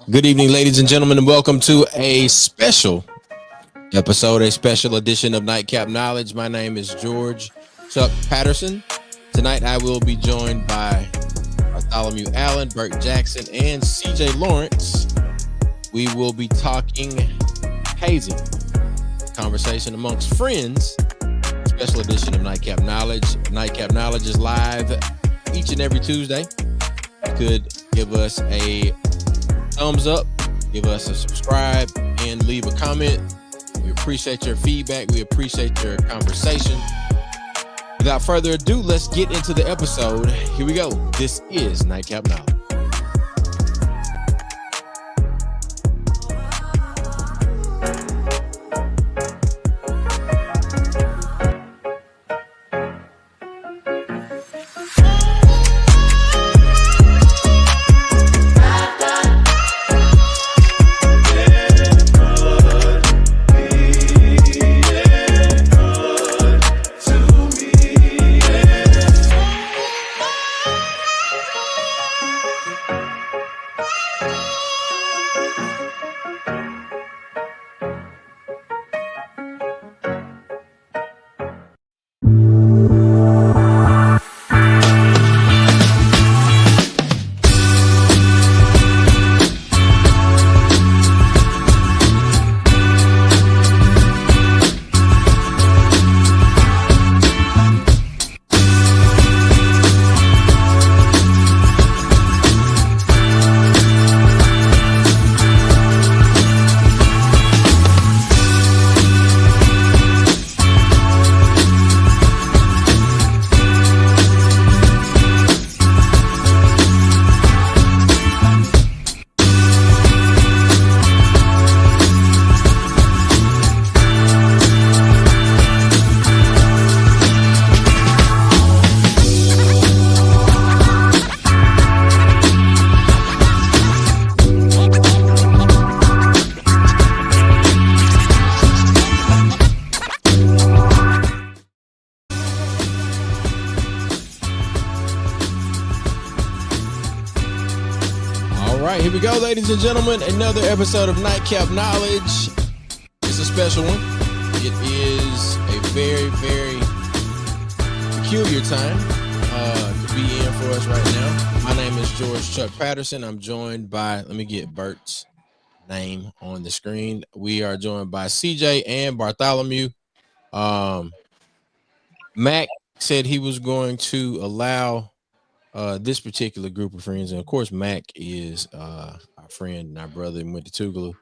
Good evening, ladies and gentlemen, and welcome to a special episode, a special edition of Nightcap Knowledge. My name is George Chuck Patterson. Tonight, I will be joined by Bartholomew Allen, Burt Jackson, and CJ Lawrence. We will be talking hazing, conversation amongst friends. Special edition of Nightcap Knowledge. Nightcap Knowledge is live each and every Tuesday. You could give us a thumbs up, give us a subscribe, and leave a comment. We appreciate your feedback. We appreciate your conversation. Without further ado, let's get into the episode. Here we go. This is Nightcap Knowledge. Ladies and gentlemen, another episode of Nightcap Knowledge. It's a special one. It is a very, very peculiar time to be in for us right now. My name is George Chuck Patterson. I'm joined by, let me get Burt's name on the screen. We are joined by CJ and Bartholomew. Mac said he was going to allow this particular group of friends, and of course, Mac is our friend and our brother and went to Tougaloo.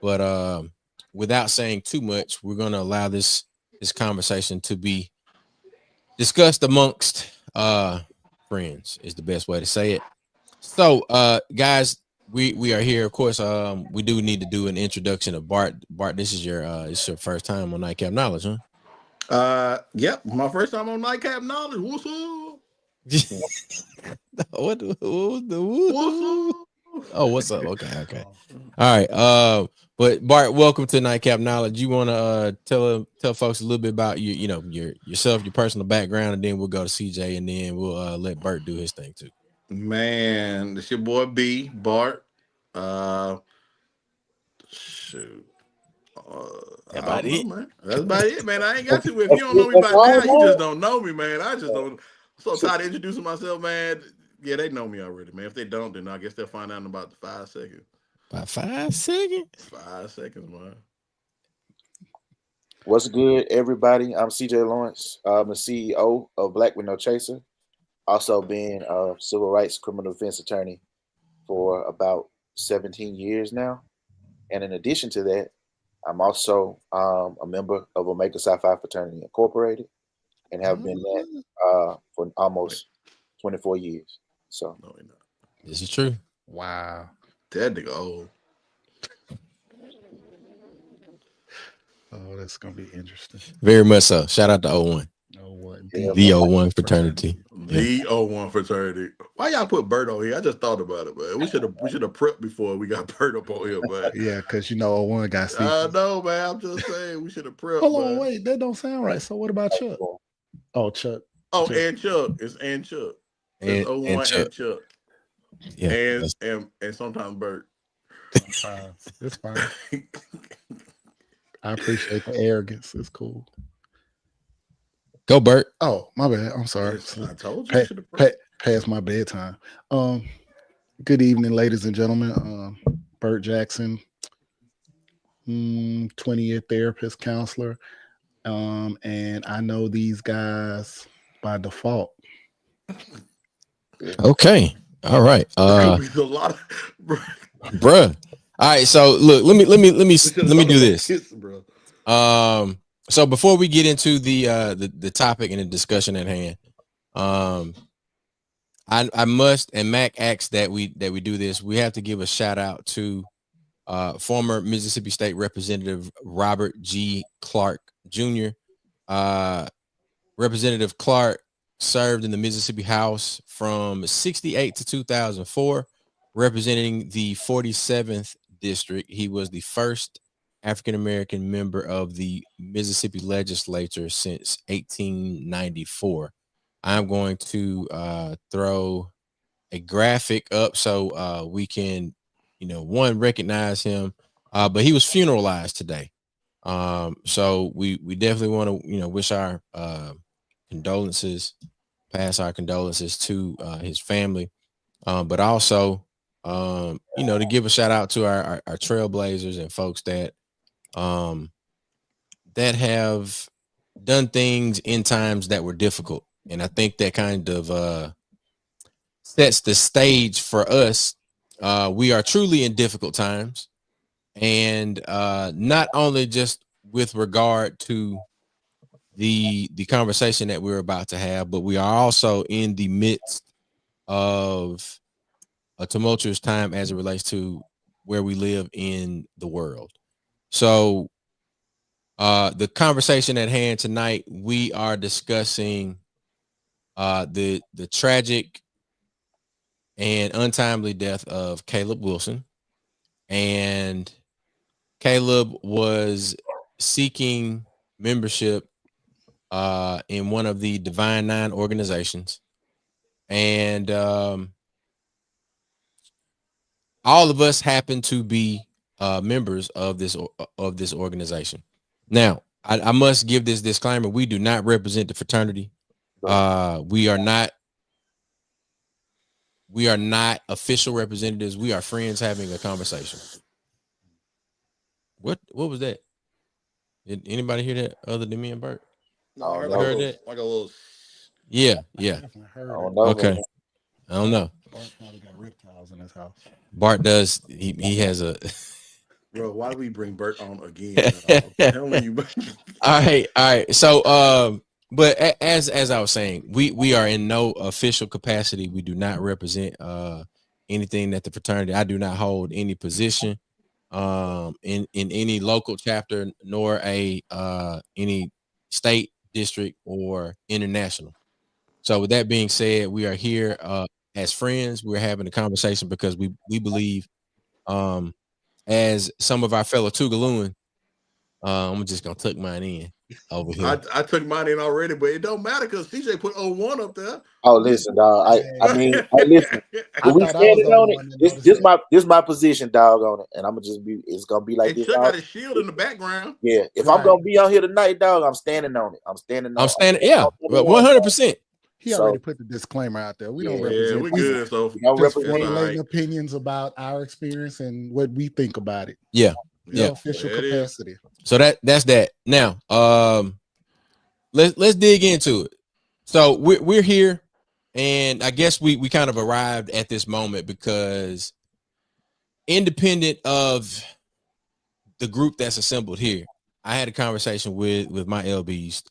But without saying too much, we're going to allow this conversation to be discussed amongst friends. Is the best way to say it. So, guys, we are here. Of course, we do need to do an introduction of Bart. Bart, this is your first time on Nightcap Knowledge, huh? Yep, my first time on Nightcap Knowledge. What's up? What's up? Oh, what's up? Okay. All right. But Bart, welcome to Nightcap Knowledge. You want to tell folks a little bit about yourself, your personal background, and then we'll go to CJ, and then we'll let Burt do his thing too. Man, it's your boy B, Bart. Shoot. That's about it. Man. That's about it, man. I ain't got to. If you don't know me by now, you just don't know me, man. I just don't. I'm so tired of introducing myself, man. Yeah, they know me already, man. If they don't, then I guess they'll find out in about 5 seconds. About 5 seconds? 5 seconds, man. What's good, everybody? I'm CJ Lawrence. I'm the CEO of Black with No Chaser. Also been a civil rights criminal defense attorney for about 17 years now. And in addition to that, I'm also a member of Omega Psi Phi Fraternity Incorporated and have been that for almost 24 years. So, no, not. This is true. Wow. That nigga old. Oh, that's gonna be interesting. Very much so. Shout out to 01. The 01 fraternity. The 01 fraternity. Why y'all put Burt on here? I just thought about it, man. We should have prepped before we got Burt up on here, man. Yeah, because you know 01 got secrets. I know, man. I'm just saying we should have prepped. Hold on, wait, that don't sound right. So what about Chuck? Oh, Chuck. Oh, Chuck. And Chuck. It's and Chuck. It's 01 and Chuck. Yeah. And sometimes Burt. Sometimes it's fine. I appreciate the arrogance. It's cool. Go, Burt. Oh, my bad. I'm sorry. I told you. Past my bedtime. Good evening, ladies and gentlemen. Burt Jackson, 20-year therapist, counselor. And I know these guys by default. Okay. All right. Could be a lot of bruh. All right. So look, let me do this. Bro. So before we get into the topic and the discussion at hand, I must, and Mac asks that we do this. We have to give a shout out to former Mississippi State Representative Robert G. Clark Jr. Representative Clark served in the Mississippi House from 1968 to 2004, representing the 47th district. He was the first African-American member of the Mississippi legislature since 1894. I'm going to throw a graphic up so we can, one, recognize him, but he was funeralized today. So we definitely want to, wish our condolences, pass our condolences to his family, but also, to give a shout out to our trailblazers and folks that have done things in times that were difficult. And I think that kind of sets the stage for us. We are truly in difficult times, and not only just with regard to the conversation that we're about to have, but we are also in the midst of a tumultuous time as it relates to where we live in the world. So the conversation at hand tonight, we are discussing the tragic and untimely death of Caleb Wilson. And Caleb was seeking membership in one of the Divine Nine organizations. And all of us happen to be members of this organization. Now, I must give this disclaimer. We do not represent the fraternity. We are not official representatives. We are friends having a conversation. What was that? Did anybody hear that other than me and Burt? No, I heard that. Like a little. Yeah. Okay. I don't know. Bart probably got reptiles in his house. Bart does. He has a. Bro, why do we bring Burt on again? I'm telling you. All right. So, but as I was saying, we are in no official capacity. We do not represent anything that the fraternity. I do not hold any position in any local chapter, nor any state, district, or international. So with that being said, we are here as friends. We're having a conversation because we believe, as some of our fellow Tougalooan, I'm just gonna tuck mine in over here. I took mine in already, but it don't matter because CJ put 01 up there. Oh, listen, dog. I mean, listen. When we standing on it, this my position, dog, on it, and I'm gonna just be. It's gonna be like this. Chuck got his shield in the background. Yeah, if I'm gonna be out here tonight, dog, I'm standing on it. I'm standing. Yeah, 100%. He already put the disclaimer out there. We don't represent. We good. So we don't represent formulating opinions about our experience and what we think about it. Yeah. No official capacity. So that's that. Now, let's dig into it. So we're here, and I guess we kind of arrived at this moment because, independent of the group that's assembled here, I had a conversation with my LBs,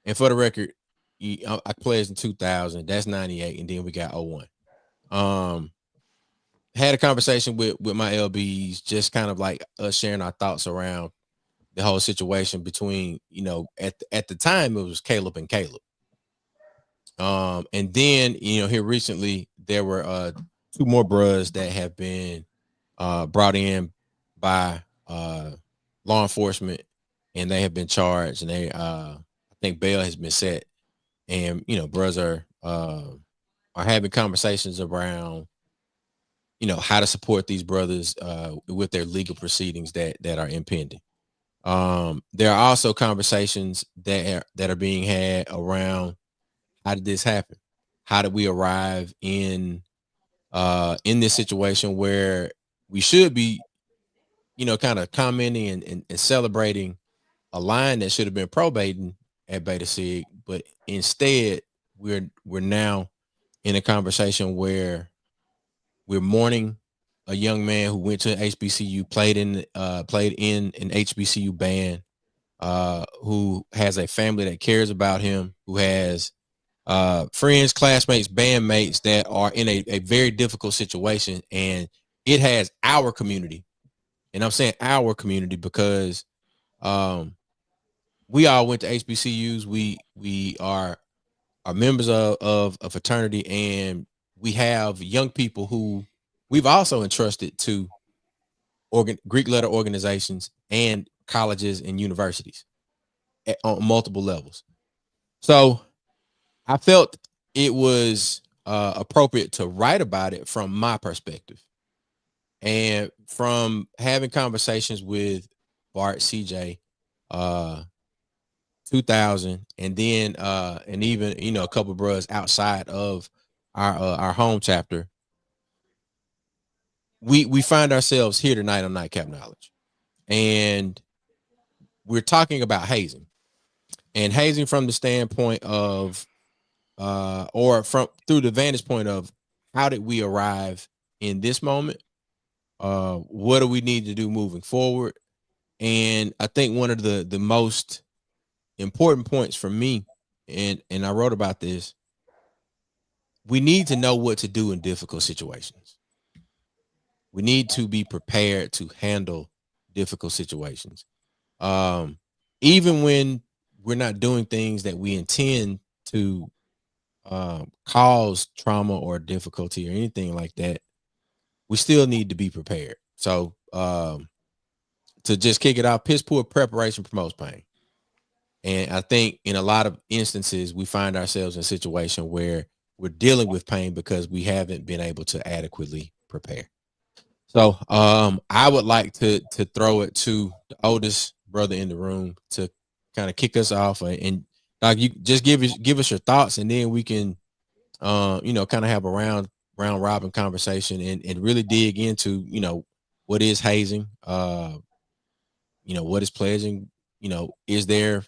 and for the record, I pledged in 2000. That's 98, and then we got 01. Had a conversation with my LBs, just kind of like us sharing our thoughts around the whole situation between, at the time it was Caleb and Caleb. And then, here recently there were two more bros that have been brought in by law enforcement, and they have been charged, and they I think bail has been set. And bros are having conversations around how to support these brothers with their legal proceedings that are impending. There are also conversations that are being had around how did this happen? How did we arrive in this situation where we should be, kind of commenting and celebrating a line that should have been probating at Beta Sig, but instead we're now in a conversation where we're mourning a young man who went to HBCU, played in an HBCU band, who has a family that cares about him, who has friends, classmates, bandmates that are in a very difficult situation, and it has our community. And I'm saying our community because we all went to HBCUs. We are members of a fraternity, and we have young people who we've also entrusted to Greek letter organizations and colleges and universities on multiple levels. So I felt it was appropriate to write about it from my perspective, and from having conversations with Bart, CJ, 2000, and then and even a couple of brothers outside of our home chapter. We find ourselves here tonight on Nightcap Knowledge, and we're talking about hazing, and hazing from the standpoint of or from through the vantage point of how did we arrive in this moment, what do we need to do moving forward. And I think one of the most important points for me, and I wrote about this, we need to know what to do in difficult situations. We need to be prepared to handle difficult situations. Even when we're not doing things that we intend to cause trauma or difficulty or anything like that, we still need to be prepared. So to just kick it off, piss poor preparation promotes pain. And I think in a lot of instances, we find ourselves in a situation where we're dealing with pain because we haven't been able to adequately prepare. So I would like to throw it to the oldest brother in the room to kind of kick us off, and Doc, you just give us your thoughts, and then we can kind of have a round robin conversation and really dig into what is hazing, what is pledging, is there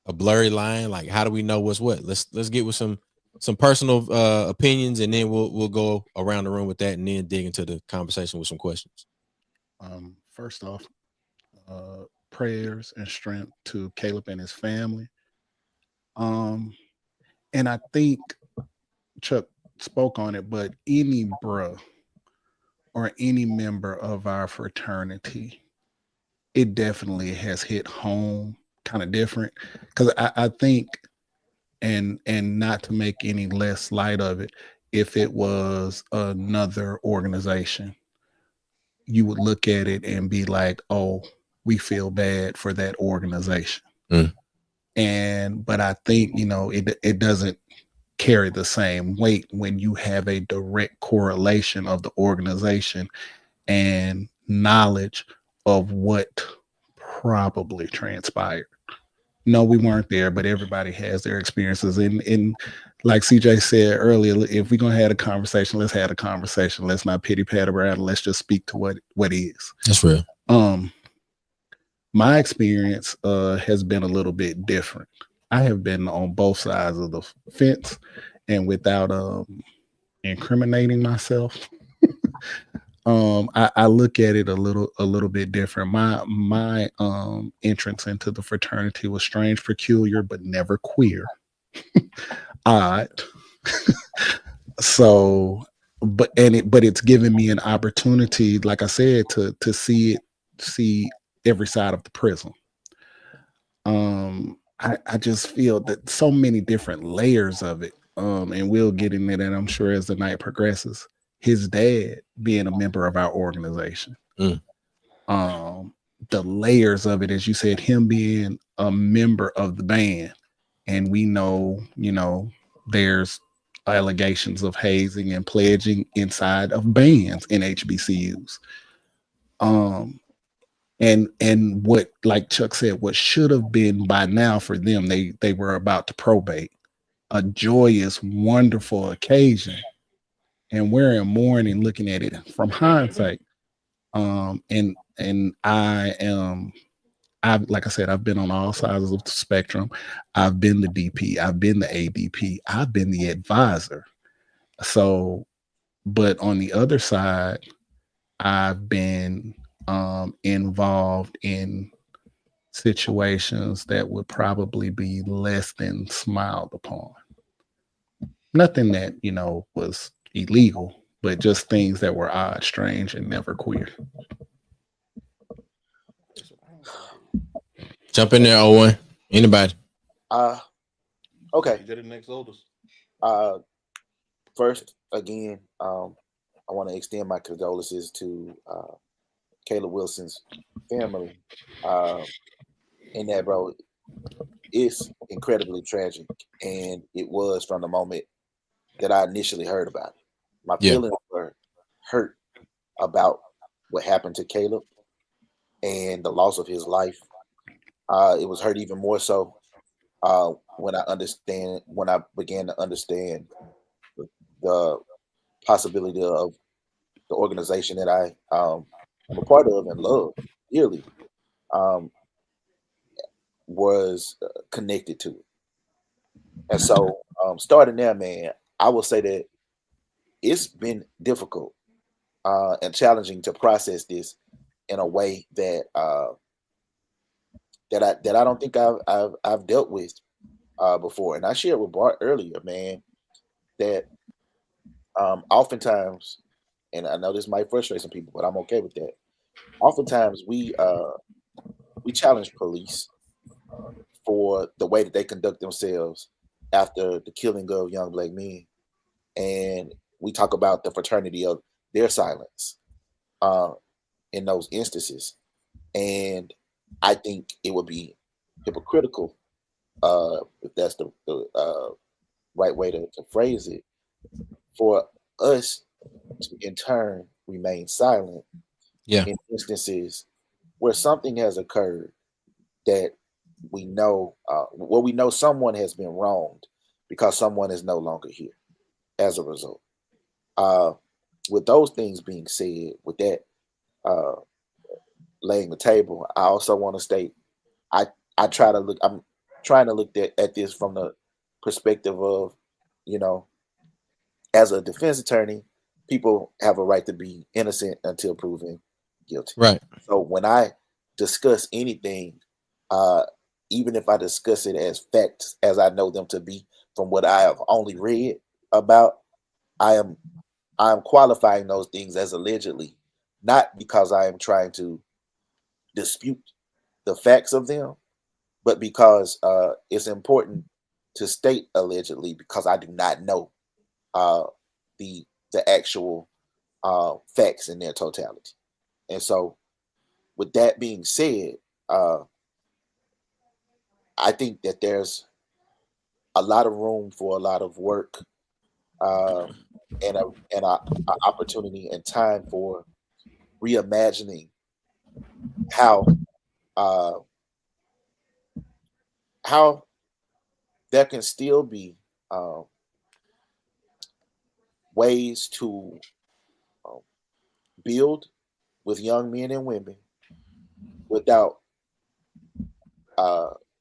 a blurry line? Like, how do we know what's what? Let's get with some personal opinions, and then we'll go around the room with that, and then dig into the conversation with some questions. First off, prayers and strength to Caleb and his family. And I think Chuck spoke on it, but any bruh or any member of our fraternity, it definitely has hit home kind of different, because I think, and not to make any less light of it, if it was another organization, you would look at it and be like, oh, we feel bad for that organization. But I think it doesn't carry the same weight when you have a direct correlation of the organization and knowledge of what probably transpired. No, we weren't there, but everybody has their experiences. And like CJ said earlier, if we're gonna have a conversation, let's have a conversation. Let's not pity pat around. Let's just speak to what is. That's real. My experience has been a little bit different. I have been on both sides of the fence, and without incriminating myself, I look at it a little bit different. My entrance into the fraternity was strange, peculiar, but never queer. Odd. So, but it's given me an opportunity, like I said, to see every side of the prism. I just feel that so many different layers of it. And we'll get into that, I'm sure, as the night progresses. His dad being a member of our organization. The layers of it, as you said, him being a member of the band. And we know, there's allegations of hazing and pledging inside of bands in HBCUs. And what, like Chuck said, what should have been by now for them, they were about to probate, a joyous, wonderful occasion, and we're in mourning looking at it from hindsight. And I've, like I said, I've been on all sides of the spectrum. I've been the DP, I've been the ADP, I've been the advisor. So, but on the other side, I've been involved in situations that would probably be less than smiled upon. Nothing that, was illegal, but just things that were odd, strange, and never queer. Jump in there, Owen. Anybody? Okay. You the next oldest. First, again, I want to extend my condolences to Caleb Wilson's family. And that, bro, it's incredibly tragic, and it was from the moment that I initially heard about it. My feelings were hurt about what happened to Caleb and the loss of his life. It was hurt even more so when I began to understand the possibility of the organization that I am a part of and love dearly was connected to it. And so starting there, man, I will say that it's been difficult and challenging to process this in a way that that I don't think I've dealt with before. And I shared with Bart earlier, man, that oftentimes, and I know this might frustrate some people, but I'm okay with that. Oftentimes we challenge police for the way that they conduct themselves after the killing of young black men, and we talk about the fraternity of their silence in those instances. And I think it would be hypocritical, if that's the right way to phrase it, for us to in turn remain silent in instances where something has occurred that we know, we know someone has been wronged because someone is no longer here as a result. With those things being said, with that laying the table, I also want to state I'm trying to look at this from the perspective of, as a defense attorney, people have a right to be innocent until proven guilty. Right. So when I discuss anything, even if I discuss it as facts as I know them to be from what I have only read about, I am qualifying those things as allegedly, not because I am trying to dispute the facts of them, but because it's important to state allegedly because I do not know the actual facts in their totality. And so with that being said, I think that there's a lot of room for a lot of work and a opportunity and time for reimagining how there can still be ways to build with young men and women without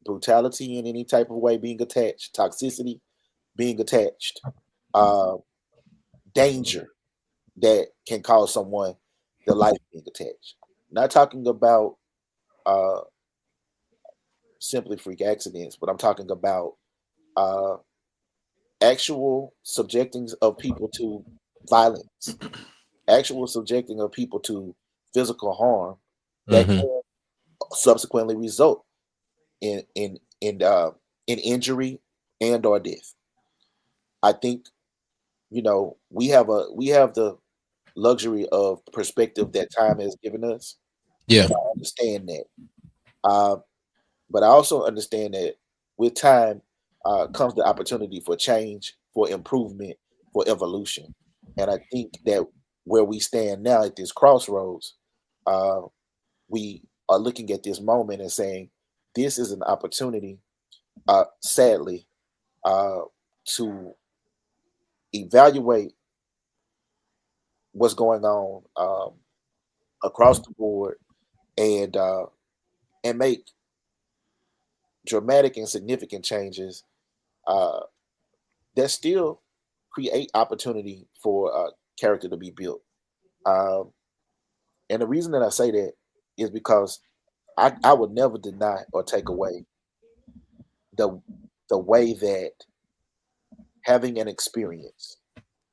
brutality in any type of way being attached, toxicity being attached, danger that can cause someone the life being attached. Not talking about simply freak accidents, but I'm talking about actual subjecting of people to violence, actual subjecting of people to physical harm that can subsequently result in injury and or death. I think we have the luxury of perspective that time has given us. Yeah, and I understand that. But I also understand that with time comes the opportunity for change, for improvement, for evolution. And I think that where we stand now at this crossroads, we are looking at this moment and saying, this is an opportunity, sadly, to evaluate what's going on across the board and make dramatic and significant changes that still create opportunity for character to be built. And the reason that I say that is because I would never deny or take away the way that having an experience,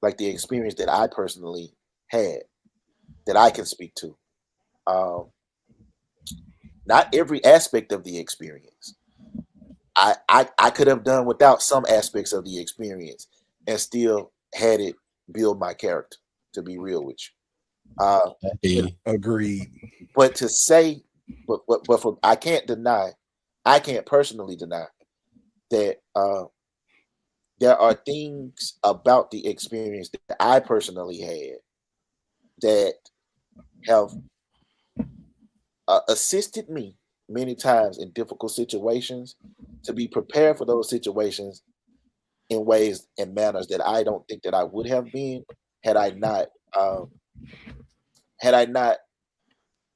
like the experience that I personally had, that I can speak to. Not every aspect of the experience. I could have done without some aspects of the experience and still had it build my character, to be real with you. Agreed. But to say, but for, I can't personally deny that there are things about the experience that I personally had that have assisted me many times in difficult situations to be prepared for those situations in ways and manners that I don't think that I would have been had I not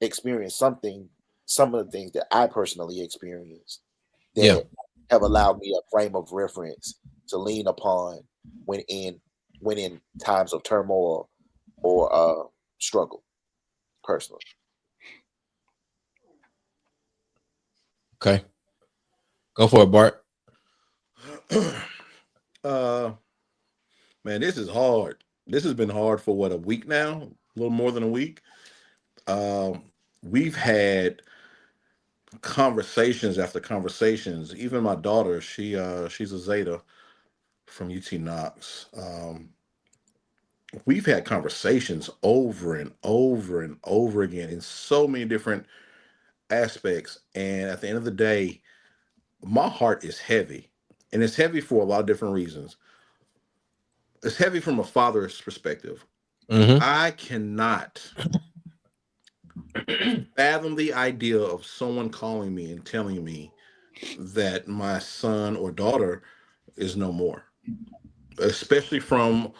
experienced some of the things that I personally experienced that have allowed me a frame of reference to lean upon when in times of turmoil or struggle personally. Okay. Go for it, Bart. Man, this is hard. This has been hard for what, a week now? A little more than a week. We've had conversations after conversations. Even my daughter, she's a Zeta from UT Knox. We've had conversations over and over and over again in so many different aspects. And at the end of the day, my heart is heavy. And it's heavy for a lot of different reasons. It's heavy from a father's perspective. I cannot fathom the idea of someone calling me and telling me that my son or daughter is no more, especially from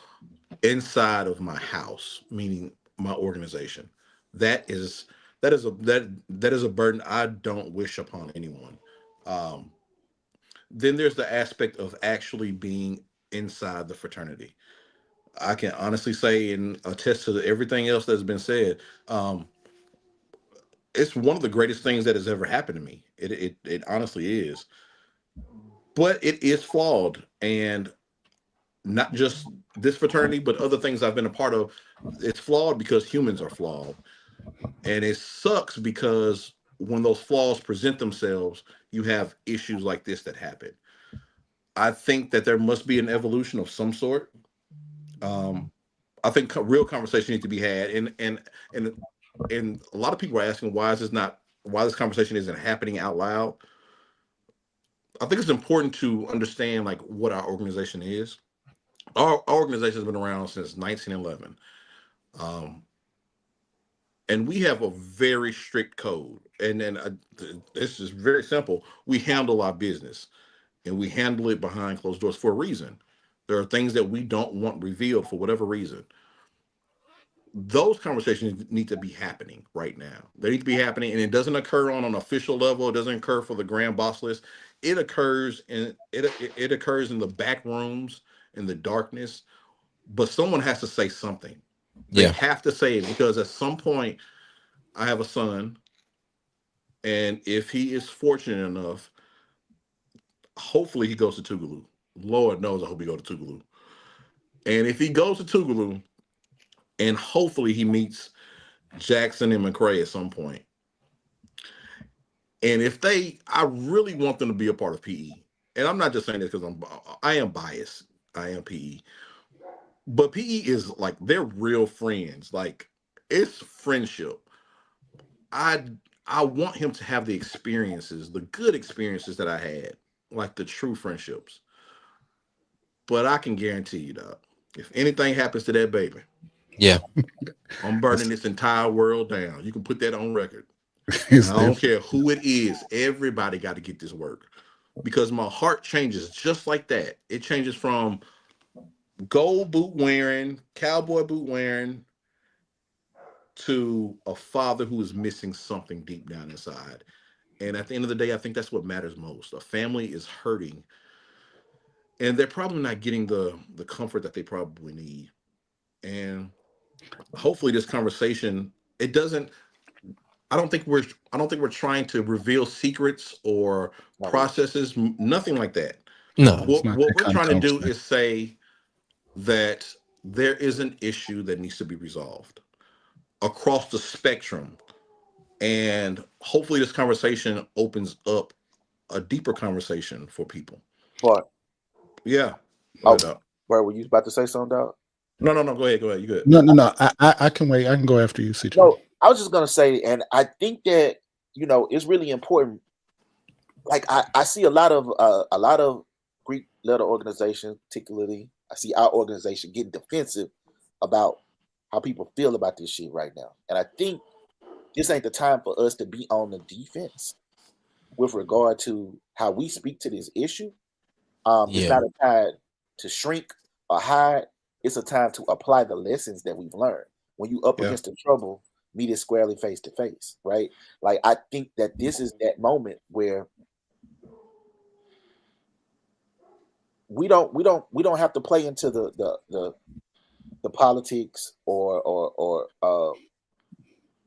inside of my house, meaning my organization. That is that is a burden I don't wish upon anyone. Um, then there's the aspect of actually being inside the fraternity. I can honestly say and attest to everything else that's been said. It's one of the greatest things that has ever happened to me. It honestly is, but it is flawed, and not just this fraternity, but other things I've been a part of. It's flawed because humans are flawed, and it sucks because when those flaws present themselves, you have issues like this that happen. I think that there must be an evolution of some sort. Um, I think real conversation needs to be had, and and a lot of people are asking why this conversation isn't happening out loud. I think it's important to understand like what our organization is. Our organization has been around since 1911, um, and we have a very strict code. And then this is very simple. We handle our business, and we handle it behind closed doors for a reason. There are things that we don't want revealed for whatever reason. Those conversations need to be happening right now. They need to be happening, and it doesn't occur on an official level. It doesn't occur for the grand boss list. It occurs in the back rooms, in the darkness. But someone has to say something. They have to say it because at some point, I have a son, and if he is fortunate enough, hopefully he goes to Tougaloo. Lord knows, I hope he goes to Tougaloo. And if he goes to Tougaloo, and hopefully he meets Jackson and McCray at some point. And if I really want them to be a part of PE. And I'm not just saying this because I am biased. I am PE. But PE is like, they're real friends. Like, it's friendship. I I want him to have the experiences, the good experiences that I had, like the true friendships. But I can guarantee you, dog, if anything happens to that baby, Yeah. I'm burning this entire world down. You can put that on record. It's I don't different. care who it is. Everybody got to get this work because my heart changes just like that. It changes from gold boot wearing, cowboy boot wearing, to a father who is missing something deep down inside. And at the end of the day, I think that's what matters most. A family is hurting, and they're probably not getting the comfort that they probably need. And hopefully, this conversation it doesn't. I don't think we're trying to reveal secrets or processes. Nothing like that. No. It's not What that we're kind of trying to do conversation. is say that there is an issue that needs to be resolved across the spectrum. And hopefully this conversation opens up a deeper conversation for people. But Yeah. oh, where were you about to say something, dog? No. Go ahead. You good. No. I can wait. I can go after you, CJ. No, I was just gonna say, and I think that it's really important. Like I see a lot of Greek letter organizations, particularly I see our organization getting defensive about how people feel about this shit right now. And I think this ain't the time for us to be on the defense with regard to how we speak to this issue. It's not a time to shrink or hide. It's a time to apply the lessons that we've learned. When you up against the trouble, meet it squarely face to face, right? Like I think that this is that moment where we don't have to play into the politics or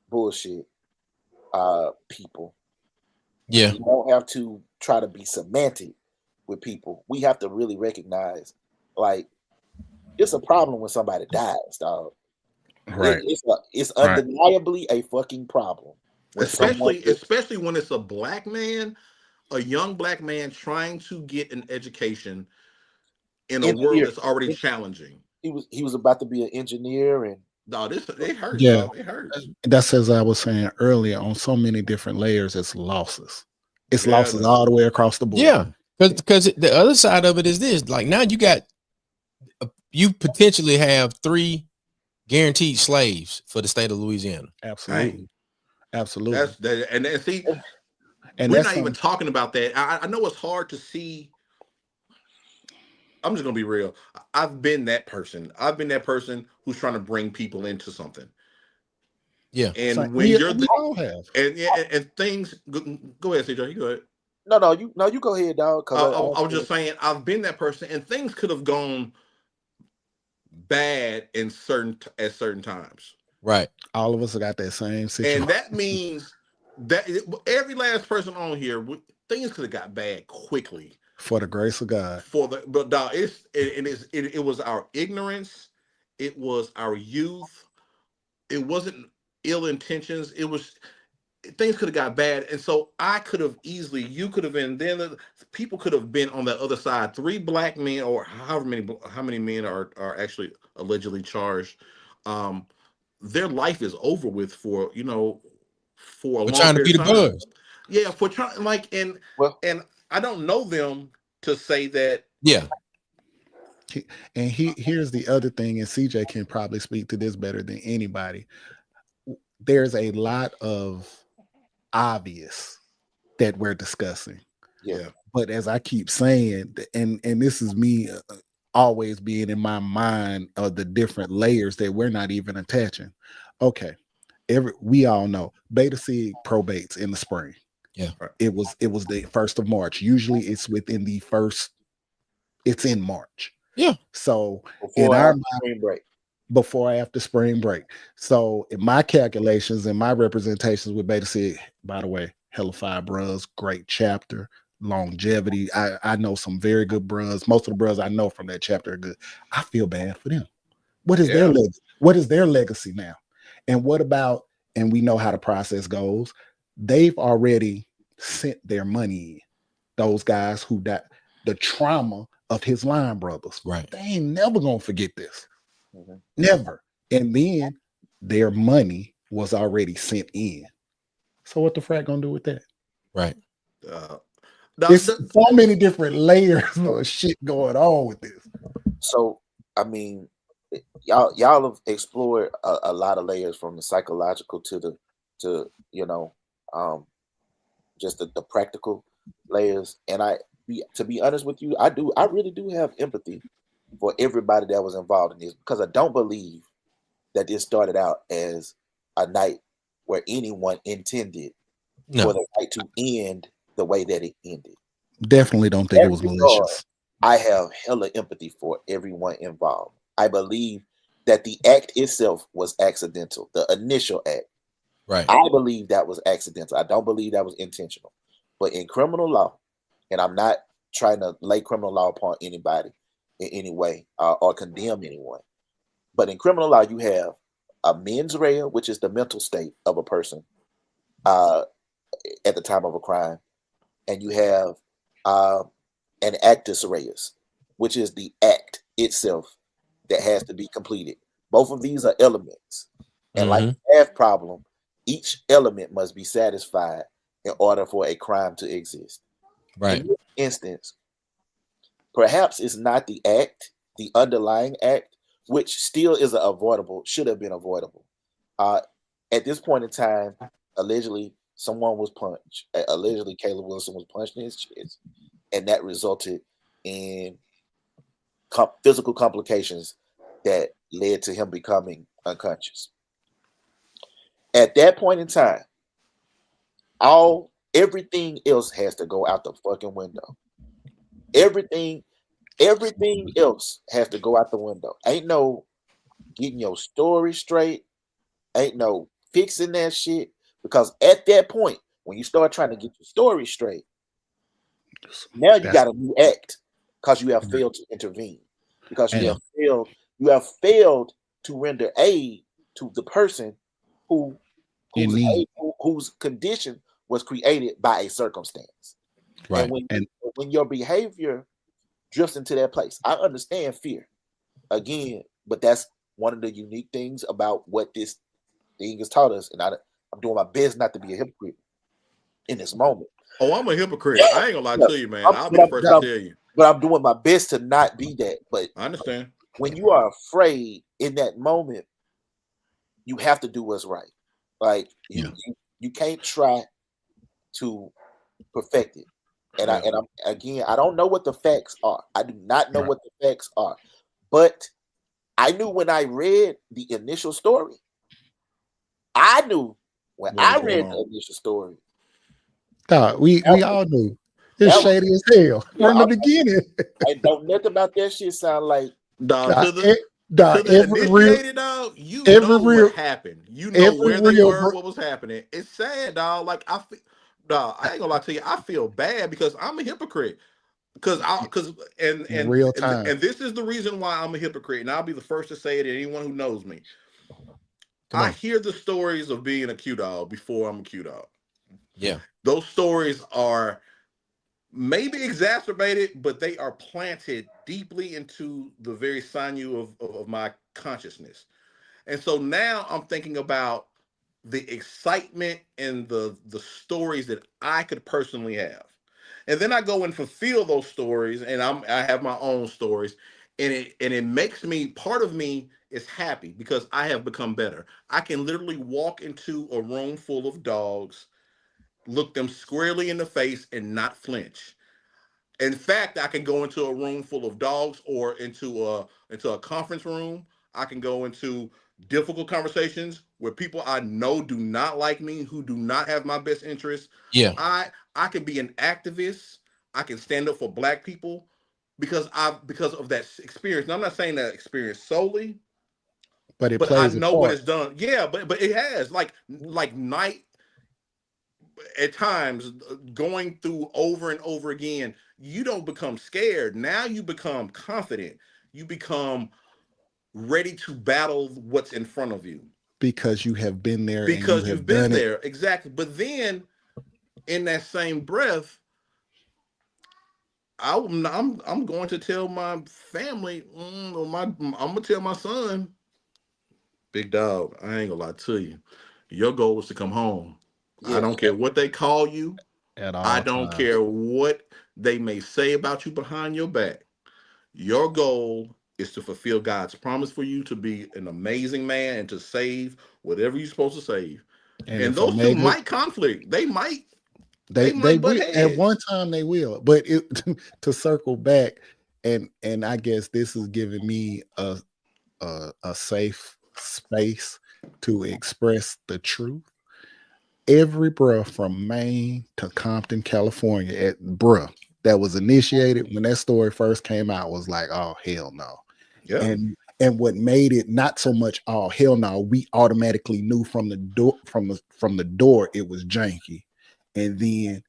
bullshit people. Yeah. We don't have to try to be semantic with people. We have to really recognize, like, it's a problem when somebody dies, dog. Right. It's undeniably a fucking problem. Especially when it's a black man, a young black man trying to get an education in a world that's already challenging. He was about to be an engineer, and no, it hurts. Yeah, dog. It hurts. That's as I was saying earlier. On so many different layers, it's losses. It's losses all the way across the board. Yeah, because the other side of it is this: like now you potentially have 3 guaranteed slaves for the state of Louisiana. Absolutely. That's that, and see, and we're not even talking about that. I know it's hard to see. I'm just gonna be real. I've been that person. I've been that person who's trying to bring people into something. Yeah, and when we you're all have, and things. Go ahead, CJ. You go ahead. No, you go ahead, dog. I was just saying, I've been that person, and things could have gone bad at certain times. Right. All of us got that same situation, and that means that every last person on here, things could have got bad quickly. For the grace of God. But dog, it was our ignorance, it was our youth, it wasn't ill intentions. It was things could have got bad, and so I could have easily, you could have been, then people could have been on the other side. 3 black men, or how many men are actually allegedly charged. Their life is over with for a long period of time. Yeah, for trying and I don't know them to say that. Yeah. And here's the other thing, and CJ can probably speak to this better than anybody. There's a lot of obvious that we're discussing. Yeah. But as I keep saying, and this is me always being in my mind of the different layers that we're not even attaching. Okay. We all know Beta Sig probates in the spring. Yeah. It was the 1st of March. Usually it's within the first, it's in March. Yeah. So before after spring break. Before after spring break. So in my calculations and my representations with Beta Sig, by the way, hella 5 bros, great chapter, longevity. I know some very good bros. Most of the bros I know from that chapter are good. I feel bad for them. What is their legacy? What is their legacy now? And what about, and we know how the process goes, they've already sent their money in. Those guys who died, the trauma of his line brothers. Right. They ain't never gonna forget this. Mm-hmm. Never. And then their money was already sent in. So what the frat gonna do with that? Right. There's so many different layers of shit going on with this. So I mean, y'all have explored a lot of layers from the psychological to um, just the practical layers. And to be honest with you, I really do have empathy for everybody that was involved in this, because I don't believe that this started out as a night where anyone intended for the night to end the way that it ended. Definitely don't think it was malicious. I have hella empathy for everyone involved. I believe that the act itself was accidental, the initial act. Right. I believe that was accidental. I don't believe that was intentional. But in criminal law, and I'm not trying to lay criminal law upon anybody in any way or condemn anyone, but in criminal law, you have a mens rea, which is the mental state of a person at the time of a crime, and you have an actus reus, which is the act itself that has to be completed. Both of these are elements, and like a math problem, each element must be satisfied in order for a crime to exist. Right. In this instance, perhaps it's not the act, the underlying act, which still is should have been avoidable. At this point in time, allegedly, someone was punched. Allegedly, Caleb Wilson was punched in his chest, and that resulted in physical complications that led to him becoming unconscious. At that point in time, everything else has to go out the fucking window. Everything else has to go out the window. Ain't no getting your story straight. Ain't no fixing that shit. Because at that point, when you start trying to get your story straight, now you got a new act, because you have failed to intervene. Because you have failed to render aid to the person whose condition was created by a circumstance. Right. And when your behavior drifts into that place, I understand fear again, but that's one of the unique things about what this thing has taught us. And I'm doing my best not to be a hypocrite in this moment. Oh, I'm a hypocrite. I ain't gonna lie to you, man. I'll be the first to tell you. But I'm doing my best to not be that. But I understand. When you are afraid in that moment, you have to do what's right. Like you can't try to perfect it. And I don't know what the facts are. I do not know what the facts are. But I knew when I read the initial story. I knew when I read the initial story. We all knew. It's shady as hell from the beginning. I don't nothing about that shit sound like every initiated, dog, you know what happened. You know where they were, what was happening. It's sad, dog. Like I ain't gonna lie to you. I feel bad because I'm a hypocrite. And this is the reason why I'm a hypocrite, and I'll be the first to say it to anyone who knows me. I hear the stories of being a Q dog before I'm a Q dog. Yeah, those stories are maybe exacerbated, but they are planted deeply into the very sinew of my consciousness. And so now I'm thinking about the excitement and the stories that I could personally have. And then I go and fulfill those stories, and I have my own stories, and it makes me, part of me is happy because I have become better. I can literally walk into a room full of dogs, look them squarely in the face, and not flinch. In fact, I can go into a room full of dogs or into a conference room. I can go into difficult conversations where people I know do not like me, who do not have my best interests. Yeah. I can be an activist. I can stand up for Black people because of that experience. Now, I'm not saying that experience solely, but I know what it's done. Yeah, but it has like night at times going through over and over again. You don't become scared. Now you become confident. You become ready to battle what's in front of you. Because you have been there. Because you've been there. Exactly. But then in that same breath, I'm going to tell my family, I'm going to tell my son, big dog, I ain't going to lie to you. Your goal is to come home. Yeah. I don't care what they call you. At all I don't care what they may say about you behind your back. Your goal is to fulfill God's promise for you to be an amazing man and to save whatever you're supposed to save. And And if a those two mega, might conflict. They they might butt will at heads. one time they will. But it to circle back, and I guess this is giving me a safe space to express the truth. Every bruh from Maine to Compton, California, at bruh that was initiated when that story first came out was like, oh hell no. Yeah. And what made it not so much oh hell no, we automatically knew from the door from the door it was janky. And then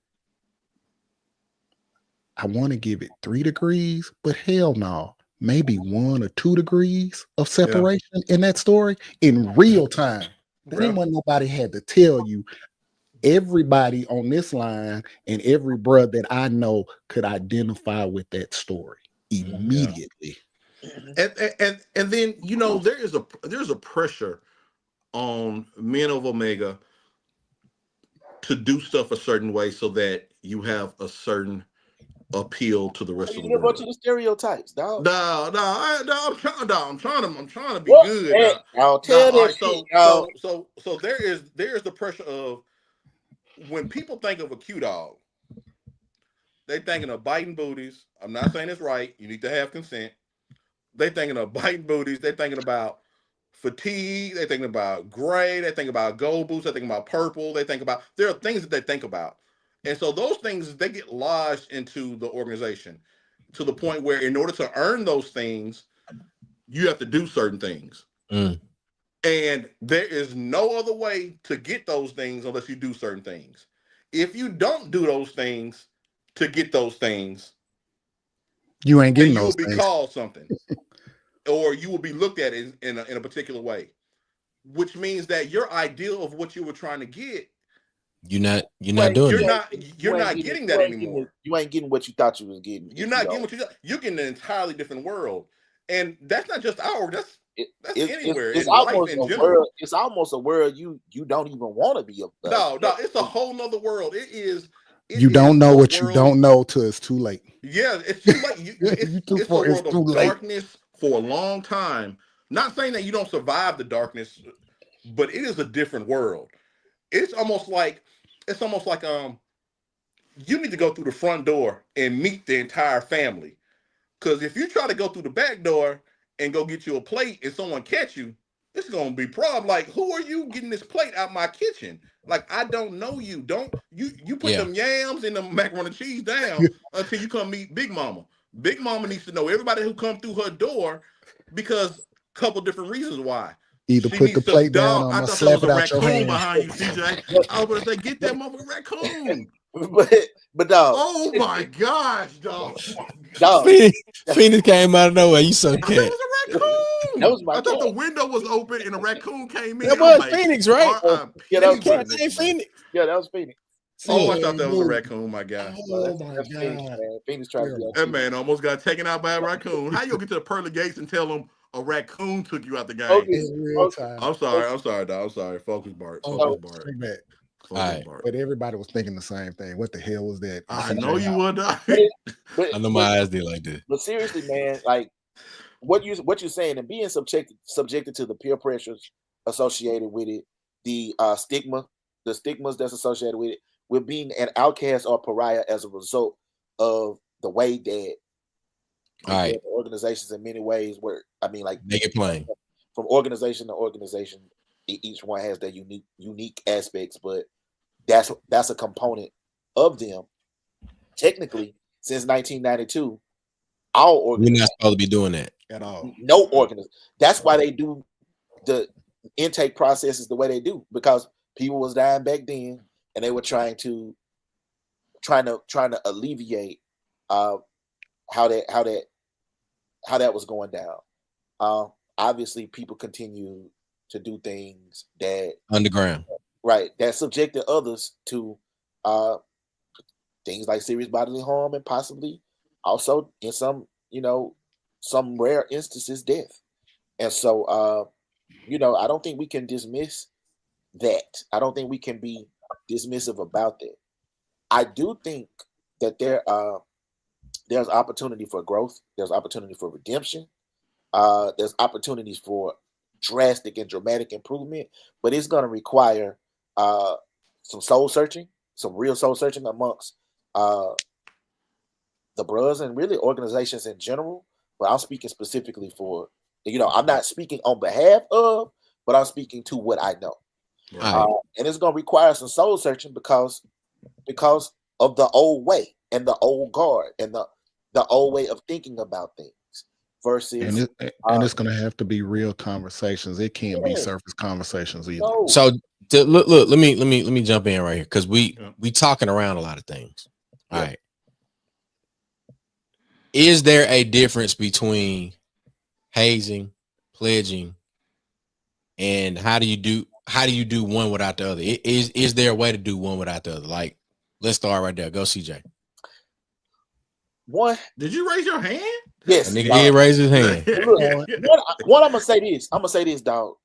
I want to give it 3 degrees, but hell no, maybe 1 or 2 degrees of separation in that story in real time. That ain't what nobody had to tell you. Everybody on this line and every bruh that I know could identify with that story immediately. And then there's a pressure on men of Omega to do stuff a certain way so that you have a certain appeal to the rest of the You world. to the stereotypes, dog. I'm trying to be good. I'll tell that shit, so there's the pressure of when people think of a Q dog, they thinking of biting booties. I'm not saying it's right. You need to have consent. They thinking of biting booties. They thinking about fatigue. They thinking about gray. They think about gold boots. They think about purple. There are things that they think about. And so those things, they get lodged into the organization to the point where in order to earn those things, you have to do certain things. Mm. And there is no other way to get those things unless you do certain things. If you don't do those things to get those things, you ain't getting then you those will be things. called something. Or you will be looked at in a particular way, which means that your ideal of what you were trying to get, you're not doing it. You're not getting that anymore. You ain't getting what you thought you was getting. You're not getting what you got. You're getting an entirely different world, and that's not just our. That's anywhere in life in general. It's almost a world you don't even want to be a. No, it's a whole nother world. It is. You don't know what you don't know till it's too late. Yeah, it's too late. It's a world of darkness for a long time. Not saying that you don't survive the darkness, but it is a different world. It's almost like you need to go through the front door and meet the entire family. Because if you try to go through the back door and go get you a plate and someone catch you, it's gonna be a problem. Like, who are you getting this plate out my kitchen? Like, I don't know you. Don't you put them yams and the macaroni and cheese down until you come meet Big Mama. Big Mama needs to know everybody who come through her door because a couple different reasons why. Either she put the plate down or I thought slap there was it a out your raccoon hand. behind you, CJ. I was going to say, get that motherfucking raccoon. But dog. Oh my gosh, dog. Phoenix came out of nowhere. You so cat. That was a raccoon. That was my I thought cat. the window was open and a raccoon came in. That was Phoenix, right? Yeah, that was cat named Phoenix. Yeah, that was Phoenix. Oh, I thought that was a raccoon, my guy. Oh my God. Phoenix, man. Phoenix tried to be that man almost got taken out by a raccoon. How you gonna get to the pearly gates and tell them a raccoon took you out the game? I'm sorry, dog. I'm sorry. Focus, Bart. Focus, Bart. Right. But everybody was thinking the same thing. What the hell was that? I know you would. I know my eyes did like this. But seriously, man, like what you're saying and being subjected to the peer pressures associated with it, the stigmas that's associated with it, with being an outcast or pariah as a result of the way that organizations in many ways work. I mean, like, make it plain. From organization to organization, each one has their unique aspects, but that's a component of them. Technically, since 1992, all organizations, we're not supposed to be doing that at all. No organization. That's why they do the intake processes the way they do, because people was dying back then, and they were trying to alleviate how that was going down. Obviously, people continue to do things that underground, right, that subjected others to things like serious bodily harm and possibly also in some rare instances death. And so I don't think we can dismiss that. I don't think we can be dismissive about that. I do think that there's opportunity for growth. There's opportunity for redemption. there's opportunities for drastic and dramatic improvement, but it's going to require some soul searching, some real soul searching amongst the bros and really organizations in general. But I'm speaking specifically for, I'm not speaking on behalf of, but I'm speaking to what I know. Right. And it's going to require some soul searching because of the old way and the old guard and the old way of thinking about things versus and it's going to have to be real conversations. It can't be surface conversations either. No. So look, let me jump in right here because we talking around a lot of things. All right. Is there a difference between hazing, pledging, and how do you do one without the other? Is there a way to do one without the other? Like, let's start right there. Go, CJ. One. Did you raise your hand? Yes. Nigga did raise his hand. One, I'm gonna say this, dog.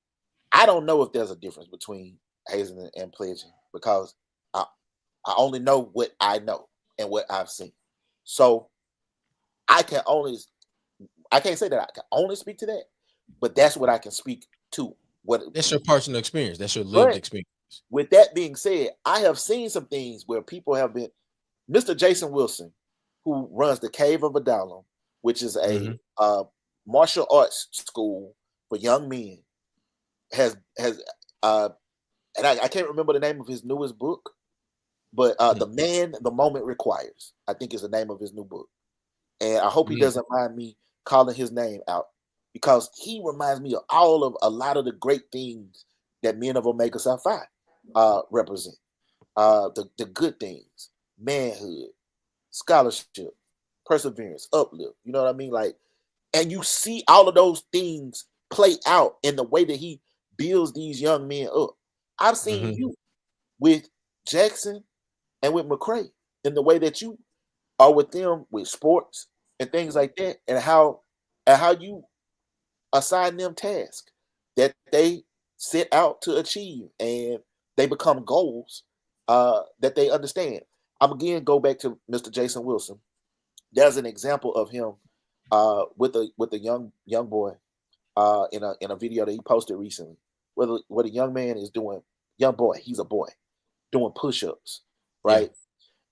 I don't know if there's a difference between hazing and pledging because I only know what I know and what I've seen. So I can't say that I can only speak to that, but that's what I can speak to. That's your personal experience. That's your lived experience. With that being said, I have seen some things where people have been. Mr. Jason Wilson, who runs the Cave of Adullam, which is a martial arts school for young men, has and I can't remember the name of his newest book, but The Man the Moment Requires, I think is the name of his new book. And I hope he doesn't mind me calling his name out because he reminds me of a lot of the great things that men of Omega Psi Phi represent. The good things, manhood, scholarship, perseverance, uplift. You know what I mean? Like, and you see all of those things play out in the way that he builds these young men up. I've seen you with Jackson and with McCray in the way that you are with them with sports and things like that, and how you assign them tasks that they set out to achieve, and they become goals that they understand. I'm again go back to Mr. Jason Wilson. There's an example of him with a young boy in a video that he posted recently, where the young man is doing, he's a boy doing push-ups, right?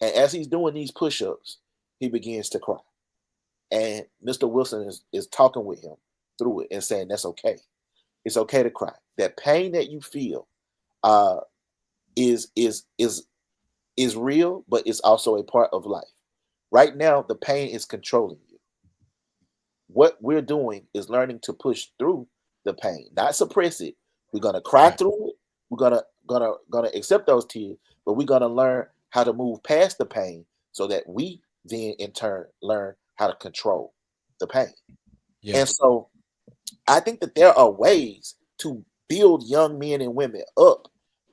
Yeah. And as he's doing these push-ups, he begins to cry. And Mr. Wilson is talking with him through it and saying that's okay. It's okay to cry. That pain that you feel is real, but it's also a part of life. Right now, the pain is controlling you. What we're doing is learning to push through the pain, not suppress it. We're gonna cry through it. We're gonna accept those tears, but we're gonna learn how to move past the pain so that we then in turn learn how to control the pain. Yeah. And so I think that there are ways to build young men and women up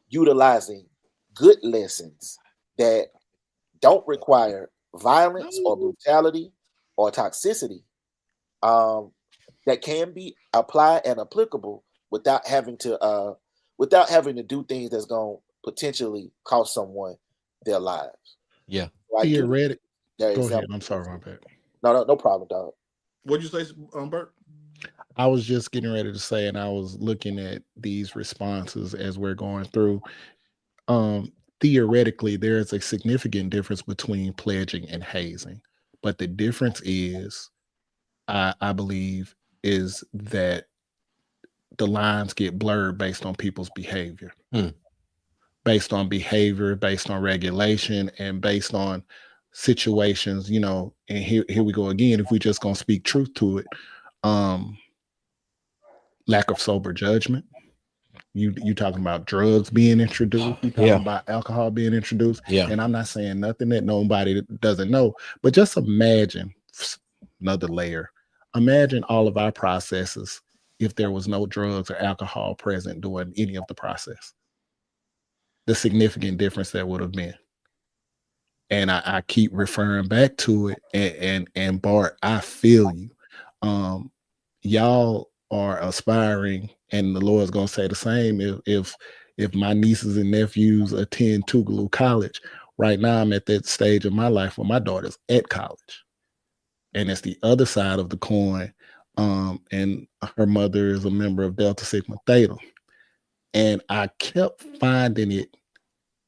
utilizing good lessons that don't require violence or brutality or toxicity, that can be applied and applicable without having to do things that's going to potentially cost someone their lives. Yeah. You're ready. Go ahead. I'm sorry, my bad. No problem, dog. What'd you say, Burt? I was just getting ready to say, and I was looking at these responses as we're going through. Theoretically, there is a significant difference between pledging and hazing, but the difference is, I believe, is that the lines get blurred based on people's behavior, based on regulation, and based on situations, and here we go again. If we just gonna speak truth to it, lack of sober judgment. You talking about drugs being introduced, you talking about alcohol being introduced. Yeah. And I'm not saying nothing that nobody doesn't know, but just imagine another layer. Imagine all of our processes if there was no drugs or alcohol present during any of the process. The significant difference that would have been. And I keep referring back to it, and Bart, I feel you. Y'all are aspiring, and the Lord's gonna say the same. If my nieces and nephews attend Tougaloo College, right now I'm at that stage of my life where my daughter's at college, and it's the other side of the coin And her mother is a member of Delta Sigma Theta. And I kept finding it,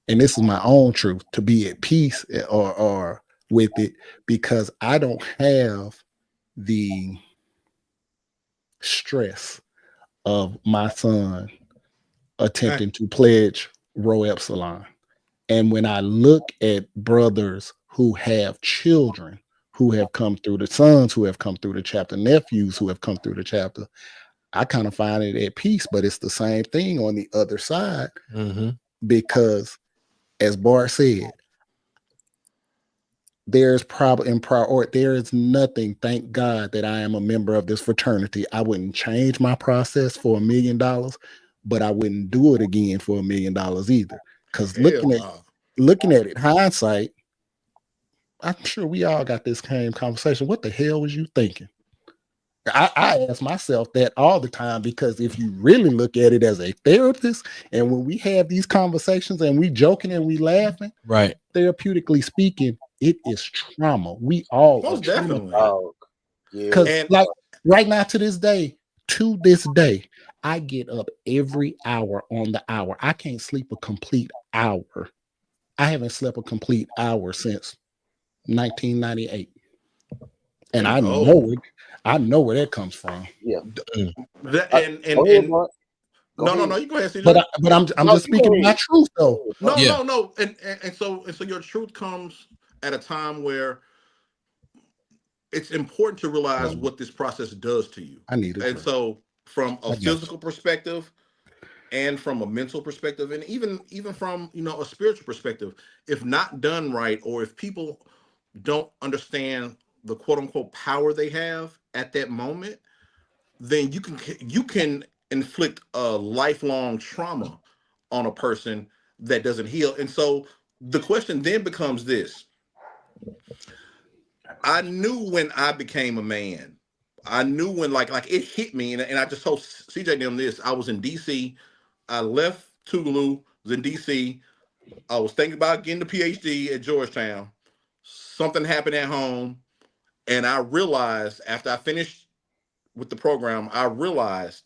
and this is my own truth, to be at peace or with it, because I don't have the stress of my son attempting to pledge Rho Epsilon. And when I look at brothers who have children who have come through, the sons who have come through the chapter, nephews who have come through the chapter, I kind of find it at peace. But it's the same thing on the other side, because, as Bart said, there's probably in priority, there is nothing, thank God, that I am a member of this fraternity. I wouldn't change my process for $1 million, but I wouldn't do it again for $1 million either. Because looking at it, hindsight, I'm sure we all got this same conversation. What the hell was you thinking? I ask myself that all the time, because if you really look at it as a therapist, and when we have these conversations and we joking and we laughing, right, therapeutically speaking, it is trauma. We all Most definitely. Because like right now, to this day, I get up every hour on the hour. I can't sleep a complete hour. I haven't slept a complete hour since 1998. And I know where that comes from. Yeah. No, you go ahead, CJ. But I'm just speaking my truth though. No. And so your truth comes at a time where it's important to realize what this process does to you. And so from a physical perspective and from a mental perspective, and even from a spiritual perspective, if not done right, or if people don't understand the quote unquote power they have at that moment, then you can inflict a lifelong trauma on a person that doesn't heal. And so the question then becomes this: I knew when I became a man, I knew when like it hit me, and I just told CJ them this. I was in DC. I left Tougaloo, was in DC. I was thinking about getting the PhD at Georgetown. Something happened at home, and I realized after I finished with the program, I realized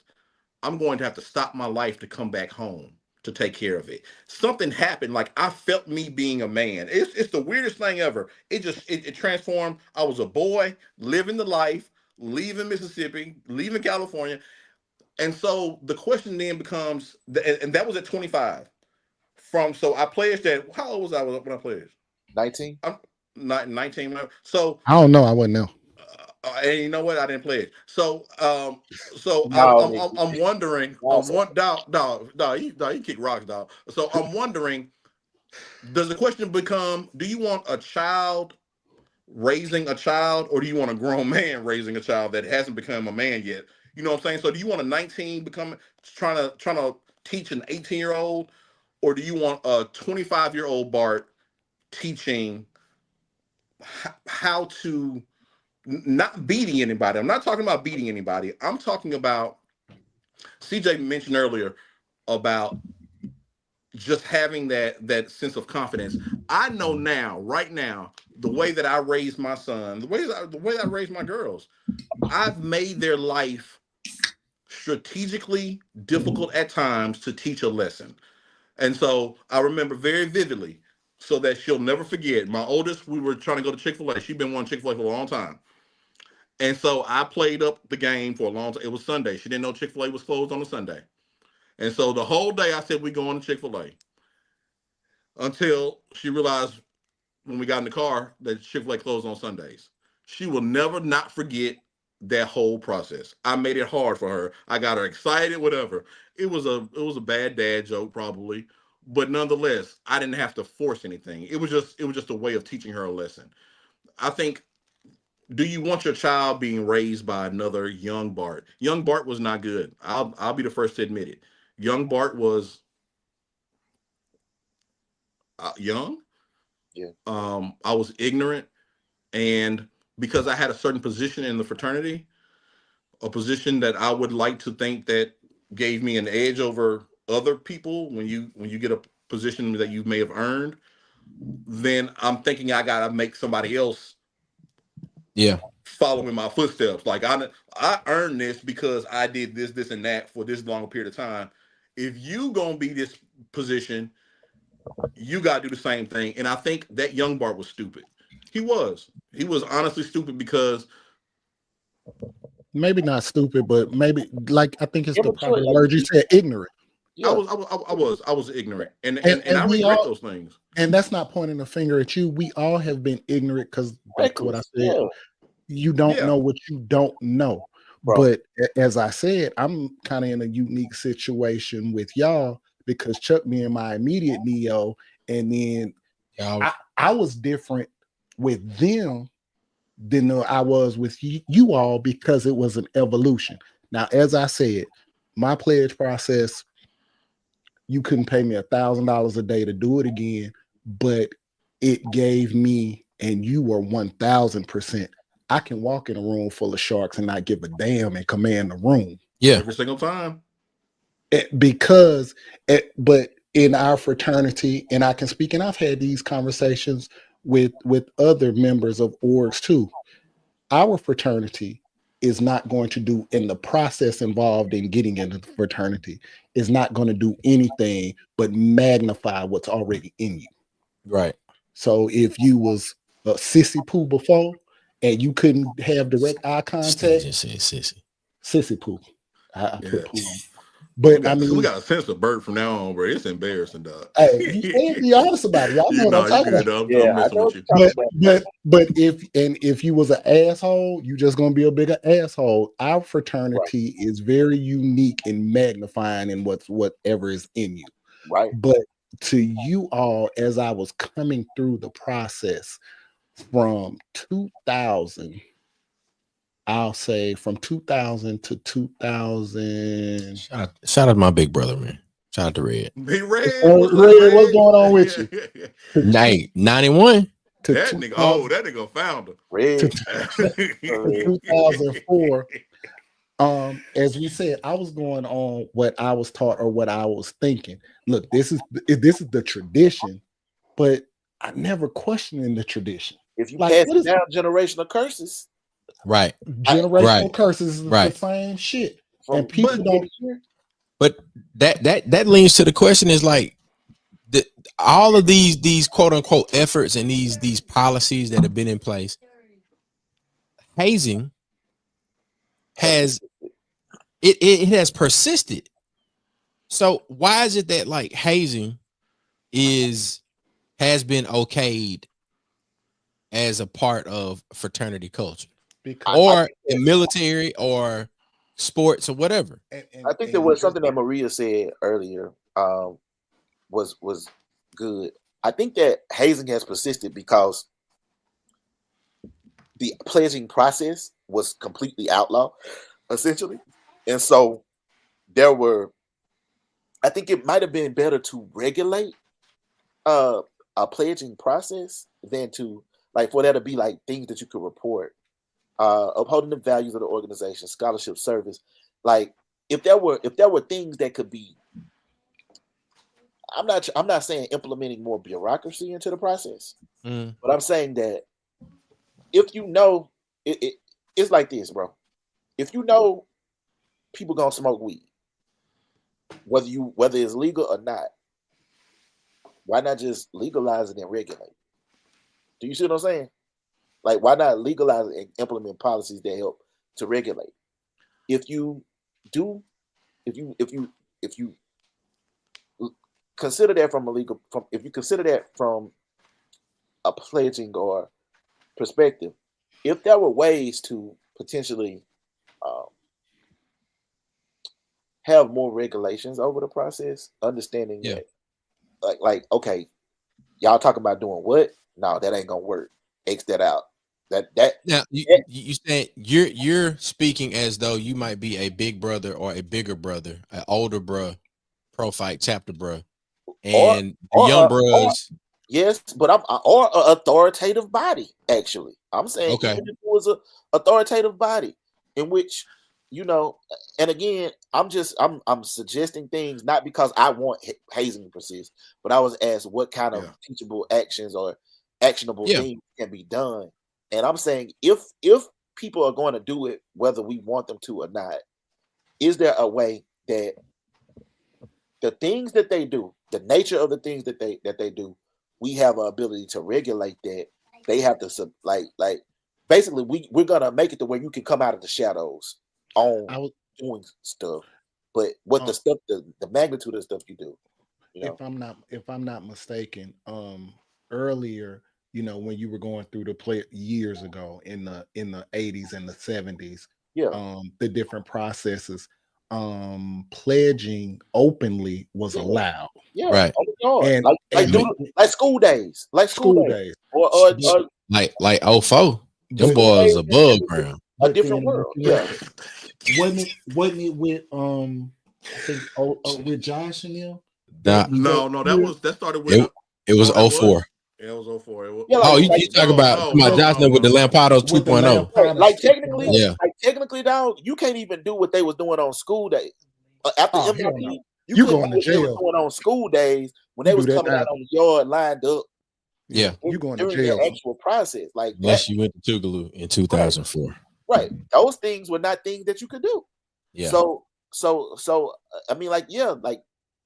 I'm going to have to stop my life to come back home to take care of it. Something happened. Like I felt me being a man. It's the weirdest thing ever. It transformed. I was a boy living the life, leaving Mississippi, leaving California. And so the question then becomes, and that was at 25. So I pledged at, how old was I when I pledged? 19. I'm not 19. So I don't know. I wouldn't know. And you know what? I didn't pledge. So I'm wondering. You kick rocks, dog. So I'm wondering, does the question become: do you want a child raising a child, or do you want a grown man raising a child that hasn't become a man yet? You know what I'm saying? So do you want a 19 trying to teach an 18-year-old, or do you want a 25-year-old Bart teaching how to? Not beating anybody. I'm not talking about beating anybody. I'm talking about, CJ mentioned earlier about just having that sense of confidence. I know now, right now, the way that I raised my son, the way that I raised my girls, I've made their life strategically difficult at times to teach a lesson. And so I remember very vividly, so that she'll never forget. My oldest, we were trying to go to Chick-fil-A. She'd been wanting Chick-fil-A for a long time. And so I played up the game for a long time. It was Sunday. She didn't know Chick-fil-A was closed on a Sunday. And so the whole day I said, we going to Chick-fil-A. Until she realized when we got in the car that Chick-fil-A closed on Sundays. She will never not forget that whole process. I made it hard for her. I got her excited, whatever. It was a bad dad joke probably. But nonetheless, I didn't have to force anything. It was just a way of teaching her a lesson. I think, do you want your child being raised by another young Bart? Young Bart was not good. I'll be the first to admit it. Young Bart was young. Yeah. I was ignorant, and because I had a certain position in the fraternity, a position that I would like to think that gave me an edge over other people when you get a position that you may have earned, then I'm thinking I gotta make somebody else follow in my footsteps. Like I earned this because I did this, and that for this long period of time. If you gonna be this position, you gotta do the same thing. And I think that young Bart was stupid. He was. He was honestly stupid because maybe not stupid, but maybe like I think it's the Immature, proper like, word. You said ignorant. yeah, I was ignorant, and I And we regret all, those things. and that's not pointing a finger at you. We all have been ignorant because back to what I reckless. said, Yeah, you don't Yeah. know what you don't know. bro. But as I said, I'm kind of in a unique situation with y'all because Chuck being my immediate Neo, and then Y'all, I was different with them than I was with you all because it was an evolution. Now, as I said, my pledge process, you couldn't pay me $1,000 a day to do it again, but it gave me, and you were 1,000%. I can walk in a room full of sharks and not give a damn and command the room. yeah, Every single time. But in our fraternity, and I can speak, and I've had these conversations with other members of orgs too. Our fraternity is not going to do, in the process involved in getting into the fraternity, is not going to do anything but magnify what's already in you. right. So if you was a sissy poo before and you couldn't have direct eye contact, Just said sissy. sissy poo. I Yeah. put poo on. But I we mean, got a sense of Burt from now on, bro. It's embarrassing, dog. hey, you can't be honest about it. Y'all know You what know, I'm you talking good. about. I'm Yeah, I messing know with what you. you're talking about. But if you was an asshole, you just gonna be a bigger asshole. Our fraternity is very unique in magnifying in whatever is in you. Right. But to you all, as I was coming through the process from 2000, I'll say from 2000 to 2000. Shout out to my big brother, man. Shout out to Red. Big Red, what's up, Red, Red? what's going on with you? Night 91. To That 2000 nigga, oh, that nigga founder. Red. to 2004. As we said, I was going on what I was taught or what I was thinking. Look, this is the tradition, but I never questioned the tradition. If you Like, pass what is down generational curses Right. generational Right. curses? Is Right. the same shit, from and people But- don't. But that leads to the question is like all of these quote unquote efforts and these policies that have been in place. Hazing has it has persisted. So why is it that like hazing has been okayed as a part of fraternity culture Because or in military or sports or whatever? I think there was something that Maria said earlier was good. I think that hazing has persisted because the pledging process was completely outlawed, essentially. And so I think it might have been better to regulate a pledging process than to, like, for there to be like things that you could report, upholding the values of the organization, scholarship, service. Like, if there were things that could be, I'm not saying implementing more bureaucracy into the process, but I'm saying that if you know it's like this, bro. If you know people gonna smoke weed, whether it's legal or not, why not just legalize it and regulate? Do you see what I'm saying? Like, why not legalize it and implement policies that help to regulate? If you consider that if you consider that from a pledging or perspective, if there were ways to potentially have more regulations over the process, understanding that, like, okay, y'all talking about doing what? No, that ain't gonna work. X that out. That Now you said you're speaking as though you might be a big brother or a bigger brother, an older bro, pro fight chapter bro, and the young bros. Yes, but or an authoritative body. Actually, I'm saying Okay. even if it was an authoritative body in which, and again, I'm suggesting things not because I want hazing to persist, but I was asked what kind of teachable actions or actionable things can be done, and I'm saying if people are going to do it whether we want them to or not. Is there a way that the things that they do, the nature of the things that they do, we have an ability to regulate that? They have to like basically we're gonna make it to where you can come out of the shadows on doing stuff, but what the stuff, the magnitude of stuff you do. You know? If I'm not mistaken, earlier, you know, when you were going through the play years ago in the 80s and the 70s, the different processes, pledging openly was allowed. Yeah, right. Oh my God. And like school days, school days, or like 04. Them boys above ground. A different world. Yeah. Wasn't it with I think with Josh and them? No, that started with it was 04. It was 04. You talk about Johnson with the Lampados 2.0. Like technically, dog, you can't even do what they was doing on school days. After MIP, you going to jail. Doing on school days when they was coming out on the yard lined up. Yeah, you going to jail. The actual process, like unless you went to Tougaloo in 2004. Right, those things were not things that you could do. Yeah. So I mean, like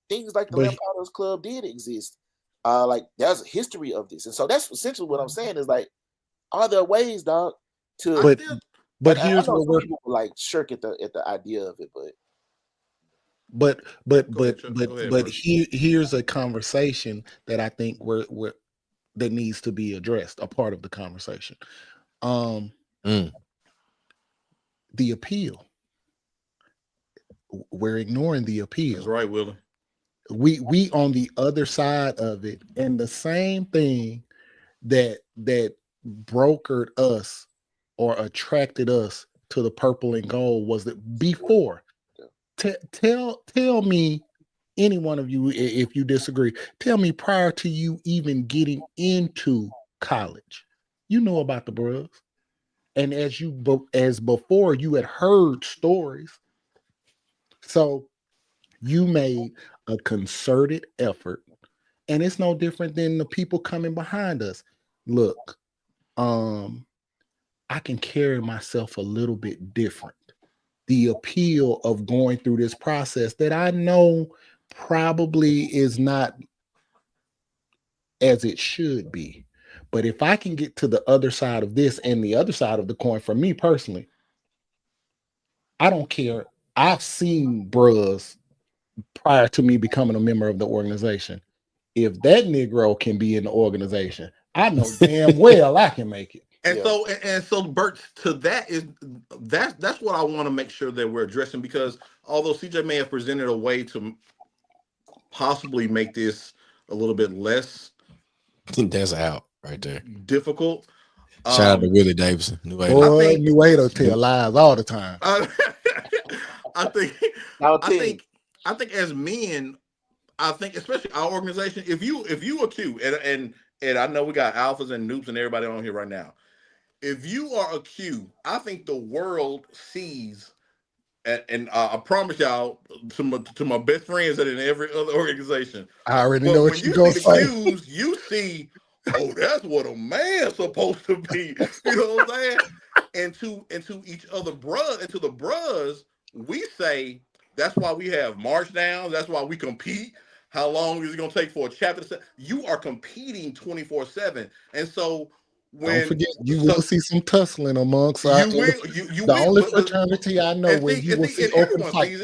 things like the Lampados Club did exist. Like there's a history of this, and so that's essentially what I'm saying is like, are there ways, dog, to? But here's what we're people like shirk at the idea of it, but here's a conversation that I think that needs to be addressed, a part of the conversation. The appeal. We're ignoring the appeal. That's right, Willie. We on the other side of it, and the same thing that brokered us or attracted us to the purple and gold was that before. Tell me, any one of you, if you disagree, tell me prior to you even getting into college, you know about the bros, and as before you had heard stories, so you made a concerted effort, and it's no different than the people coming behind us. Look, I can carry myself a little bit different. The appeal of going through this process that I know probably is not as it should be. But if I can get to the other side of this and the other side of the coin, for me personally, I don't care. I've seen bros prior to me becoming a member of the organization. If that Negro can be in the organization, I know damn well I can make it. And so Burt, to that's what I want to make sure that we're addressing, because although CJ may have presented a way to possibly make this a little bit less, I think that's out right there. Difficult. Shout out to Willie Davidson. New Ado tell lies all the time. I think as men, I think especially our organization, if you are Q, and I know we got alphas and noobs and everybody on here right now. If you are a Q, I think the world sees, and I promise y'all, to my best friends that in every other organization, I already know what you're going to say. Qs, you see, oh, that's what a man's supposed to be. You know what I'm saying? And to each other, to the bros, we say that's why we have march downs. That's why we compete. How long is it going to take for a chapter to say? You are competing 24/7, and so. Don't forget, you will see some tussling amongst the only fraternity I know where you will see open fights.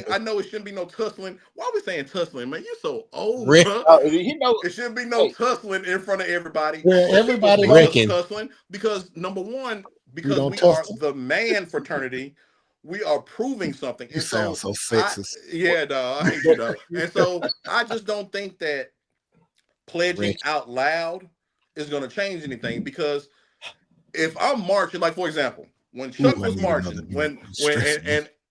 I know it shouldn't be no tussling. Why are we saying tussling, man? You're so old, bro. It shouldn't be no tussling in front of everybody. Everybody tussling because number one, because we are the man fraternity, we are proving something. You sound so sexist. I hate you, dog. And so I just don't think that pledging out loud is going to change anything, because if I'm marching, like for example, when Chuck was marching,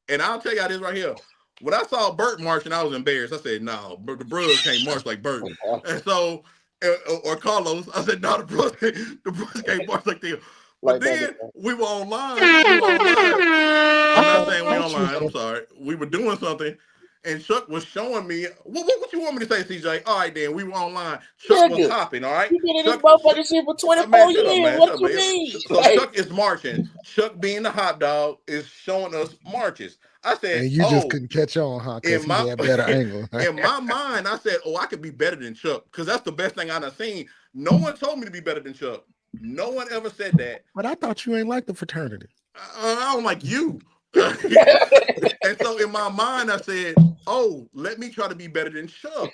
and I'll tell y'all this right here, when I saw Burt marching, I was embarrassed. I said, "No, the brothers can't march like Burt." And so, or Carlos, I said, "No, the brothers can't march like them." But then we were online. I'm not saying we online. I'm sorry. We were doing something, and Chuck was showing me what you want me to say, CJ? All right, then we were online. Chuck was hopping. All right, You been in this Chuck, motherfucking shit for 24 man, shut up, years. man. What Shut up, you man. mean? So Chuck is marching. Chuck, being the hot dog, is showing us marches. I said, And you just couldn't catch on, huh? Because he had better angle. in my mind, I said, I could be better than Chuck because that's the best thing I've seen. No one told me to be better than Chuck. No one ever said that. But I thought you ain't like the fraternity. I don't like you. And so in my mind, I said, let me try to be better than Chuck.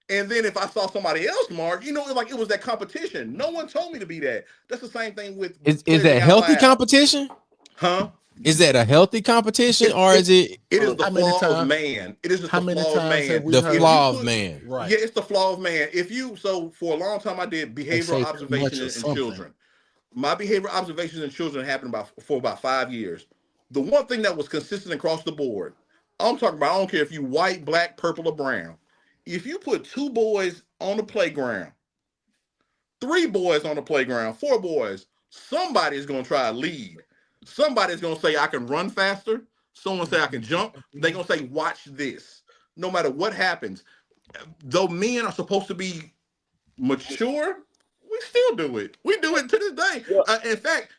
And then if I saw somebody else march, it was that competition. No one told me to be that. That's the same thing with Is that healthy competition? Huh? Is that a healthy competition, or is it? It is the flaw of man. It is just the flaw of man. The flaw of man. Right. Yeah, it's the flaw of man. So for a long time, I did behavioral observations in children. My behavioral observations in children happened for about 5 years. The one thing that was consistent across the board, I'm talking about, I don't care if you white, black, purple, or brown. If you put 2 boys on the playground, 3 boys on the playground, 4 boys, somebody's going to try to lead. Somebody's going to say, I can run faster. Someone say, I can jump. They're going to say, watch this. No matter what happens. Though men are supposed to be mature, we still do it. We do it to this day.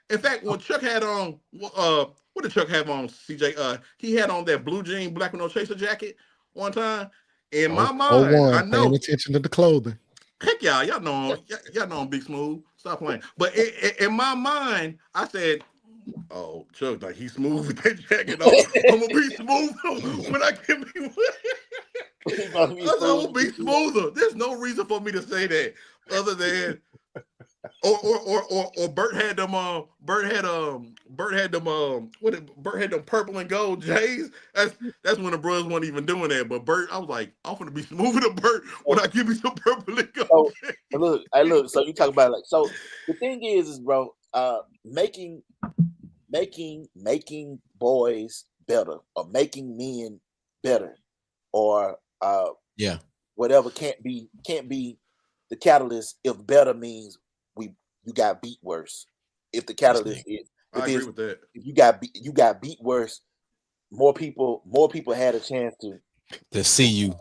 In fact, when Chuck had on, what did Chuck have on, CJ? He had on that blue jean, black with no chaser jacket one time. In my mind, I know. Paying attention to the clothing. Heck y'all know I'm Big Smooth. Stop playing. But in my mind, I said, Chuck, like he's smooth with that jacket on. I'm gonna be smooth when I get me. I'm gonna be smoother. There's no reason for me to say that other than or Burt had them Burt had them purple and gold J's. That's when the brothers weren't even doing that. But Burt, I was like, I'm gonna be smoother than Burt when I give me some purple and gold. Look. So you talk about so the thing is bro, making boys better or making men better or whatever can't be the catalyst if better means you got beat worse. If the catalyst is I agree with that. If you got beat worse, more people had a chance to see you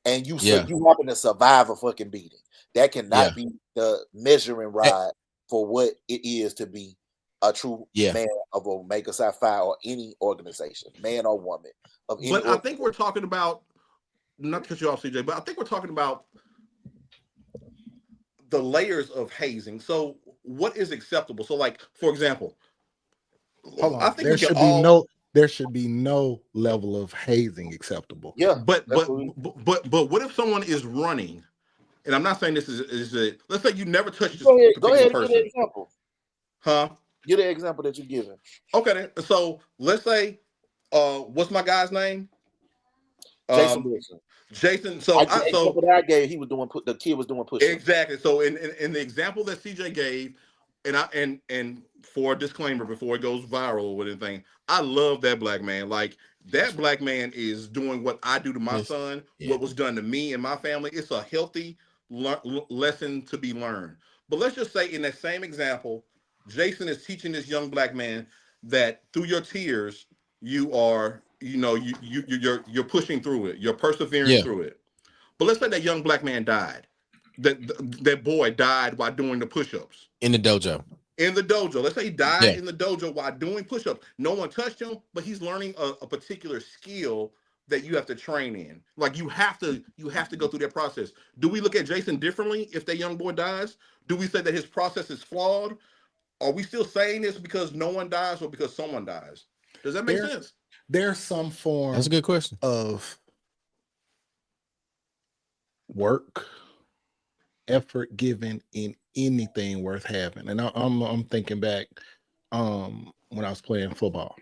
and you happen to survive a fucking beating. That cannot be the measuring rod for what it is to be a true man of Omega Psi Phi or any organization, man or woman. I think we're talking about, not to cut you off, CJ, but I think we're talking about the layers of hazing. So what is acceptable? So like, for example, hold on. I think there should be no level of hazing acceptable. Yeah. But what if someone is running? And I'm not saying this is let's say you never touched this particular person. Give an example. Huh? Give the example that you're giving. Okay, then. So let's say, what's my guy's name? Jason Wilson. Jason. I gave, the kid was doing push-ups. Exactly. So in the example that CJ gave, and for a disclaimer before it goes viral or anything, I love that black man. Like that black man is doing what I do to my son, what was done to me and my family. It's a healthy lesson to be learned. But let's just say in that same example, Jason is teaching this young black man that through your tears, you are, you're pushing through it, you're persevering through it. But let's say that young black man died. That boy died while doing the push-ups. In the dojo. Let's say he died in the dojo while doing push-ups. No one touched him, but he's learning a particular skill that you have to train in. Like you have to go through that process. Do we look at Jason differently if that young boy dies? Do we say that his process is flawed? Are we still saying this because no one dies or because someone dies? Does that make sense? There's some form. That's a good question. Of work, effort given in anything worth having, and I'm thinking back when I was playing football.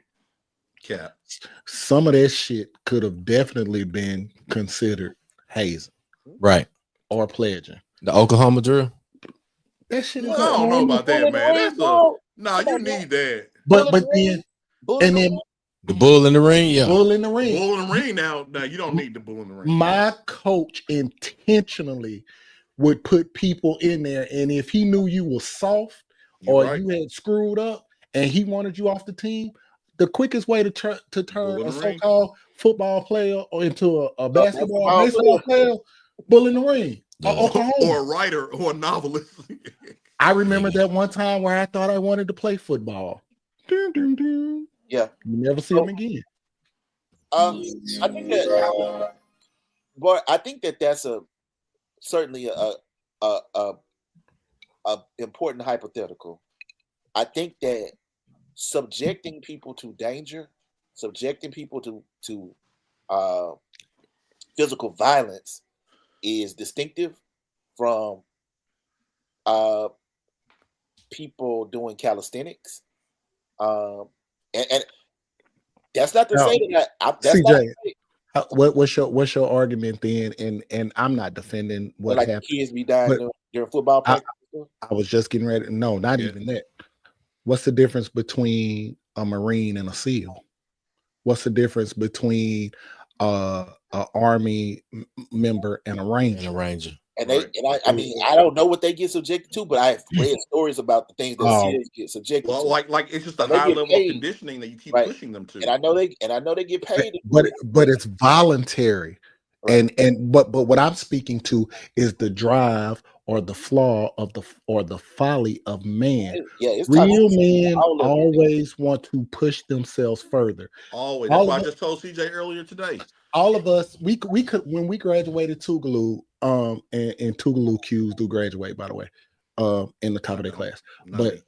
Some of that shit could have definitely been considered hazing, right, or pledging. The Oklahoma drill. That shit is. I don't know about that, man. You need that. But then the bull in the ring, bull in the ring. Bull in the ring. Now you don't need the bull in the ring. My coach intentionally would put people in there, and if he knew you were soft or you had screwed up, and he wanted you off the team, the quickest way to turn Bull in a the ring. so-called football player or into a basketball, basketball baseball player, bull in the ring. Yeah. Oklahoma. Or a writer or a novelist. I remember that one time where I thought I wanted to play football. Dun, dun, dun. Yeah. You never see him again. I think that, but I think that that's certainly a important hypothetical. I think that subjecting people to danger, subjecting people to physical violence is distinctive from people doing calisthenics. And that's not to say that that's CJ, not what's your argument then? And I'm not defending what like happened. kids be dying during football practice. I was just getting ready. No, not even that. What's the difference between a Marine and a SEAL? What's the difference between an Army member and a Ranger? And I mean, I don't know what they get subjected to, but I've read stories about the things that SEALs get subjected to. Like it's just a high level of conditioning that you keep pushing them to. And I know they get paid. But it's voluntary. Right. But what I'm speaking to is the drive or the flaw of the folly of man. It's real men always want to push themselves further. Always. That's why I just told CJ earlier today. All of us, we could when we graduated Tougaloo, and Tougaloo Qs do graduate, by the way, in the top of their class. But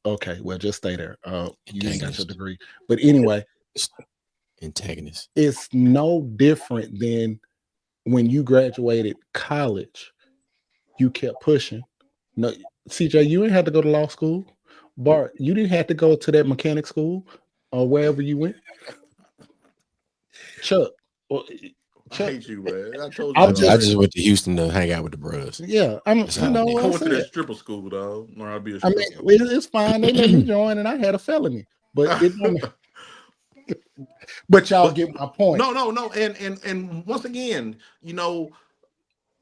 okay, well, just stay there. You ain't got your degree. But anyway, antagonist. It's no different than when you graduated college. You kept pushing. No, CJ, you didn't have to go to law school. Bart, you didn't have to go to that mechanic school or wherever you went. Chuck. I hate you, man. I told you. I just went to Houston to hang out with the brothers. Yeah, I went to that stripper school, though. Or I'll be a stripper. I mean, it's fine. They let me join, and I had a felony, but it don't. But y'all get my point. No. And once again, you know,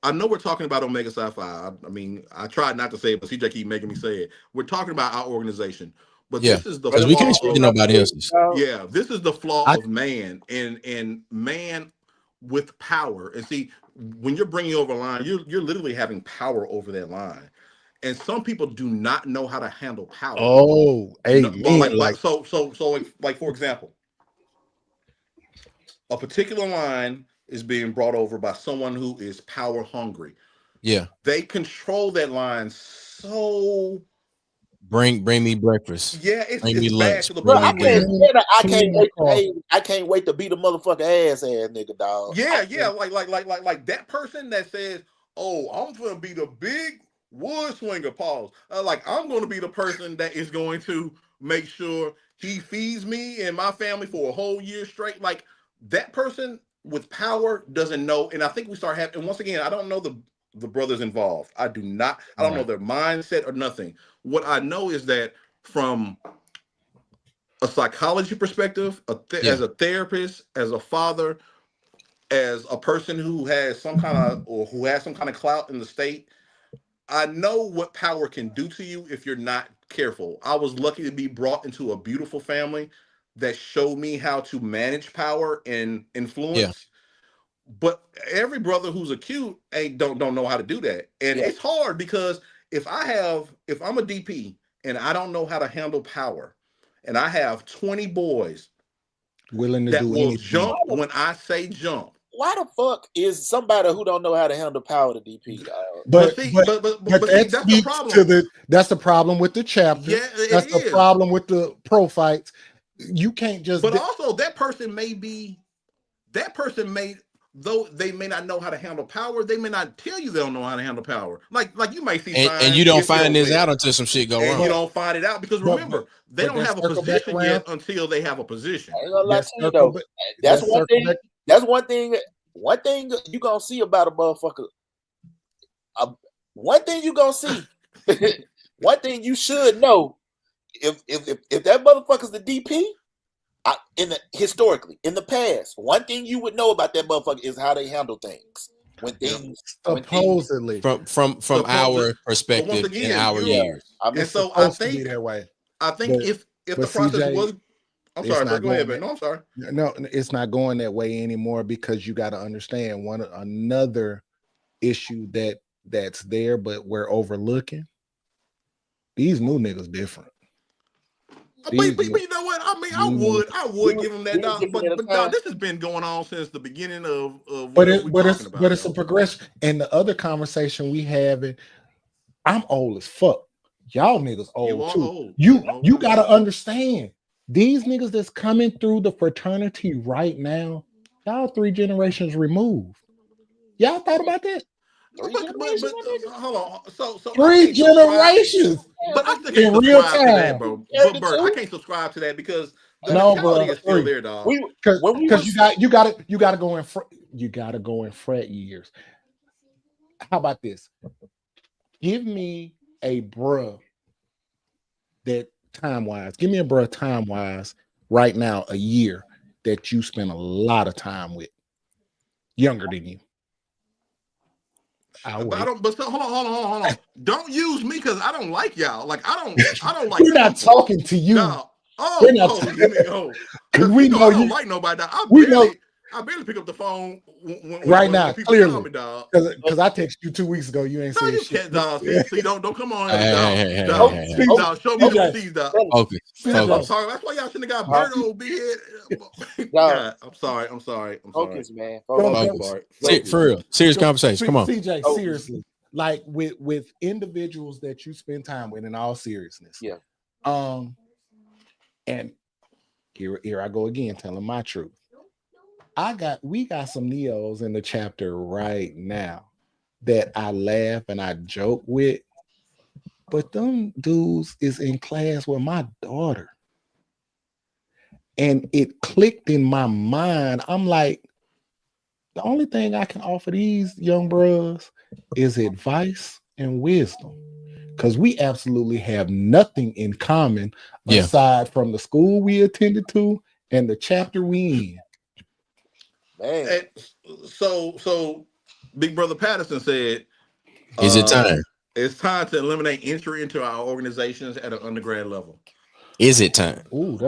I know we're talking about Omega Sci-Fi. I mean, I tried not to say it, but CJ keep making me say it. We're talking about our organization. But this is the flaw. We can't speak to nobody else's. Yeah, this is the flaw of man and man with power. And see, when you're bringing over a line, you're literally having power over that line. And some people do not know how to handle power. Oh, so for example, a particular line is being brought over by someone who is power hungry. Yeah, they control that line so. Bring me breakfast. Yeah, it's bad to the point. I can't wait to beat a motherfucking ass nigga, dog. Yeah, like that person that says, "Oh, I'm gonna be the big wood swinger." Pause. Like I'm gonna be the person that is going to make sure he feeds me and my family for a whole year straight. Like that person with power doesn't know. And I think we start having. And once again, I don't know the brothers involved. I don't know their mindset or nothing. What I know is that from a psychology perspective, as a therapist, as a father, as a person who has some kind of clout in the state, I know what power can do to you if you're not careful. I was lucky to be brought into a beautiful family that showed me how to manage power and influence. Yeah. But every brother who's acute don't know how to do that. And it's hard because if I'm a DP and I don't know how to handle power, and I have 20 boys willing to that will jump when I say jump. Why the fuck is somebody who don't know how to handle power to DP? But see, that's the problem. That's the problem with the chapter. Yeah, that's the problem with the pro fights. You can't just. But also, though they may not know how to handle power, they may not tell you they don't know how to handle power. Like you might see signs, and you don't find this out until some shit go wrong. You don't find it out because remember, they don't have a position yet until they have a position. That's one thing. That's one thing. One thing you gonna see about a motherfucker. One thing you gonna see. One thing you should know. If that motherfucker's the DP. Historically, in the past, one thing you would know about that motherfucker is how they handle things. When things supposedly from our perspective in our years. And so I think if the process was I'm It's sorry, not Bert. Go ahead, going man. No, I'm sorry. No, it's not going that way anymore because you got to understand another issue that's there, but we're overlooking. These new niggas different. But you know what? I mean, I would give him that, dog. But dog, this has been going on since the beginning of what we're talking about. But it's a progression. And the other conversation we having, I'm old as fuck. Y'all niggas old too. Old. You gotta understand these niggas that's coming through the fraternity right now. Y'all 3 generations removed. Y'all thought about that? But hold on. So 3 generations. But I still can't subscribe to that, bro. But Bert, I can't subscribe to that because the mentality is still there, dog. Because you gotta go in frat years. How about this? Give me a bruh that give me a bruh time-wise right now, a year that you spend a lot of time with, younger than you. But hold on. Don't use me because I don't like y'all. Like I don't like. We're not talking to you. No. Because we know I don't like nobody. I barely pick up the phone right now. When people call me, dog. Because I texted you 2 weeks ago. You ain't saying shit. Dog. See, don't come on, dog. Show me the receipts, dog. Okay. That's why y'all shouldn't have got Burt old big head. God, I'm sorry. Focus, man. For real. Serious conversation. Come on. CJ, seriously. Like with individuals that you spend time with in all seriousness. Yeah. And here I go again, telling my truth. We got some neos in the chapter right now that I laugh and I joke with, but them dudes is in class with my daughter. And it clicked in my mind. I'm like, the only thing I can offer these young bros is advice and wisdom. Because we absolutely have nothing in common aside from the school we attended to and the chapter we in. Man. And so Big Brother Patterson said, "Is it time? It's time to eliminate entry into our organizations at an undergrad level." Is it time? Ooh,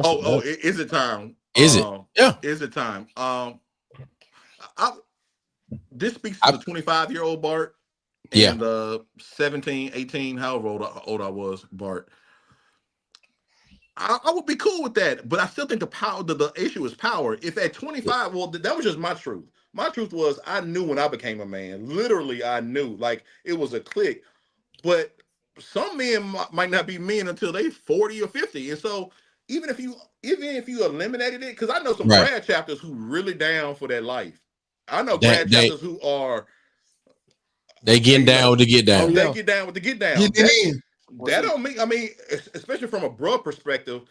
is it time? Is it? Yeah. Is it time? This speaks to the 25-year-old Bart and the 17, 18, however old I was, Bart. I would be cool with that, but I still think the issue is power. If at 25, well, that was just my truth. My truth was I knew when I became a man. Literally, I knew. Like, it was a click. But some men might not be men until they 40 or 50. And so even if you eliminated it, because I know some grad chapters who really down for that life. I know grad chapters who are they getting down with the get down. They get down with the get down. That don't mean, I mean, especially from a bruh perspective,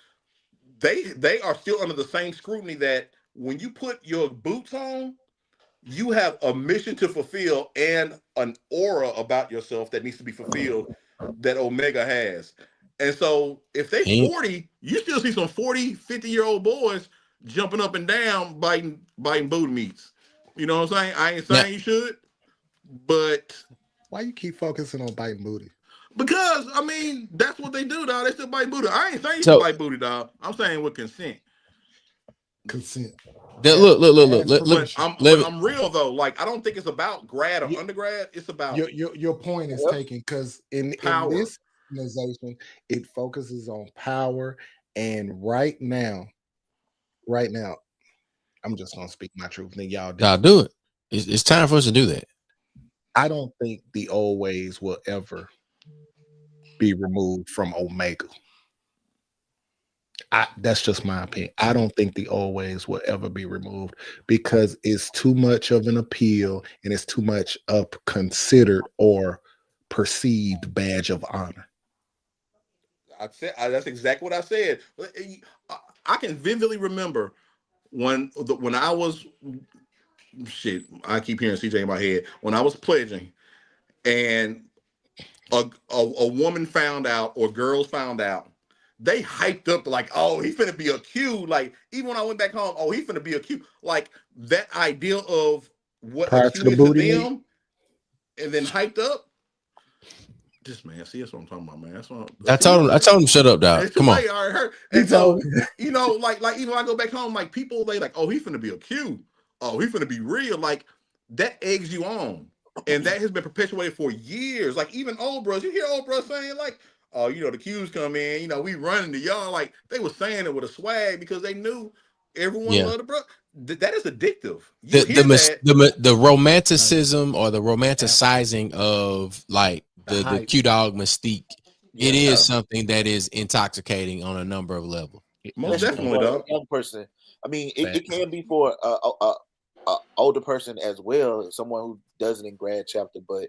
they are still under the same scrutiny that when you put your boots on, you have a mission to fulfill and an aura about yourself that needs to be fulfilled that Omega has. And so if they 40, you still see some 40, 50-year-old boys jumping up and down, biting booty meats. You know what I'm saying? I ain't saying you should, but why you keep focusing on biting booty? Because, I mean, that's what they do, dog. They still bite booty. I ain't saying you should bite booty, dog. I'm saying with consent. Consent. Look. I'm real, though. Like, I don't think it's about grad or undergrad. It's about... Your point is taken, because in this organization, it focuses on power. And right now, I'm just going to speak my truth. Then y'all do it. It's time for us to do that. I don't think the old ways will ever be removed from Omega. That's just my opinion. I don't think the old ways will ever be removed because it's too much of an appeal and it's too much of considered or perceived badge of honor. That's exactly what I said. I can vividly remember when I was I keep hearing CJ in my head. When I was pledging and a woman found out or girls found out, they hyped up like, oh, he's finna be a Q. Like, even when I went back home, oh, he's finna be a Q. Like, that idea of what a Q is to them and then hyped up. This man, see, that's what I'm talking about, man. That's what I told him, shut up, dog. it's too Come on. late. I already heard. And so, you know, like even when I go back home, like people, they like, oh, he's finna be a Q. Oh, he's finna be real. Like that eggs you on. And that has been perpetuated for years. Like even old bros, you hear old bros saying like, oh, you know, the Qs come in, you know, we running the yard. Like they were saying it with a swag because they knew everyone loved the bro. That is addictive. You hear that. The romanticism or the romanticizing of like the Q dog mystique. It is something that is intoxicating on a number of levels. Most definitely, dog. Young person. I mean, it can be for a older person as well, someone who does it in grad chapter, but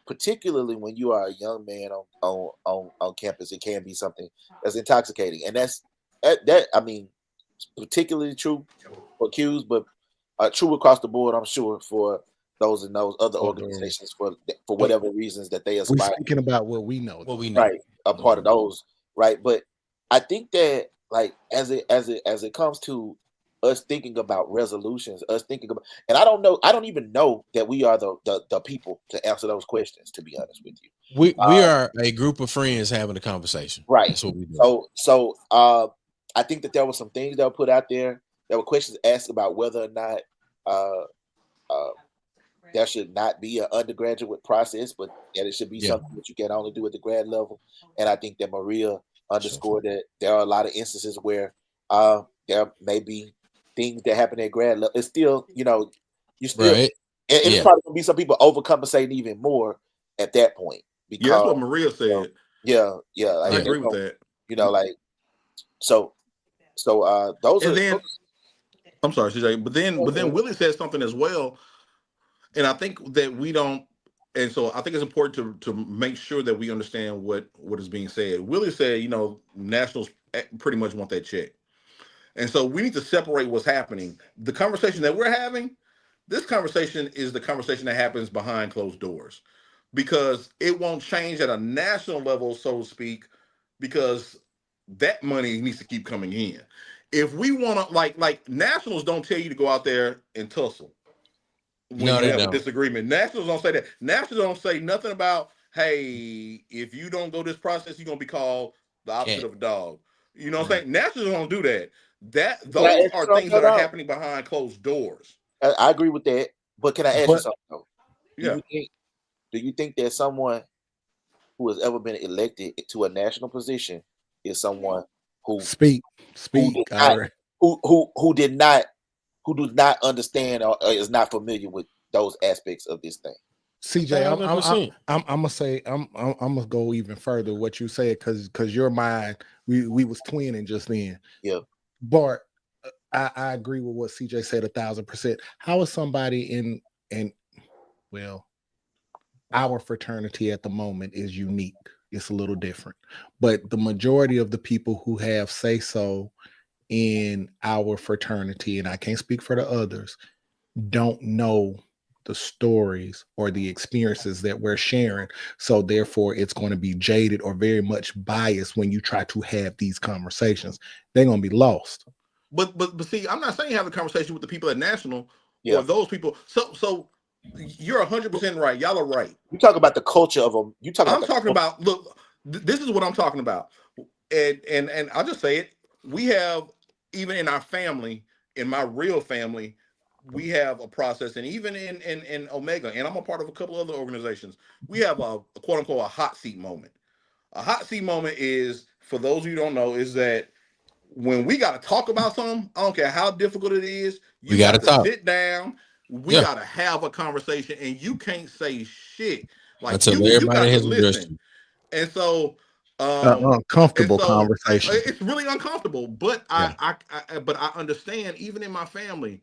particularly when you are a young man on campus, it can be something that's intoxicating, and that's that. I mean, particularly true for Qs, but true across the board, I'm sure, for those in those other organizations for whatever reasons that they aspire. We're speaking about what we know, right? A part of those, right? But I think that, like, as it comes to us thinking about resolutions, us thinking about, and I don't even know that we are the people to answer those questions. To be honest with you, we are a group of friends having a conversation, right? That's what we do. So I think that there were some things that were put out there. There were questions asked about whether or not there should not be an undergraduate process, but that it should be something that you can only do at the grad level. And I think that Maria underscored that there are a lot of instances where there may be things that happen at grad level. It's still, you know, you still, it's probably gonna be some people overcompensating even more at that point. Because that's what Maria said. Like, I agree with that. You know, like so those and are. Then, I'm sorry, CJ, but then Willie said something as well, and I think that we don't. And so I think it's important to make sure that we understand what is being said. Willie said, you know, nationals pretty much want that check. And so we need to separate what's happening. The conversation that we're having, this conversation is the conversation that happens behind closed doors, because it won't change at a national level, so to speak, because that money needs to keep coming in. If we want to, like nationals don't tell you to go out there and tussle when you have a disagreement. Nationals don't say that. Nationals don't say nothing about, hey, if you don't go this process, you're going to be called the opposite of a dog. You know what I'm saying? Nationals don't do that. Those are things that are happening behind closed doors. I agree with that, but can I ask you something though? Do you think that someone who has ever been elected to a national position is someone who who does not understand or is not familiar with those aspects of this thing? CJ, I'm gonna say I'm gonna go even further what you said, because your mind, we was twinning just then. Yeah, Bart, I agree with what CJ said 1,000%. How is somebody in our fraternity at the moment is unique. It's a little different, but the majority of the people who have say so in our fraternity, and I can't speak for the others, don't know the stories or the experiences that we're sharing. So therefore it's going to be jaded or very much biased when you try to have these conversations. They're going to be lost. But see, I'm not saying have a conversation with the people at national or those people. So you're 100% right. Y'all are right. You talk about the culture of them. I'm talking about, look, this is what I'm talking about. And I'll just say it. We have, even in our family, in my real family, we have a process, and even in Omega, and I'm a part of a couple other organizations, we have a quote unquote a hot seat moment. A hot seat moment is, for those of you who don't know, is that when we got to talk about something, I don't care how difficult it is, you got to sit down, we got to have a conversation, and you can't say shit. Like, until you got everybody to has listen. And so uncomfortable conversation. It's really uncomfortable, but I understand, even in my family,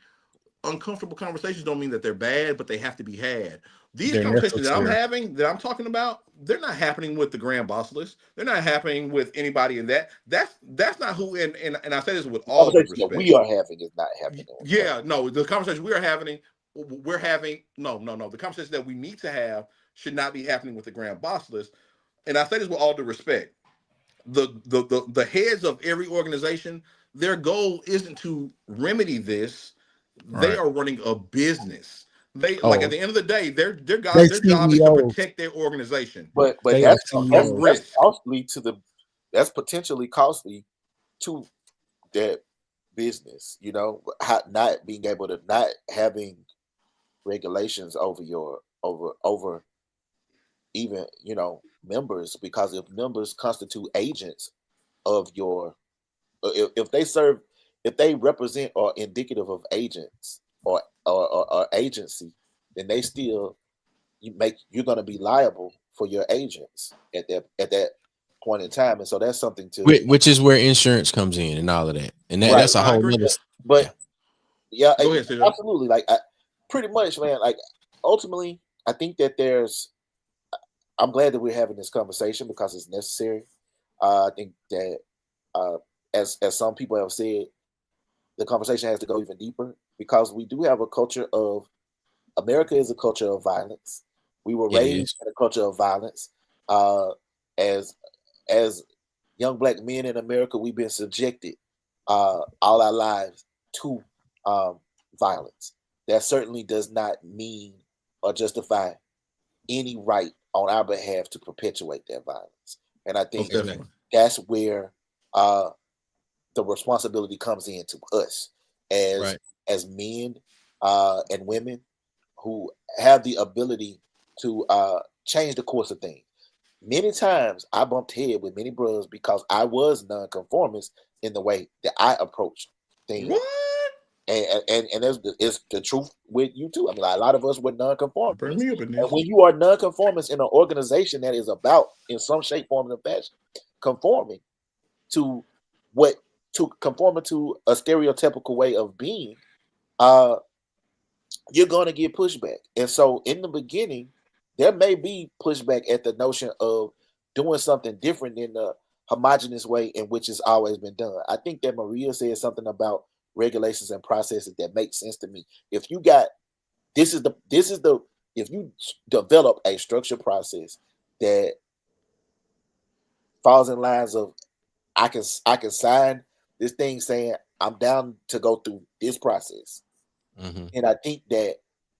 uncomfortable conversations don't mean that they're bad, but they have to be had. These conversations that I'm having, that I'm talking about, they're not happening with the Grand Bosselist. They're not happening with anybody in that. That's not who. And I say this with all due respect. We are having is not happening. Yeah, no, the conversation we're having. No. The conversation that we need to have should not be happening with the Grand Bosselist. And I say this with all due respect. The heads of every organization, their goal isn't to remedy this. They are running a business. They Oh, like at the end of the day, their They job is to CEOs. protect their organization But They are that's CEOs. risk. costly to the that's potentially costly to that business. You know, not being able to not having regulations over your over even members, because if members constitute agents of your if they serve, if they represent or indicative of agents or agency, then they still you're going to be liable for your agents at that point in time. And so that's something to which is where insurance comes in and all of that, and right. that's a I whole agree. nother. But yeah, Go ahead, CJ. absolutely. Like pretty much, man. Like ultimately, I think that I'm glad that we're having this conversation because it's necessary. I think that as some people have said, the conversation has to go even deeper because we do have a culture of America is a culture of violence. We were It raised is. in a culture of violence. As young black men in America, we've been subjected all our lives to violence. That certainly does not mean or justify any right on our behalf to perpetuate that violence. And I think Definitely. that's where the responsibility comes in to us as men and women who have the ability to change the course of things. Many times I bumped head with many brothers because I was nonconformist in the way that I approached things. What? And it's the truth with you too. I mean, like, a lot of us were nonconformists. Bring me up in this. And when you are nonconformist in an organization that is about, in some shape, form, and fashion, conforming to conforming to a stereotypical way of being, you're going to get pushback. And so in the beginning, there may be pushback at the notion of doing something different than the homogenous way in which it's always been done. I think that Maria said something about regulations and processes that makes sense to me. If you got if you develop a structured process that falls in lines of I can sign this thing saying I'm down to go through this process. Mm-hmm. And I think that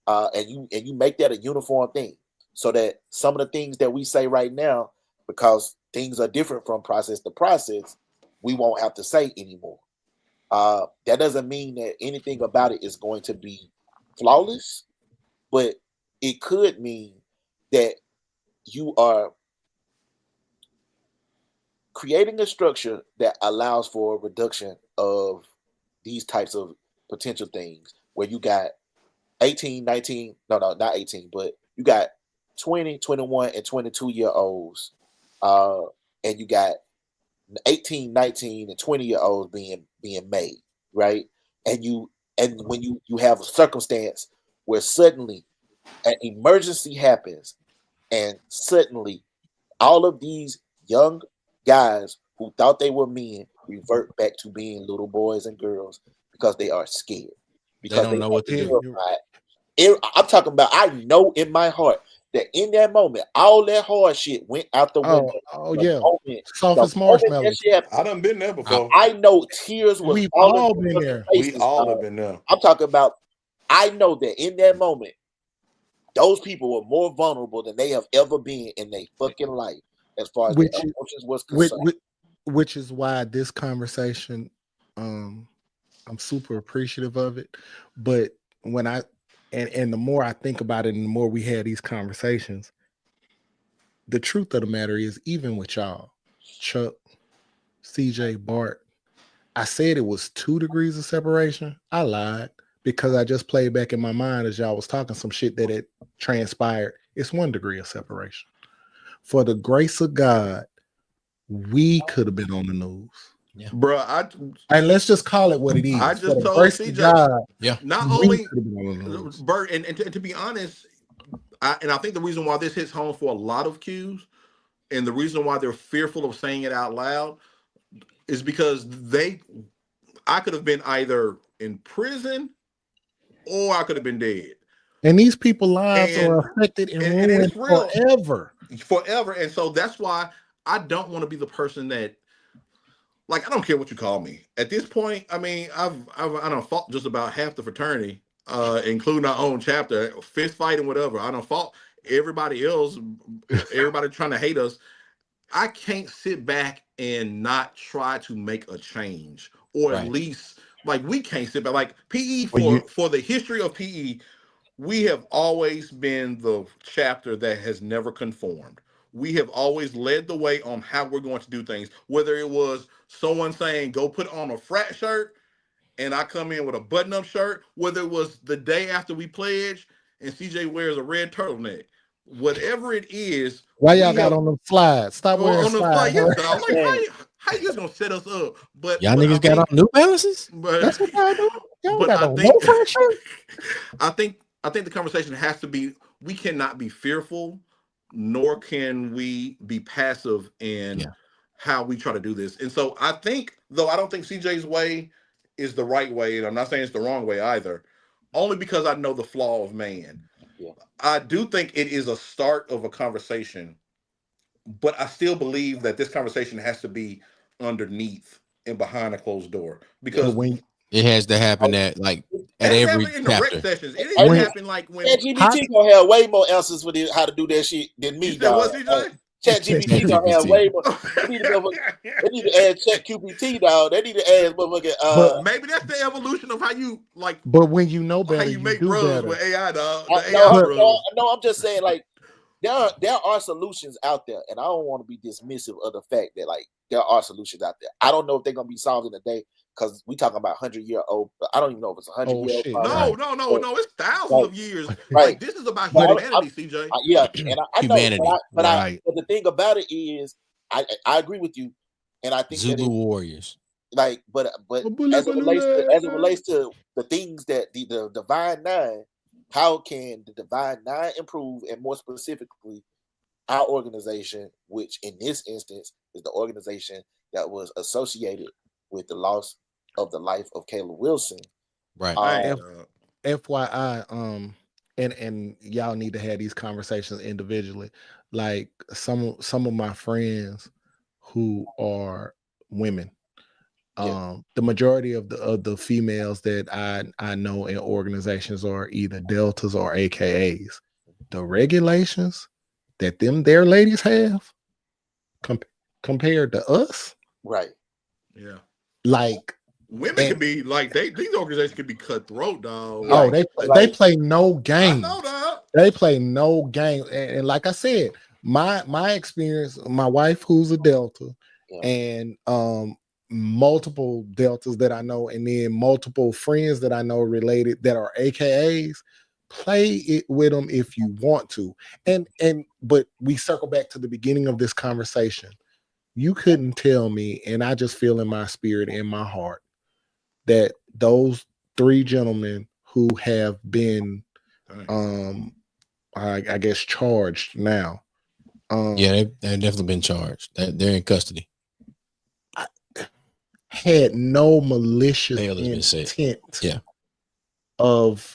and you make that a uniform thing so that some of the things that we say right now, because things are different from process to process, we won't have to say anymore. That doesn't mean that anything about it is going to be flawless, but it could mean that you are creating a structure that allows for a reduction of these types of potential things where you got 18, 19, no, not 18, but you got 20, 21, and 22-year-olds, and you got 18, 19, and 20-year-olds being made, right? And when you have a circumstance where suddenly an emergency happens, and suddenly all of these young guys who thought they were men revert back to being little boys and girls because they are scared. Because They don't know what to do. I'm talking about, I know in my heart that in that moment, all that hard shit went out the window. Oh yeah. Soft as marshmallows. I done been there before. I know tears was We've all been there. We all have been there. I'm talking about, I know that in that moment, those people were more vulnerable than they have ever been in their fucking life as far as their emotions was concerned. Which is why this conversation, I'm super appreciative of it. But when and the more I think about it and the more we had these conversations, the truth of the matter is, even with y'all, Chuck, CJ, Bart, I said it was 2 degrees of separation. I lied because I just played back in my mind as y'all was talking some shit that had transpired. It's 1 degree of separation. For the grace of God, we could have been on the news. Yeah. Bro, and let's just call it what it is. I just told CJ, God, not only Burt, and to be honest, I think the reason why this hits home for a lot of Qs, and the reason why they're fearful of saying it out loud, is because I could have been either in prison or I could have been dead. And these people's lives are affected and ruined forever. And so that's why I don't want to be the person that, like, I don't care what you call me. At this point, I mean, I don't fought just about half the fraternity. including our own chapter, fist fighting, whatever. I don't fault everybody else, everybody trying to hate us. I can't sit back and not try to make a change, or at Right. least like we can't sit back. Like PE Well, you for the history of PE, we have always been the chapter that has never conformed. We have always led the way on how we're going to do things. Whether it was someone saying go put on a frat shirt, and I come in with a button-up shirt, whether it was the day after we pledge and CJ wears a red turtleneck, whatever it is, why y'all we got have on them slides? Stop wearing on the fly. slides. Yeah, dog. Like Man, how you just gonna set us up? But Y'all I niggas got on think New Balances? but That's what y'all doing. Y'all but got I on no think fresh shirt. I think the conversation has to be, we cannot be fearful, nor can we be passive in Yeah. how we try to do this. And so I think, though I don't think CJ's way is the right way, and I'm not saying it's the wrong way either, only because I know the flaw of man. yeah. I do think it is a start of a conversation, but I still believe that this conversation has to be underneath and behind a closed door, But because when It has to happen I- at like at that's every happening in the rec chapter. sessions. It even when happened like when how ChatGPT gonna have way more answers for this, how to do that shit than you me, said what, dog. CJ? ChatGPT gonna have ChatGPT. way more. They need to add ChatGPT, dog. They need to add motherfucking but Maybe that's the evolution of how you like but when you know how better, you you make do bros better. with AI, dog. I, The AI no, But no, bros. no, I'm just saying, like, there are solutions out there, and I don't want to be dismissive of the fact that like there are solutions out there. I don't know if they're gonna be solved in a day because we talking about 100-year-old. I don't even know if it's a hundred oh year old shit, problem. No, Right. no, no, But, no. It's thousands right, of years. right. Like this is about But humanity, CJ. yeah, and I know, Humanity. right. but the thing about it is, I agree with you, and I think that Zulu it Warriors. like, but as it relates to the things that the Divine Nine, how can the Divine Nine improve, and more specifically, our organization, which in this instance is the organization that was associated with the loss of the life of Caleb Wilson. Right. Hey, Um, FYI, and y'all need to have these conversations individually. Like some of my friends who are women, yeah, the majority of the females that I know in organizations are either deltas or AKAs. The regulations that their ladies have compared to us, right. yeah. like, Women and can be like these organizations can be cutthroat, dog. Yeah, oh, Like they like play no I games. know, dog. They play no game, and like I said, my experience, my wife who's a Delta, yeah, and multiple Deltas that I know, and then multiple friends that I know related that are AKAs. Play it with them if you want to, but we circle back to the beginning of this conversation. You couldn't tell me, and I just feel in my spirit, in my heart, that those three gentlemen who have been Dang. I guess charged now. Yeah, they've definitely been charged. They're in custody. Had no malicious Bail has been set. intent Yeah. of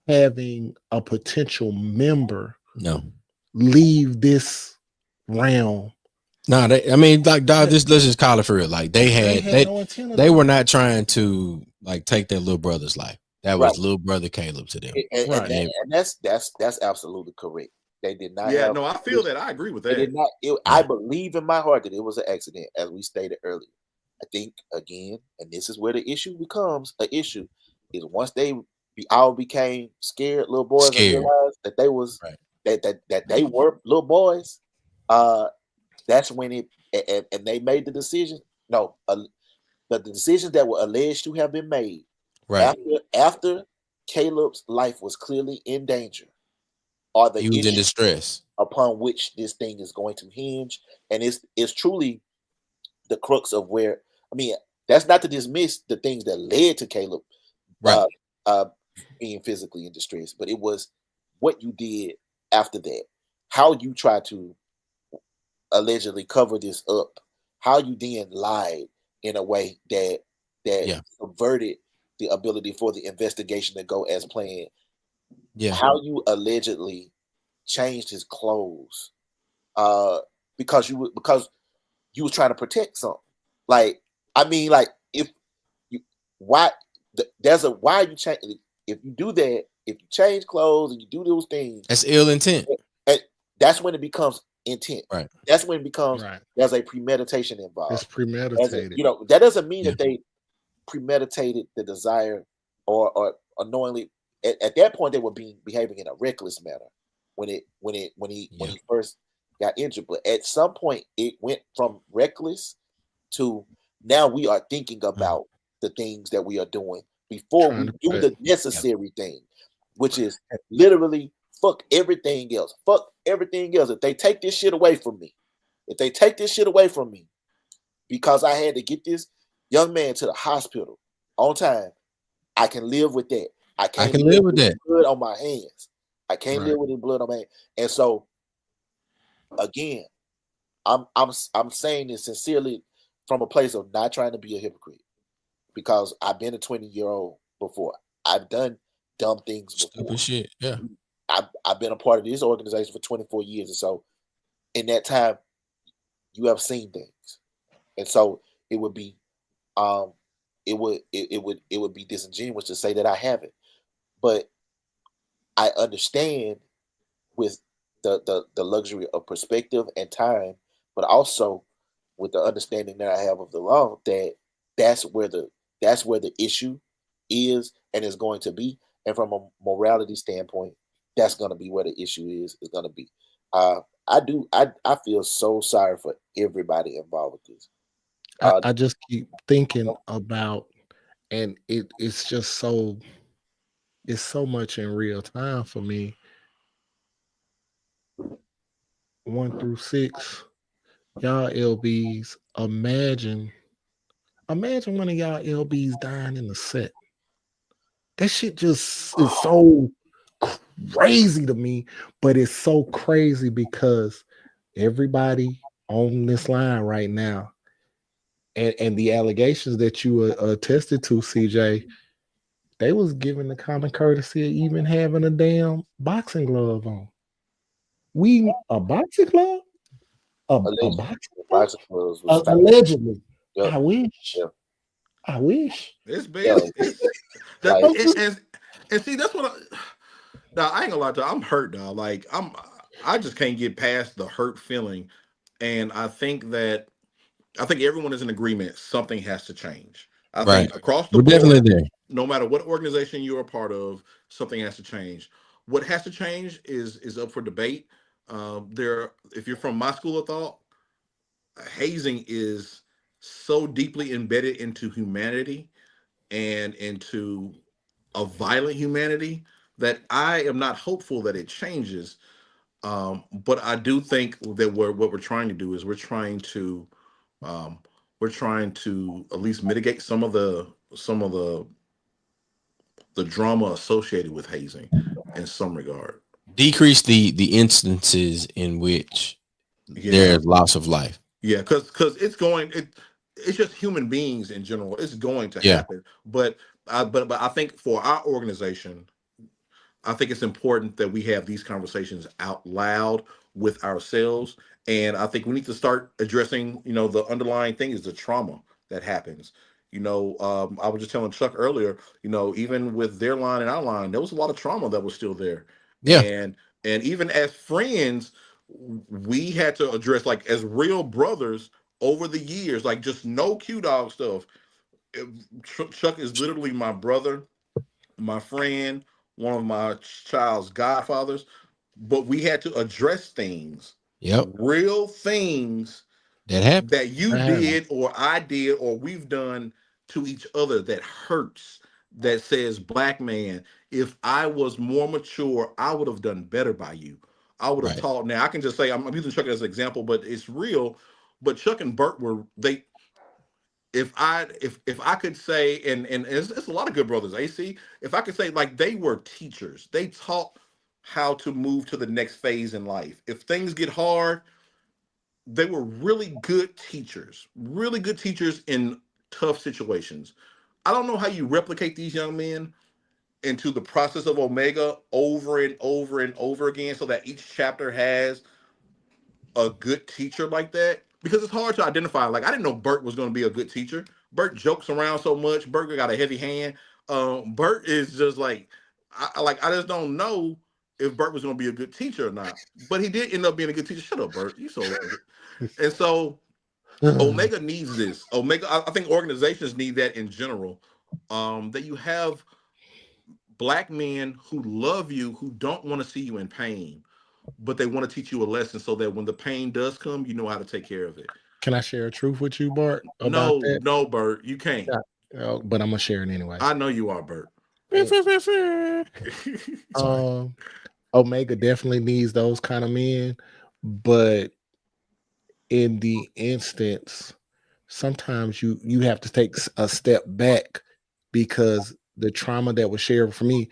having a potential member No. leave this realm. No, I mean, like, dog, let's just call it for real. Like They had no intent of they that. were not trying to like take their little brother's life. That was right. little brother Caleb to them. Right. And that's absolutely correct. They did not Yeah, have. no, I feel that. I agree with They did that. not. I believe in my heart that it was an accident, as we stated earlier. I think again, and this is where the issue becomes an issue, is once they all became scared little boys and Scared. realized that they was Right. that they were little boys. That's when it and they made the decision. No, the decisions that were alleged to have been made Right. after Caleb's life was clearly in danger are the He was in issues distress. upon which this thing is going to hinge, and it's truly the crux of where. I mean, that's not to dismiss the things that led to Caleb Right. being physically in distress, but it was what you did after that, how you tried to allegedly cover this up, how you then lied in a way that Yeah. subverted the ability for the investigation to go as planned. Yeah. How you allegedly changed his clothes because you was trying to protect something. Like, I mean, like, if you why there's a why you change if you do that, if you change clothes and you do those things, That's ill intent. That's when it becomes intent. Right. That's when it becomes Right. there's a premeditation involved. It's premeditated. That doesn't mean Yeah. that they premeditated the desire or unknowingly. At that point, they were behaving in a reckless manner when he first got injured. But at some point, it went from reckless to now we are thinking about the things that we are doing before we do the necessary thing, which is literally fuck everything else. Fuck everything else. If they take this shit away from me, because I had to get this young man to the hospital on time, I can live with that. I can live with that. Blood on my hands. I can't live with his blood on my hands. And so, again, I'm saying this sincerely from a place of not trying to be a hypocrite, because I've been a 20-year-old before. I've done dumb things before. Stupid shit. Yeah. I've been a part of this organization for 24 years, and so in that time, you have seen things, and so it would be, it would be disingenuous to say that I haven't. But I understand with the luxury of perspective and time, but also with the understanding that I have of the law, that that's where the issue is and is going to be. And from a morality standpoint, that's going to be where the issue is going to be. I feel so sorry for everybody involved with this. I just keep thinking about, and it's just so much in real time for me. 1 through 6, y'all LBs, imagine one of y'all LBs dying in the set. That shit just is so crazy to me, but it's so crazy because everybody on this line right now, and the allegations that you attested to, CJ, they was given the common courtesy of even having a damn boxing glove on. A boxing glove? A boxing glove? Allegedly. Yep. I wish. Yep. I wish. It's bad. Yeah. And see, that's what I ain't gonna lie to you. I'm hurt, dog. Like I just can't get past the hurt feeling. And I think everyone is in agreement something has to change. I think across the board, definitely there. No matter what organization you're a part of, something has to change. What has to change is up for debate. If you're from my school of thought, hazing is so deeply embedded into humanity and into a violent humanity that I am not hopeful that it changes. But I do think that what we're trying to do is we're trying to at least mitigate some of the drama associated with hazing in some regard. Decrease the instances in which there's loss of life. Yeah, because it's just human beings in general. It's going to happen. But I think for our organization, I think it's important that we have these conversations out loud with ourselves. And I think we need to start addressing, the underlying thing is the trauma that happens. I was just telling Chuck earlier, even with their line and our line, there was a lot of trauma that was still there. Yeah. And even as friends, we had to address, like, as real brothers over the years, like, just no Q dog stuff. Chuck is literally my brother, my friend, one of my child's godfathers, but we had to address things, real things that you did or I did or we've done to each other that hurts, that says, black man, if I was more mature, I would have done better by you. I would have taught. Now I can just say, I'm using Chuck as an example, but it's real. But Chuck and Burt if I could say, and it's a lot of good brothers, AC, if I could say, like, they were teachers. They taught how to move to the next phase in life. If things get hard, they were really good teachers in tough situations. I don't know how you replicate these young men into the process of Omega over and over and over again so that each chapter has a good teacher like that, because it's hard to identify. Like, I didn't know Burt was going to be a good teacher. Burt jokes around so much. Burt got a heavy hand. Burt is just like I just don't know if Burt was going to be a good teacher or not. But he did end up being a good teacher. Shut up, Burt. You so and so Omega needs this. Omega, I think organizations need that in general. That you have Black men who love you, who don't want to see you in pain, but they want to teach you a lesson so that when the pain does come, you know how to take care of it. Can I share a truth with you, Bart? About that? No, Burt, you can't. But I'm gonna share it anyway. I know you are, Burt. Omega definitely needs those kind of men, but in the instance, sometimes you have to take a step back because the trauma that was shared for me,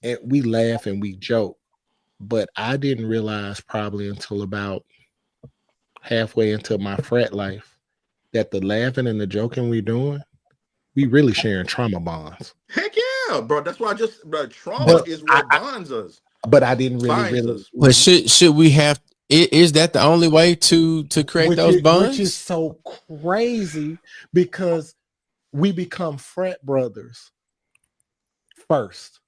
and we laugh and we joke, but I didn't realize probably until about halfway into my frat life that the laughing and the joking we're doing, we really sharing trauma bonds. Heck yeah, bro. That's why trauma is what bonds us. But I didn't really. But should we have? Is that the only way to create those bonds? Which is so crazy because we become frat brothers first,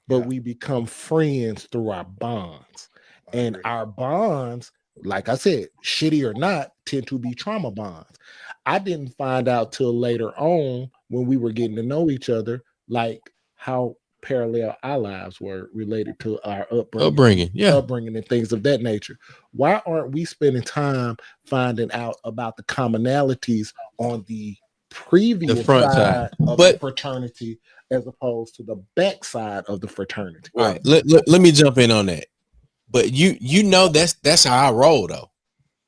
but we become friends through our bonds. And our bonds, like I said, shitty or not, tend to be trauma bonds. I didn't find out till later on when we were getting to know each other, like how parallel our lives were related to our upbringing and things of that nature. Why aren't we spending time finding out about the commonalities on the previous side of the fraternity as opposed to the back side of the fraternity? All right, let me jump in on that. But you know that's how I roll though.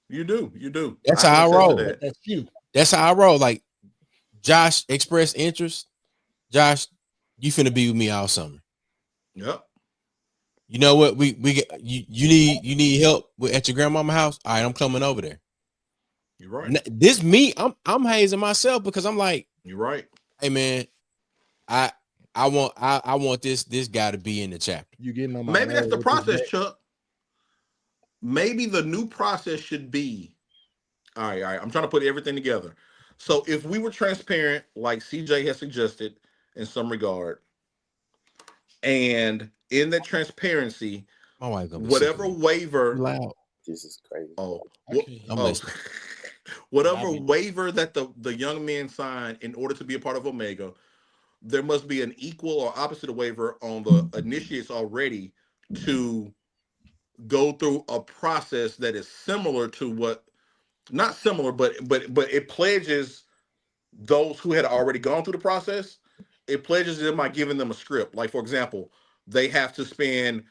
You do. That's how I roll. That's you. That's how I roll. Like Josh expressed interest. Josh, you finna be with me all summer. Yep. You know what? We get you need help at your grandmama's house. All right, I'm coming over there. You're right. This me, I'm hazing myself because I'm like, you're right. Hey man, I want this guy to be in the chapter. You getting on my maybe that's the process, Chuck. Maybe the new process should be all right. I'm trying to put everything together. So if we were transparent, like CJ has suggested in some regard, and in that transparency, my wife whatever waiver, loud. This is crazy. Whatever waiver that the young men sign in order to be a part of Omega, there must be an equal or opposite waiver on the initiates already to go through a process that is similar to what, not similar, but it pledges those who had already gone through the process. It pledges them by giving them a script. Like, for example, they have to spend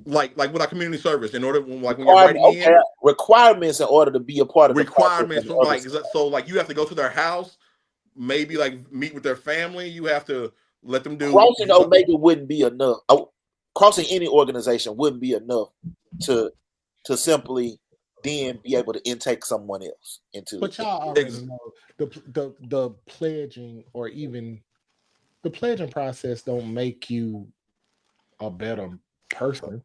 like with our community service in order when you're writing in requirements in order to be a part of requirements. Like you have to go to their house, maybe like meet with their family. You have to let them do. Crossing Omega wouldn't be enough. Crossing any organization wouldn't be enough to simply then be able to intake someone else into. But y'all already know the pledging or even the pledging process don't make you a better person.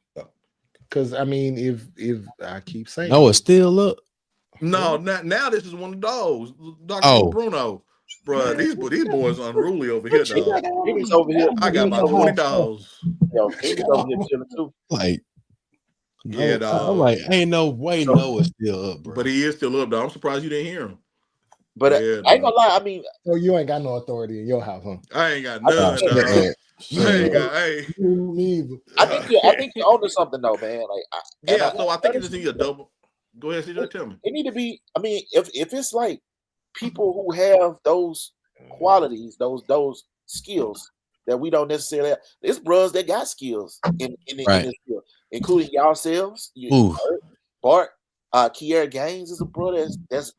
Because I mean, if I keep saying, it's still up. No, now this is one of those. Dr. Bruno, bro, these boys unruly over here, dog. He's over here. I got my $20. Yo, he's over here chilling too. Like, yeah, dog. I'm like, ain't no way Noah's still up, bro. But he is still up, dog. I'm surprised you didn't hear him. But I ain't gonna lie. I mean, so you ain't got no authority in your house, huh? I ain't got none. I think you're onto something though, man. Like, so I think it just needs a double. Go ahead, CJ, tell me. It need to be. I mean, if it's like people who have those qualities, those skills that we don't necessarily have. There's bros that got skills in this field, including yourselves. Bart, Kiera Gaines is a bro that's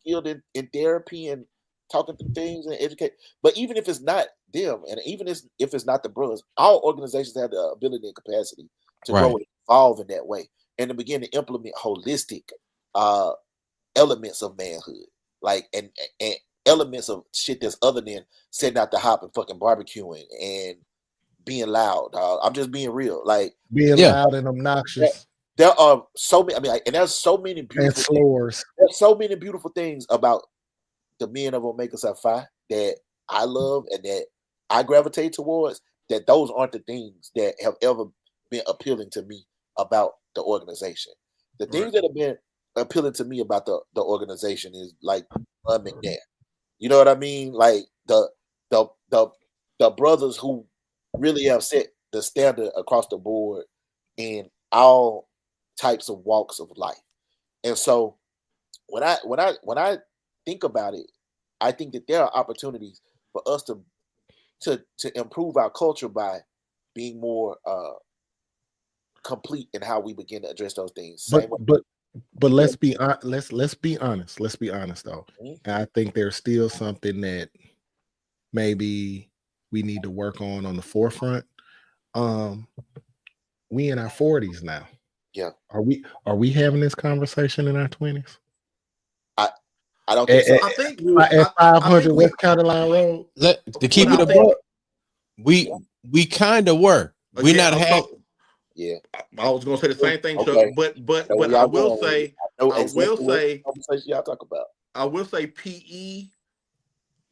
skilled in therapy and talking through things and educate. But even if it's not them, and even if it's not the bros, all organizations have the ability and capacity to grow and evolve in that way, and to begin to implement holistic elements of manhood, like and elements of shit that's other than setting out the hop and fucking barbecuing and being loud. I'm just being real, like being loud and obnoxious. There are so many. I mean, and there's so many beautiful floors. There's so many beautiful things about the men of Omega Psi Phi that I love and that I gravitate towards, that those aren't the things that have ever been appealing to me about the organization. The things that have been appealing to me about the organization is like McNair. You know what I mean? Like the brothers who really have set the standard across the board in all types of walks of life. And so when I think about it, I think that there are opportunities for us to improve our culture by being more complete in how we begin to address those things. But let's be let's be honest. Let's be honest though. Mm-hmm. I think there's still something that maybe we need to work on the forefront. We in our 40s now. Yeah. Are we having this conversation in our 20s? I don't think so. I think at 500 West Carolina Road. To keep it above, we kind of were. We not had. Yeah, I was gonna say the same thing, Chuck. Okay. But I will say, y'all talk about. I will say PE,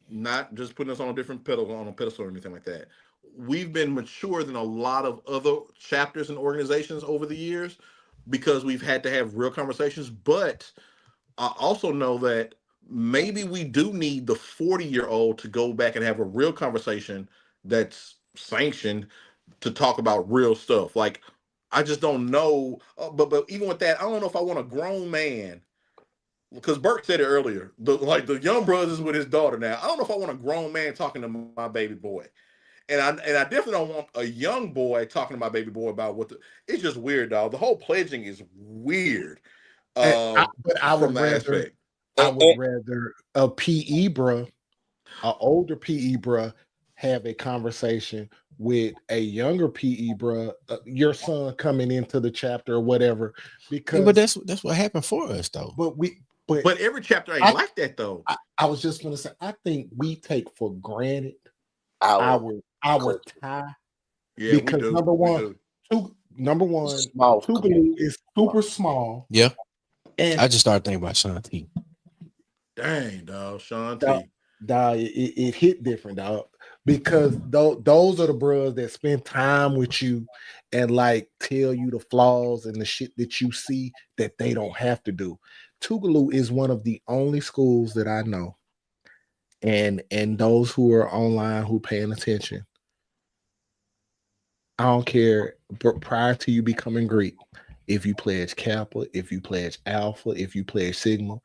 not just putting us on a different pedestal or anything like that. We've been mature than a lot of other chapters and organizations over the years because we've had to have real conversations. But I also know that maybe we do need the 40-year-old to go back and have a real conversation that's sanctioned to talk about real stuff. Like, I just don't know. But even with that, I don't know if I want a grown man, because Burt said it earlier. The young brothers with his daughter now. I don't know if I want a grown man talking to my baby boy. And I definitely don't want a young boy talking to my baby boy about it's just weird, dog. The whole pledging is weird. But I would rather a PE bruh, an older PE bruh, have a conversation with a younger PE bruh, your son coming into the chapter or whatever. Because but that's what happened for us though. But every chapter ain't like that though. I was just gonna say, I think we take for granted our tie. Yeah, because we do. number one, Tougaloo is super small. Yeah. And I just started thinking about Sean T. Dang, dog, Sean T. Dog, it hit different, dog. Because those are the bros that spend time with you and like tell you the flaws and the shit that you see that they don't have to do. Tougaloo is one of the only schools that I know, and those who are online who paying attention. I don't care, but prior to you becoming Greek, if you pledge Kappa, if you pledge Alpha, if you pledge Sigma,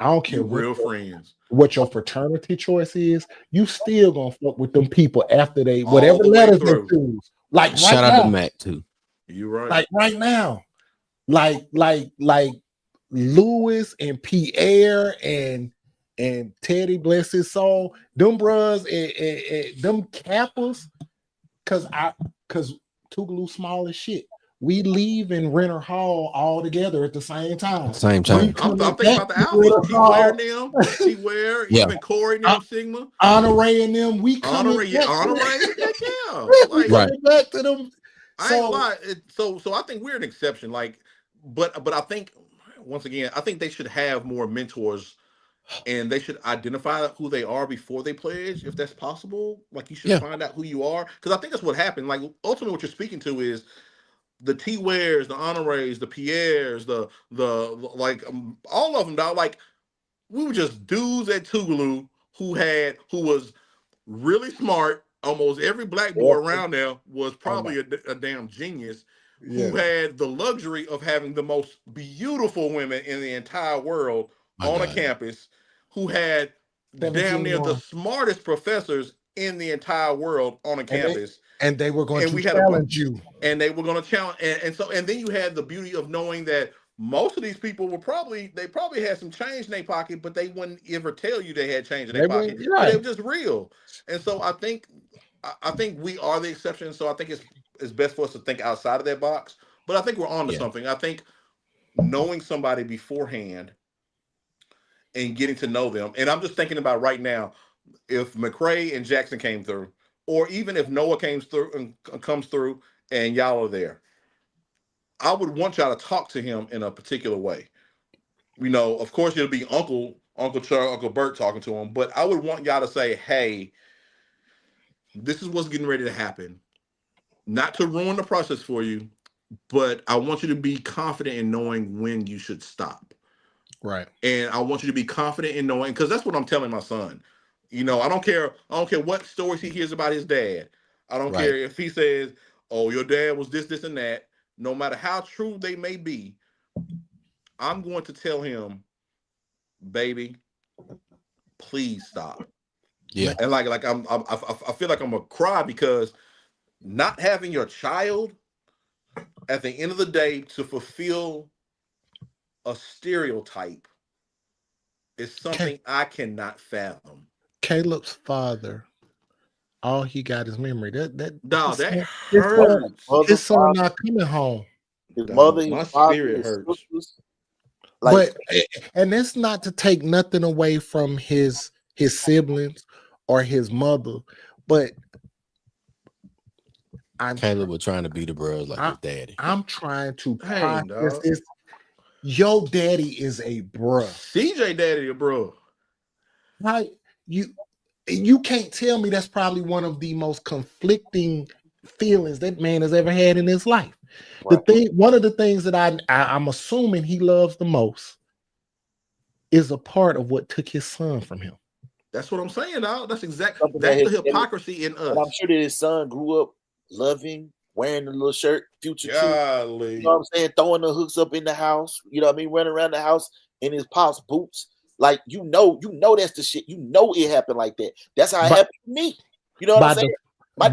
I don't care what your fraternity choice is, you still gonna fuck with them people after they whatever letters they choose. Like shout out to Mac too. You right. Like right now, like Lewis and Pierre and Teddy, bless his soul, them bros and them Kappas, cause Tougaloo small as shit. We leave in Renner Hall all together at the same time. I'm thinking about the Alpha. T-Ware, even Corey and them, Sigma. Honore and them, we coming back. Like, right. Back to them. I ain't lie. So I think we're an exception. Like, but I think, once again, I think they should have more mentors and they should identify who they are before they pledge, if that's possible. Like, you should find out who you are. Because I think that's what happened. Like, ultimately what you're speaking to is the T-Wares, the Honores, the Pierres, the all of them, dog. Like, we were just dudes at Tougaloo who was really smart. Almost every black boy around there was probably a damn genius who had the luxury of having the most beautiful women in the entire world a campus, who had damn near the smartest professors in the entire world on a campus. And they were going to challenge you. And they were going to challenge. And then you had the beauty of knowing that most of these people were probably had some change in their pocket, but they wouldn't ever tell you they had change in their pocket. Right. They were just real. And so I think we are the exception. So I think it's best for us to think outside of that box. But I think we're on to something. I think knowing somebody beforehand and getting to know them. And I'm just thinking about right now, if McRae and Jackson came through, or even if Noah comes through and y'all are there, I would want y'all to talk to him in a particular way. You know, of course, it'll be Uncle Chuck, Uncle Burt talking to him, but I would want y'all to say, hey, this is what's getting ready to happen. Not to ruin the process for you, but I want you to be confident in knowing when you should stop. Right. And I want you to be confident in knowing, because that's what I'm telling my son. You know, I don't care what stories he hears about his dad. I don't Right. care if he says, "Oh, your dad was this, and that." No matter how true they may be, I'm going to tell him, "Baby, please stop." Yeah. And like I feel like I'm gonna cry because not having your child at the end of the day to fulfill a stereotype is something I cannot fathom. Caleb's father, all he got is memory. Dog, that his son, hurts. Mother, his son father, not coming home. his Dog, mother, my his father, spirit his hurts. sisters. Like, And that's not to take nothing away from his siblings or his mother, but Caleb was trying to be the bros like his daddy. I'm trying to Dang, process dog. this. Your daddy is a bruh. CJ daddy, bro. How you can't tell me that's probably one of the most conflicting feelings that man has ever had in his life. right. One of the things that I'm assuming he loves the most is a part of what took his son from him. That's what I'm saying, dog. That's Something that's that the hypocrisy in and I'm us. sure that his son grew up loving, wearing the little shirt, Future True. Golly. You know what I'm saying? Throwing the hooks up in the house. You know what I mean? Running around the house in his pop's boots. Like, you know that's the shit. You know it happened like that. That's how it happened to me. You know what I'm saying? My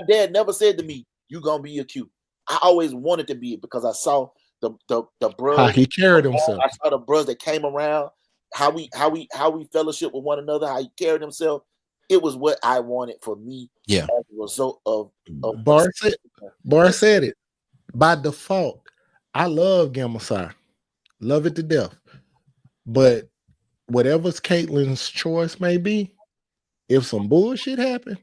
dad never said to me, "You gonna be a Q." I always wanted to be it because I saw the bros. How he carried himself. I saw the bros that came around, how we fellowship with one another, how he carried himself. It was what I wanted for me. Yeah. As a result of Bart said it. By default, I love Gamma Psi. Love it to death. But whatever's Caitlin's choice may be, if some bullshit happen,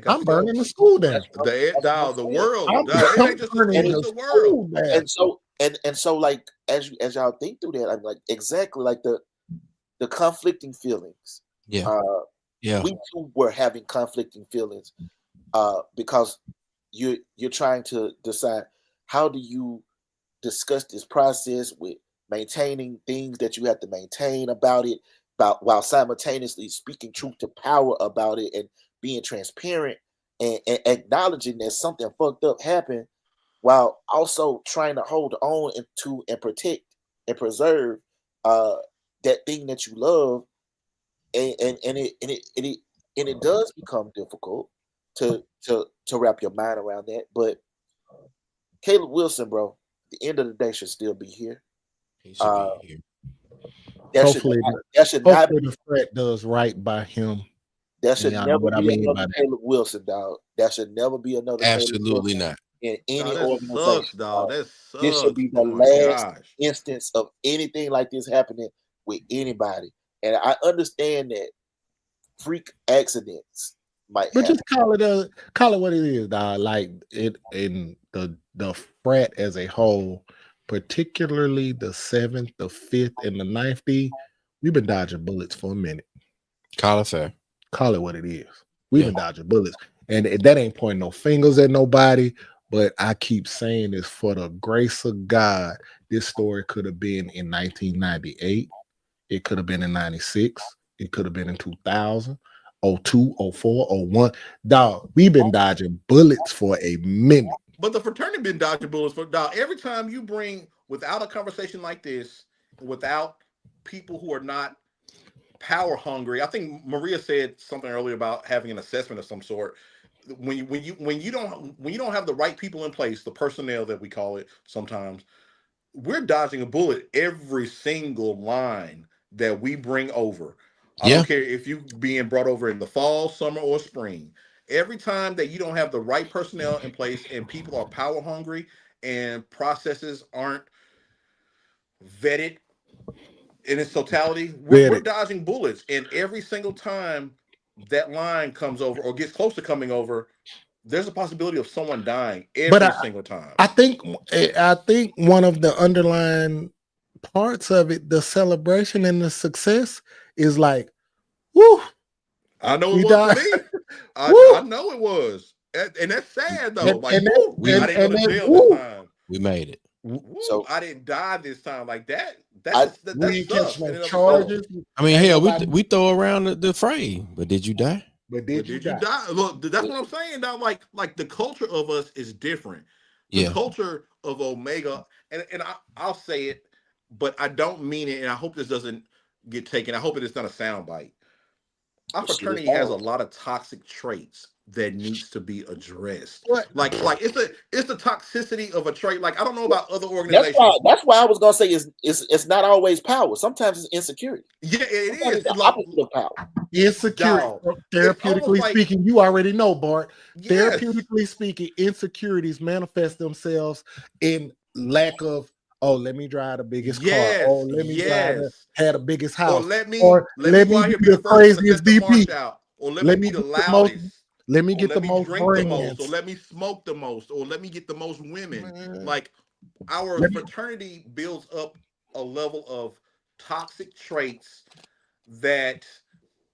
I'm burning the school down. The world. I'm It ain't just the world. And so like as y'all think through that, I'm like exactly like the conflicting feelings. Yeah. We too were having conflicting feelings because you're trying to decide how do you discuss this process with maintaining things that you have to maintain about it, while simultaneously speaking truth to power about it and being transparent and acknowledging that something fucked up happened, while also trying to hold on to and protect and preserve that thing that you love, and it does become difficult to wrap your mind around that. But Caleb Wilson, bro, at the end of the day should still be here. He should be here. Hopefully the threat does right by him. That should never be another Caleb Wilson, dog. That should never be another. Absolutely not. In any organization, sucks, dog. That sucks. This should be the last instance of anything like this happening with anybody. And I understand that freak accidents might happen. Just call it what it is, dog. Like it in the frat as a whole, particularly the 7th, the 5th, and the 9th D, we've been dodging bullets for a minute. Call it fair. Call it what it is. We've been dodging bullets. And that ain't pointing no fingers at nobody. But I keep saying this, for the grace of God, this story could have been in 1998. It could have been in 96. It could have been in 2000, 02, 04, 01. Dog, we've been dodging bullets for a minute. But the fraternity been dodging bullets for dog. Every time you bring, without a conversation like this, without people who are not power hungry. I think Maria said something earlier about having an assessment of some sort. When you don't have the right people in place, the personnel that we call it sometimes, we're dodging a bullet every single line that we bring over. I don't care if you being brought over in the fall, summer, or spring. Every time that you don't have the right personnel in place and people are power hungry and processes aren't vetted in its totality, we're dodging bullets. And every single time that line comes over or gets close to coming over, there's a possibility of someone dying every single time. I think one of the underlying parts of it, the celebration and the success, is like, whoo! I know it was for me. I know it was. And that's sad though. Like, and I didn't go to jail woo, this time. We made it. Woo, So I didn't die this time. Like that We ain't catch sucks in no and of itself. charges. I mean, Ain't hell, nobody- we throw around the fray, but did you die? But But did you did you die? die? Look, that's what I'm saying now. Like the culture of us is different. The Yeah. culture of Omega, and I'll say it, but I don't mean it, and I hope this doesn't get taken. I hope it is not a soundbite. Our fraternity has a lot of toxic traits that needs to be addressed. What? Like it's the toxicity of a trait. Like I don't know about other organizations. That's why I was gonna say it's not always power. Sometimes it's insecurity. Yeah, it Sometimes is. it's the opposite of power. Insecurity, Dog, therapeutically like- speaking, you already know, Bart. Yes. Therapeutically speaking, insecurities manifest themselves in lack of, oh, let me drive the biggest Yes, car. Oh, let me yes. have the biggest Or house. let me Or let me go out here be be the the first one to craziest set the DP. march out. Or let me be the get the most- loudest. Let me Or get let the me most drink the most. brands. Or let me smoke the most. Or let me get the most women. Man. Like our Let me- fraternity builds up a level of toxic traits that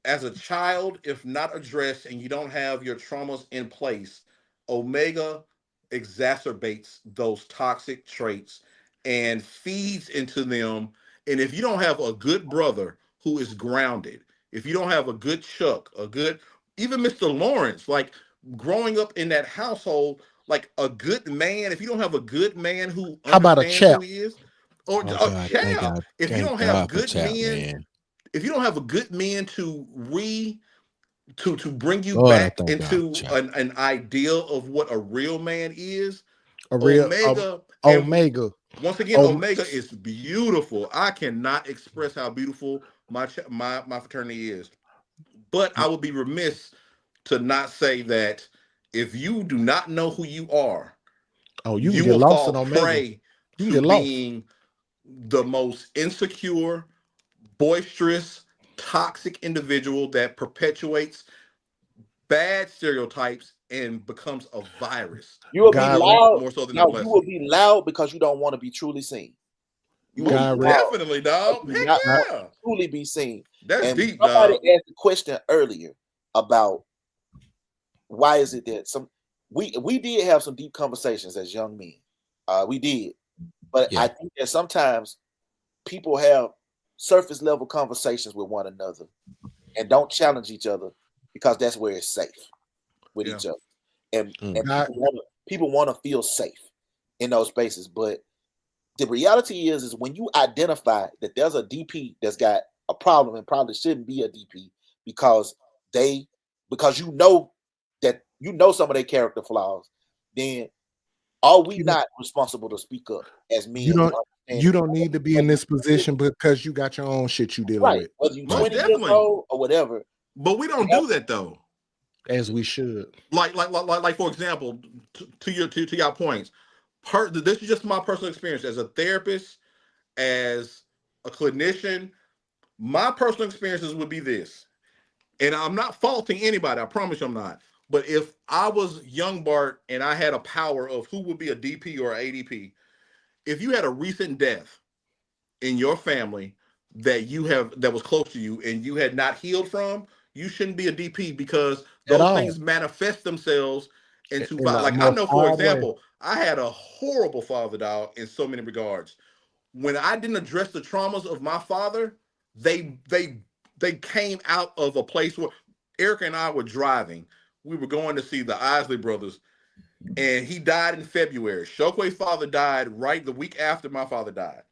as a child, if not addressed and you don't have your traumas in place, Omega exacerbates those toxic traits and feeds into them. And if you don't have a good brother who is grounded, if you don't have a good Chuck, even Mr. Lawrence, like growing up in that household, like a good man, if you don't have a good man who How about a understands who chap? he is, or Oh, a God, thank chap, God. if you Thank don't have God for good Chap, men, man. if you don't have a good man to bring you Lord, I back thank God for into Chap. an ideal of what a real man is, A real Omega, and Omega. once again, Omega is beautiful. I cannot express how beautiful my fraternity is, but I would be remiss to not say that if you do not know who you are, Oh, you can you get will lost fall in Omega. prey You can to get lost. being the most insecure, boisterous, toxic individual that perpetuates bad stereotypes and becomes a virus. You will be God, loud. More so than a No, you blessing. will be loud because you don't want to be truly seen. You will Most be loud definitely, dog. because you Heck not yeah. want to truly be seen. That's And deep, somebody dog. asked a question earlier about why is it that we did have some deep conversations as young men. We did. But Yeah. I think that sometimes people have surface level conversations with one another and don't challenge each other because that's where it's safe with each other. And people want to feel safe in those spaces. But the reality is when you identify that there's a DP that's got a problem and probably shouldn't be a DP because you know that some of their character flaws, then are we not responsible to speak up as men? You don't need to be in this position because you got your own shit you dealing with. Whether you're Most 20 years definitely. old or whatever. But we don't do that though. As we should. Like for example, to your points. This is just my personal experience as a therapist, as a clinician. My personal experiences would be this, and I'm not faulting anybody. I promise you I'm not. But if I was young Bart and I had a power of who would be a DP or ADP, if you had a recent death in your family that was close to you and you had not healed from, you shouldn't be a DP because those things manifest themselves into like I know, for example, I had a horrible father, dog, in so many regards. When I didn't address the traumas of my father, they came out of a place where Erica and I were driving. We were going to see the Isley brothers, and he died in February. Shokway's father died right the week after my father died.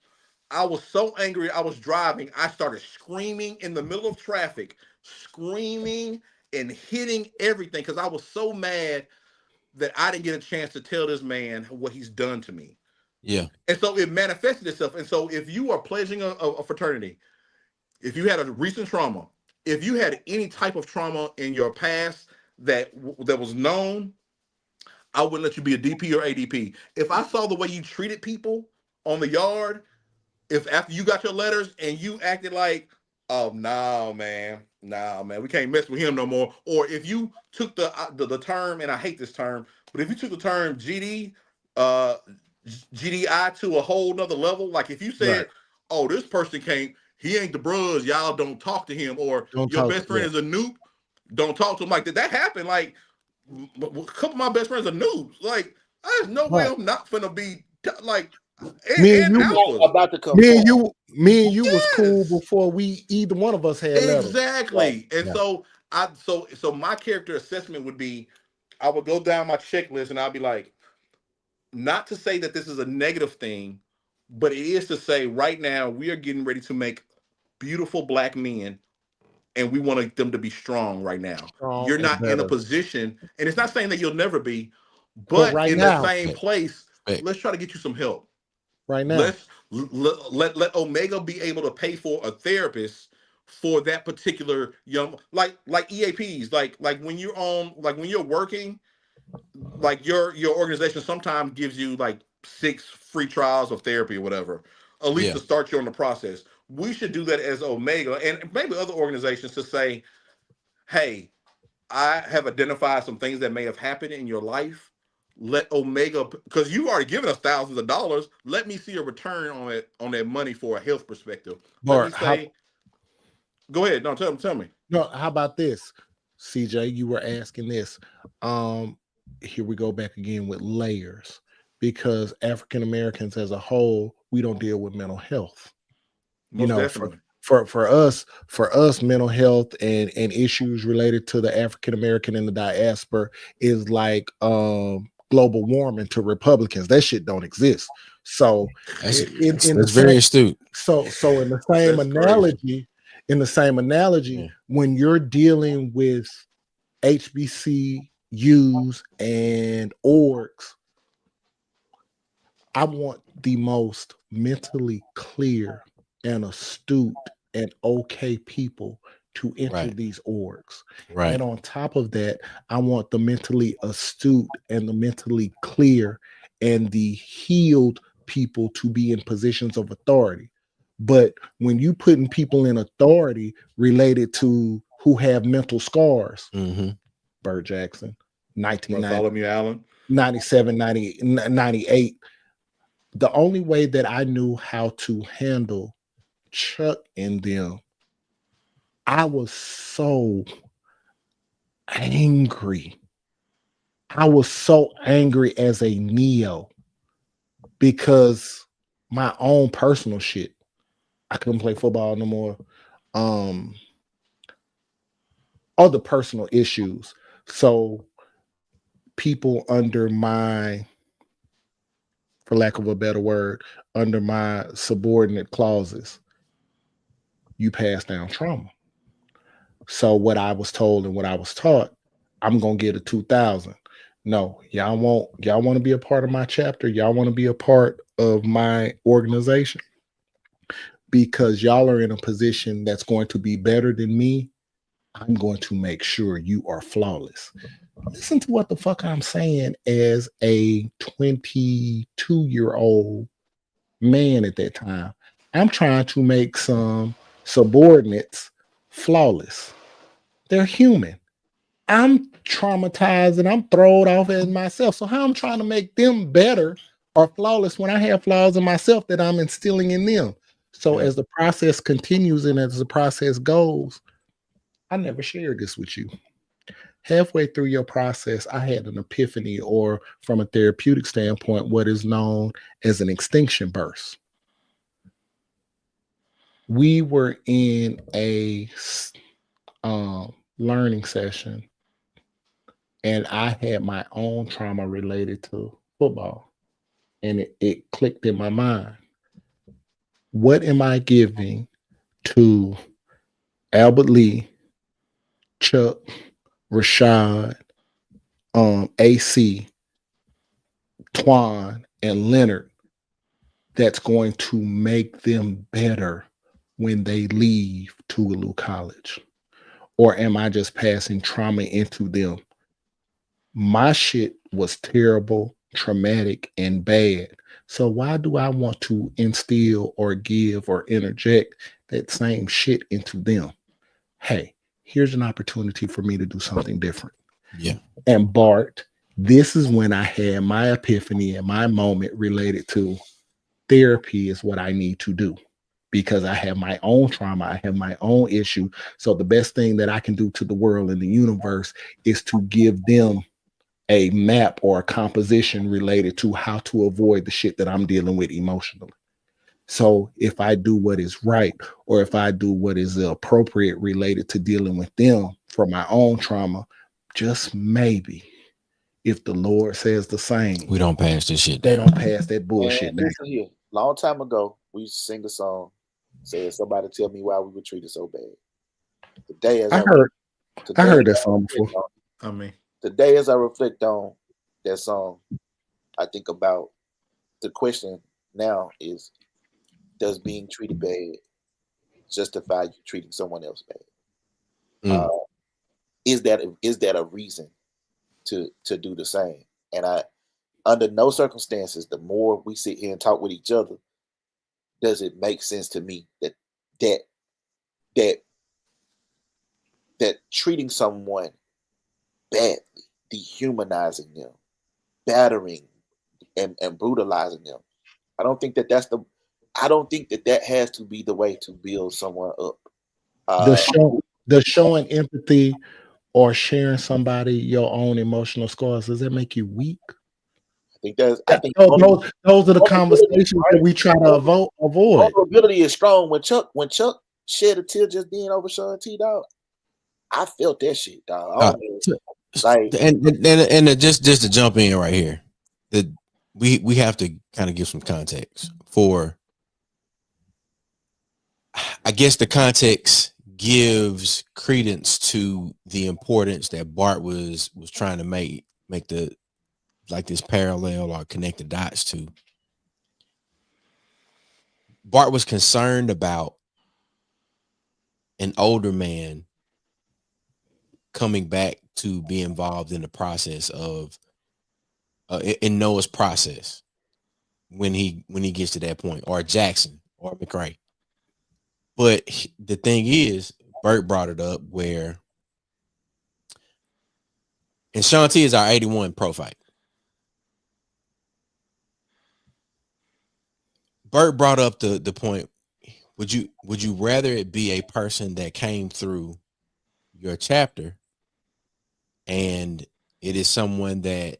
I was so angry. I was driving. I started screaming in the middle of traffic, screaming and hitting everything because I was so mad that I didn't get a chance to tell this man what he's done to me. Yeah. And so it manifested itself. And so if you are pledging a fraternity, if you had a recent trauma, if you had any type of trauma in your past that was known, I wouldn't let you be a DP or ADP. If I saw the way you treated people on the yard, if after you got your letters and you acted like, oh nah man, we can't mess with him no more. Or if you took the term, and I hate this term, but if you took the term GDI to a whole nother level, like if you said, oh, this person he ain't the bros, y'all don't talk to him, or your best friend is a noob, don't talk to them like that. That happened. Like a couple of my best friends are noobs. Like there's no way I'm not finna be like Me and and you, alphas. About to come. me and you was cool Yes. before we either one of us had letters. Exactly. And Yeah. so my character assessment would be I would go down my checklist and I'll be like, not to say that this is a negative thing, but it is to say right now we are getting ready to make beautiful black men and we want them to be strong right now. Strong You're and not in a better. position, and it's not saying that you'll never be, But but right in the now, same place, Respect. let's try to get you some help. right now, Let Omega be able to pay for a therapist for that particular young like EAPs like when you're working like your organization sometimes gives you like 6 free trials of therapy or whatever, at least Yeah. to start you on the process. We should do that as Omega and maybe other organizations to say, hey, I have identified some things that may have happened in your life. Let Omega, because you've already given us thousands of dollars. Let me see a return on that money for a health perspective. Let me Bart, say, go ahead. No, tell me. no, how about this, CJ? You were asking this. Here we go back again with layers, because African Americans as a whole, we don't deal with mental health. Most definitely. For us, mental health and issues related to the African American and the diaspora is like global warming to Republicans. That shit don't exist. So That's very astute. So in the same That's analogy, Yeah. when you're dealing with HBCUs and orgs, I want the most mentally clear and astute and okay people to enter Right. these orgs. Right. And on top of that, I want the mentally astute and the mentally clear and the healed people to be in positions of authority. But when you putting people in authority related to who have mental scars, Mm-hmm. Burt Jackson, 1990, Bartholomew Allen. 97, 90, 98, the only way that I knew how to handle Chuck and them, I was so angry. I was so angry as a Neo because my own personal shit. I couldn't play football no more. Other personal issues. So people under my, for lack of a better word, under my subordinate clauses, you pass down trauma. So what I was told and what I was taught, I'm gonna get a 2,000. No, y'all want to be a part of my chapter. Y'all want to be a part of my organization because y'all are in a position that's going to be better than me. I'm going to make sure you are flawless. Listen to what the fuck I'm saying as a 22-year-old man at that time. I'm trying to make some subordinates flawless. They're human. I'm traumatized and I'm thrown off as myself. So how I'm trying to make them better or flawless when I have flaws in myself that I'm instilling in them. So as the process continues and as the process goes, I never shared this with you. Halfway through your process, I had an epiphany, or from a therapeutic standpoint, what is known as an extinction burst. We were in a learning session, and I had my own trauma related to football, and it clicked in my mind. What am I giving to Albert Lee, Chuck, Rashad, AC, Twan, and Leonard that's going to make them better when they leave Tougaloo College? Or am I just passing trauma into them? My shit was terrible, traumatic, and bad. So why do I want to instill or give or interject that same shit into them? Hey, here's an opportunity for me to do something different. Yeah. And Bart, this is when I had my epiphany and my moment related to therapy is what I need to do. because I have my own trauma. I have my own issue. So the best thing that I can do to the world and the universe is to give them a map or a composition related to how to avoid the shit that I'm dealing with emotionally. So if I do what is right, or if I do what is appropriate related to dealing with them for my own trauma, just maybe if the Lord says the same, We don't pass this shit they down. don't pass that bullshit And down. listen here, long time ago, we used to sing a song, said somebody tell me why we were treated so bad. Today, as I I heard today, that song before. I mean, today, as I reflect on that song, I think about the question now is, does being treated bad justify you treating someone else bad? Mm. Is that a reason to do the same? And under no circumstances, the more we sit here and talk with each other, does it make sense to me that that treating someone badly, dehumanizing them, battering and brutalizing them, I don't think that has to be the way to build someone up. The showing empathy or sharing somebody your own emotional scars, does that make you weak? I think Those are the vulnerability, conversations right? that we try to avoid. Vulnerability is strong. When Chuck shed a tear just then over Sean T, dog, I felt that shit, dog. I don't know. Like, And just to jump in right here, that we have to kind of give some context for. I guess the context gives credence to the importance that Bart was trying to make the like this parallel or connect the dots to. Bart was concerned about an older man coming back to be involved in the process of in Noah's process when he gets to that point, or Jackson or McRae. But the thing is, Burt brought it up where, and Sean T is our 81 pro fight. Burt brought up the point. Would you rather it be a person that came through your chapter and it is someone that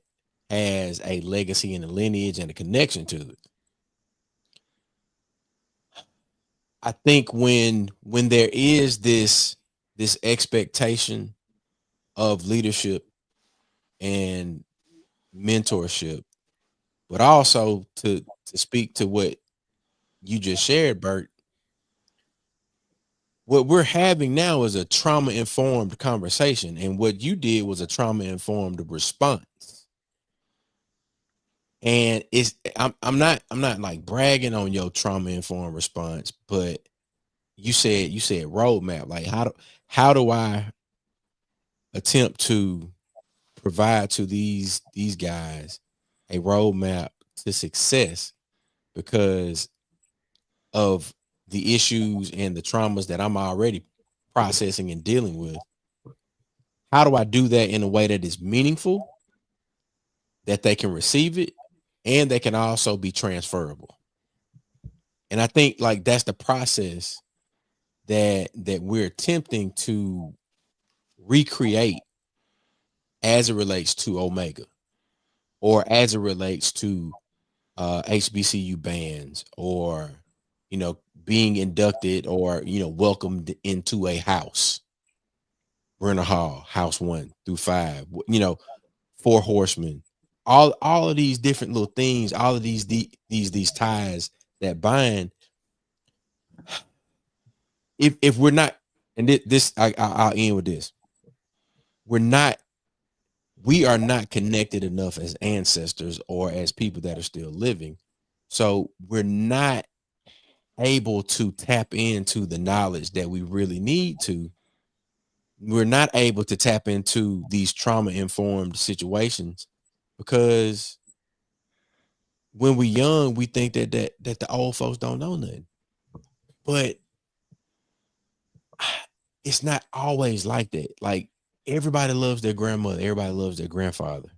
has a legacy and a lineage and a connection to it? I think when there is this expectation of leadership and mentorship, but also to speak to what you just shared, Burt, what we're having now is a trauma-informed conversation, and what you did was a trauma-informed response. And I'm not like bragging on your trauma-informed response, but you said roadmap. Like how do I attempt to provide to these guys a roadmap to success because of the issues and the traumas that I'm already processing and dealing with? How do I do that in a way that is meaningful, that they can receive it, and they can also be transferable? And I think like that's the process that we're attempting to recreate as it relates to Omega, or as it relates to HBCU bands, or being inducted or welcomed into a house, Brenner Hall, house 1 through 5, Four Horsemen, all of these different little things, all of these ties that bind. If we're not, and this I'll end with this, we are not connected enough as ancestors or as people that are still living, so we're not able to tap into the knowledge that we really need to. We're not able to tap into these trauma-informed situations because when we're young, we think that the old folks don't know nothing. But it's not always like that. Like, everybody loves their grandmother, everybody loves their grandfather.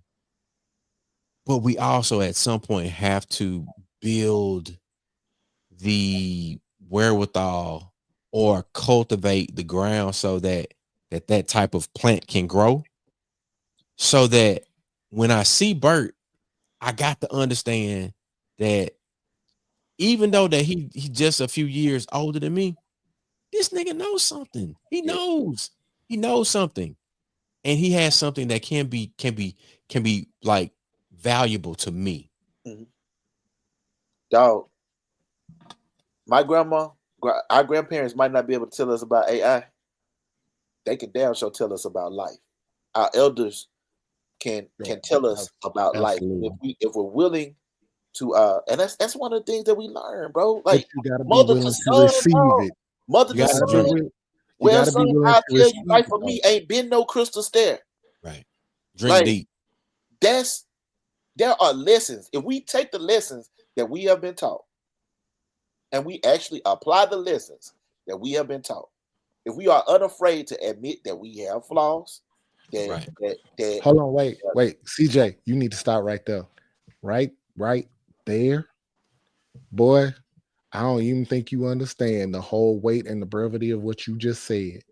But we also at some point have to build the wherewithal or cultivate the ground so that type of plant can grow, so that when I see Burt, I got to understand that even though that he just a few years older than me, this nigga knows something. He knows something, and he has something that can be like valuable to me. Mm-hmm. Dog, my our grandparents might not be able to tell us about AI. They can damn sure tell us about life. Our elders can tell us about Absolutely. life if we're willing to. And that's one of the things that we learn, bro. But Like you gotta be mother willing to to son, receive bro. it. Mother You to gotta son. drink. Well, gotta be son, willing I'll to tell you, receive life it, for though. me ain't been no crystal stair. Right. Drink Like, deep. There are lessons. If we take the lessons that we have been taught and we actually apply the lessons that we have been taught, if we are unafraid to admit that we have flaws, that Hold on, wait, CJ, you need to stop right there. Right there. Boy, I don't even think you understand the whole weight and the brevity of what you just said.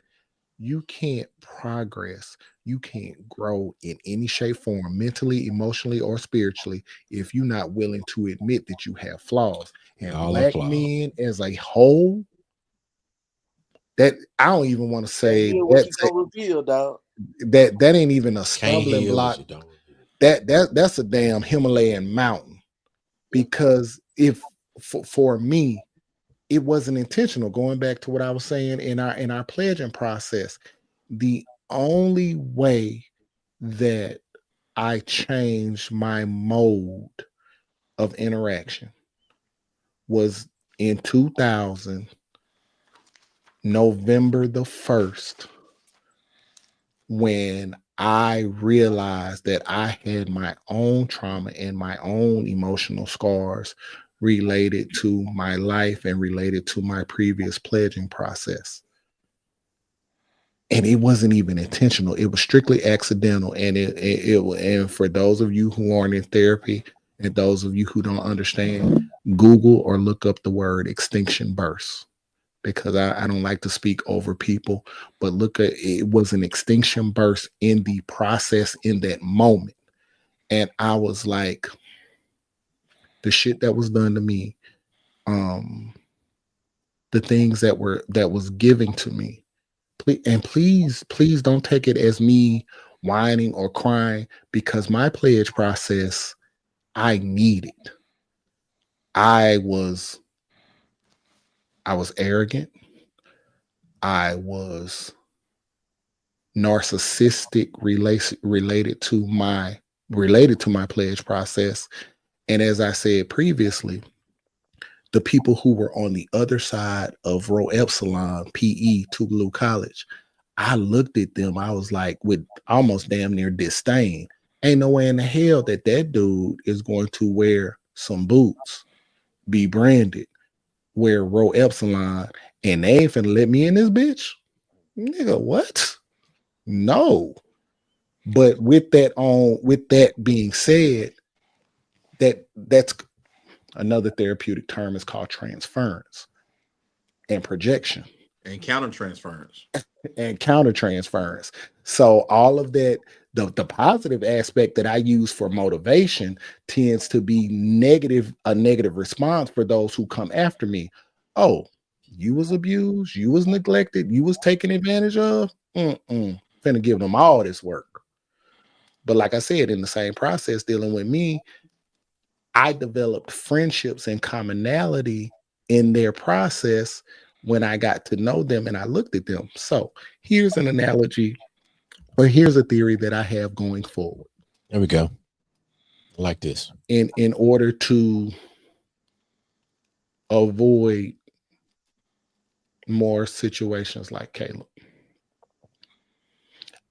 You can't progress. You can't grow in any shape, form, mentally, emotionally, or spiritually, if you're not willing to admit that you have flaws. And All black men as a whole, that I don't even want to say what you gonna reveal, dog. that ain't even a Can't stumbling heal block. what you don't. That's a damn Himalayan mountain. Because if for me, it wasn't intentional. Going back to what I was saying in our pledging process, the only way that I changed my mode of interaction was in 2000, November the 1st, when I realized that I had my own trauma and my own emotional scars related to my life and related to my previous pledging process. And it wasn't even intentional. It was strictly accidental. And and for those of you who aren't in therapy and those of you who don't understand, Google or look up the word extinction burst, because I don't like to speak over people, but look at it was an extinction burst in the process in that moment. And I was like, the shit that was done to me, the things that was giving to me. Please don't take it as me whining or crying, because my pledge process, I needed. I was arrogant. I was narcissistic related to my pledge process. And as I said previously, the people who were on the other side of Rho Epsilon, PE, Tougaloo College, I looked at them, I was like, with almost damn near disdain. Ain't no way in the hell that dude is going to wear some boots, be branded, wear Rho Epsilon, and they ain't finna let me in this bitch. Nigga, what? No. But with that being said, that's another therapeutic term is called transference and projection and countertransference. and countertransference. So all of that, the positive aspect that I use for motivation tends to be a negative response for those who come after me. Oh, you was abused, you was neglected, you was taken advantage of. Finna give them all this work. But like I said, in the same process dealing with me, I developed friendships and commonality in their process when I got to know them and I looked at them. So here's an analogy, or here's a theory that I have going forward. There we go. I like this. In order to avoid more situations like Caleb,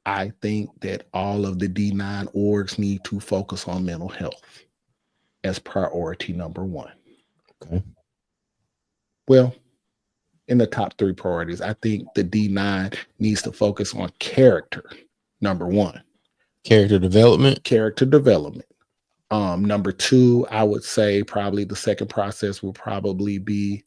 I think that all of the D9 orgs need to focus on mental health as priority number one. Okay. Well, in the top 3 priorities, I think the D9 needs to focus on character, number one. Character development. Number 2, I would say probably the second process will probably be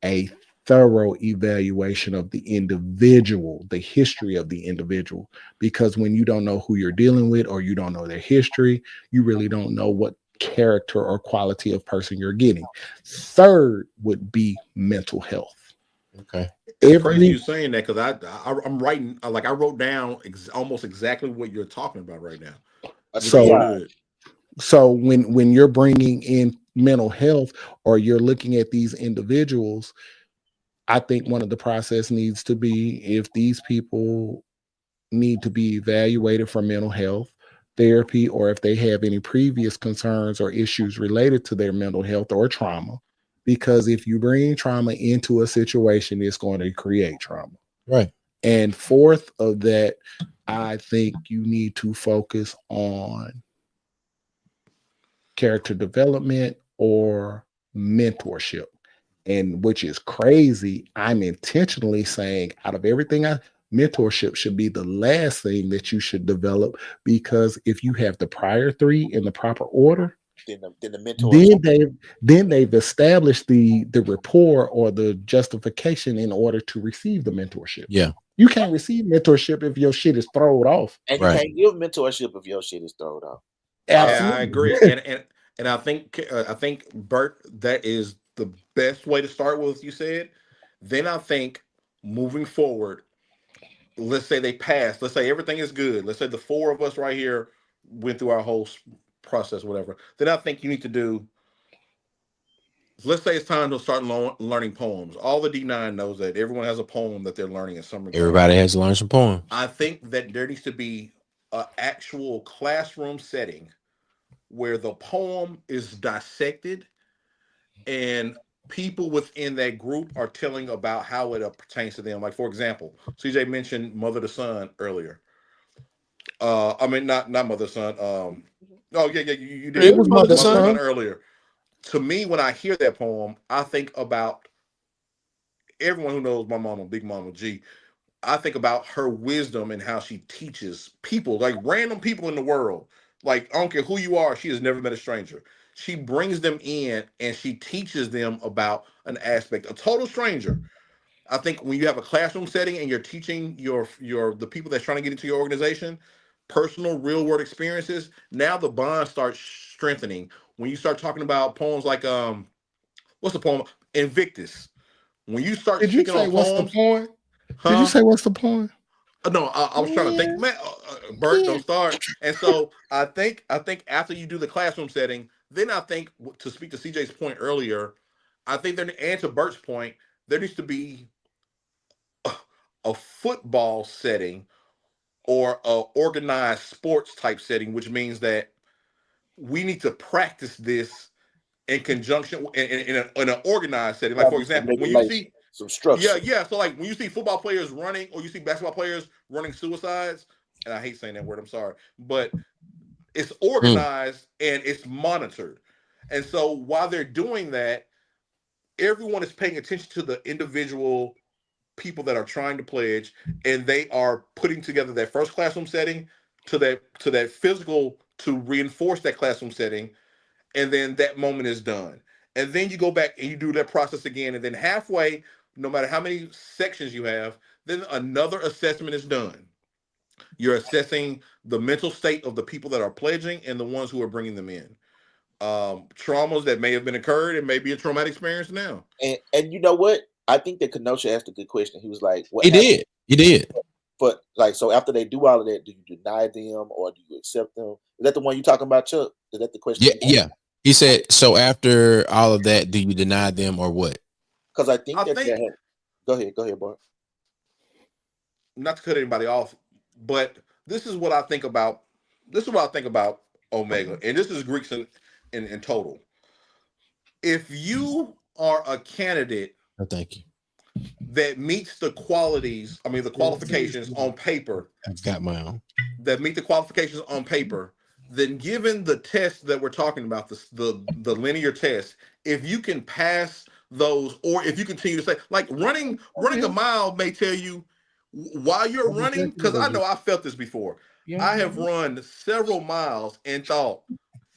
a thorough evaluation of the individual, the history of the individual, because when you don't know who you're dealing with or you don't know their history, you really don't know what character or quality of person you're getting. Third would be mental health. Okay. It's crazy you saying that, because I'm writing, like, I wrote down almost exactly what you're talking about right now. So when you're bringing in mental health or you're looking at these individuals, I think one of the process needs to be, if these people need to be evaluated for mental health therapy, or if they have any previous concerns or issues related to their mental health or trauma, because if you bring trauma into a situation, it's going to create trauma. Right. And fourth of that, I think you need to focus on character development or mentorship. And which is crazy, I'm intentionally saying, out of everything, mentorship should be the last thing that you should develop, because if you have the prior three in the proper order, then the mentor, then they've established the rapport or the justification in order to receive the mentorship. Yeah. You can't receive mentorship if your shit is thrown off. And you can't give mentorship if your shit is thrown off. Absolutely. Yeah, I agree. And I think Burt, that is the best way to start with what you said. Then I think moving forward, let's say they passed. Let's say everything is good. Let's say the four of us right here went through our whole process, whatever. Then I think you need to do. Let's say it's time to start learning poems. All the D9 knows that everyone has a poem that they're learning in some regard. Everybody has to learn some poems. I think that there needs to be an actual classroom setting where the poem is dissected and people within that group are telling about how it pertains to them. Like, for example, CJ mentioned Mother to Son earlier. I mean, not Mother Son. Oh yeah, you did. It was Mother Son earlier. To me, when I hear that poem, I think about everyone who knows my mama, Big Mama G. I think about her wisdom and how she teaches people, like random people in the world. Like, I don't care who you are, she has never met a stranger. She brings them in and she teaches them about an aspect, a total stranger. I think when you have a classroom setting and you're teaching the people that's trying to get into your organization personal real world experiences, now the bond starts strengthening. When you start talking about poems like what's the poem? Invictus. When you start speaking on poems, did you say what's the point? No, I was trying to think. Man, Burt, don't start. And so I think after you do the classroom setting, then I think, to speak to CJ's point earlier, I think there, and to Burt's point, there needs to be a football setting or a organized sports type setting, which means that we need to practice this in conjunction in an organized setting. Like, for example, when you see some structure. Yeah. So, like, when you see football players running, or you see basketball players running suicides, and I hate saying that word, I'm sorry, but it's organized and it's monitored. And so while they're doing that, everyone is paying attention to the individual people that are trying to pledge, and they are putting together that first classroom setting to that physical to reinforce that classroom setting, and then that moment is done. And then you go back and you do that process again, and then halfway, no matter how many sections you have, then another assessment is done. You're assessing the mental state of the people that are pledging and the ones who are bringing them in. Traumas that may have been occurred and may be a traumatic experience now. And you know what? I think that Kenosha asked a good question. He was like, "What?" He did. But like, so after they do all of that, do you deny them or do you accept them? Is that the one you talking about, Chuck? Is that the question? Yeah. He said, so after all of that, do you deny them or what? Because I think go ahead, Bart. Not to cut anybody off, but this is what I think about. This is what I think about Omega, and this is Greeks in total. If you are a candidate, thank you, that meets the qualities, I mean the qualifications on paper. I've got my own. That meet the qualifications on paper, then given the test that we're talking about, the linear test, if you can pass those, or if you continue to say, like, running a mile may tell you while you're running, because I know I felt this before. I have run several miles and thought,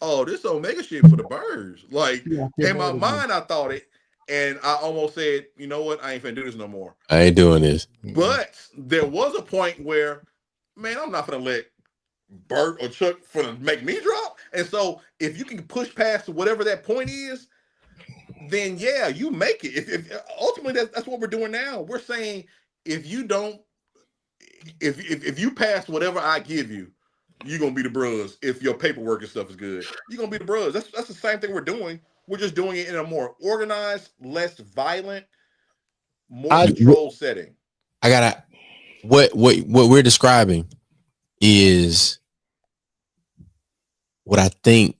oh, this Omega shit for the birds. Like, in my mind, I thought it. and I almost said, you know what, I ain't finna do this no more. I ain't doing this. But there was a point where, man, I'm not gonna let Burt or Chuck finna make me drop. And so if you can push past whatever that point is, then yeah, you make it. If ultimately that's what we're doing now. We're saying if you don't, if you pass whatever I give you, you're gonna be the bros. If your paperwork and stuff is good, you're gonna be the bros. That's the same thing we're doing. We're just doing it in a more organized, less violent, more controlled setting. I gotta what we're describing is what I think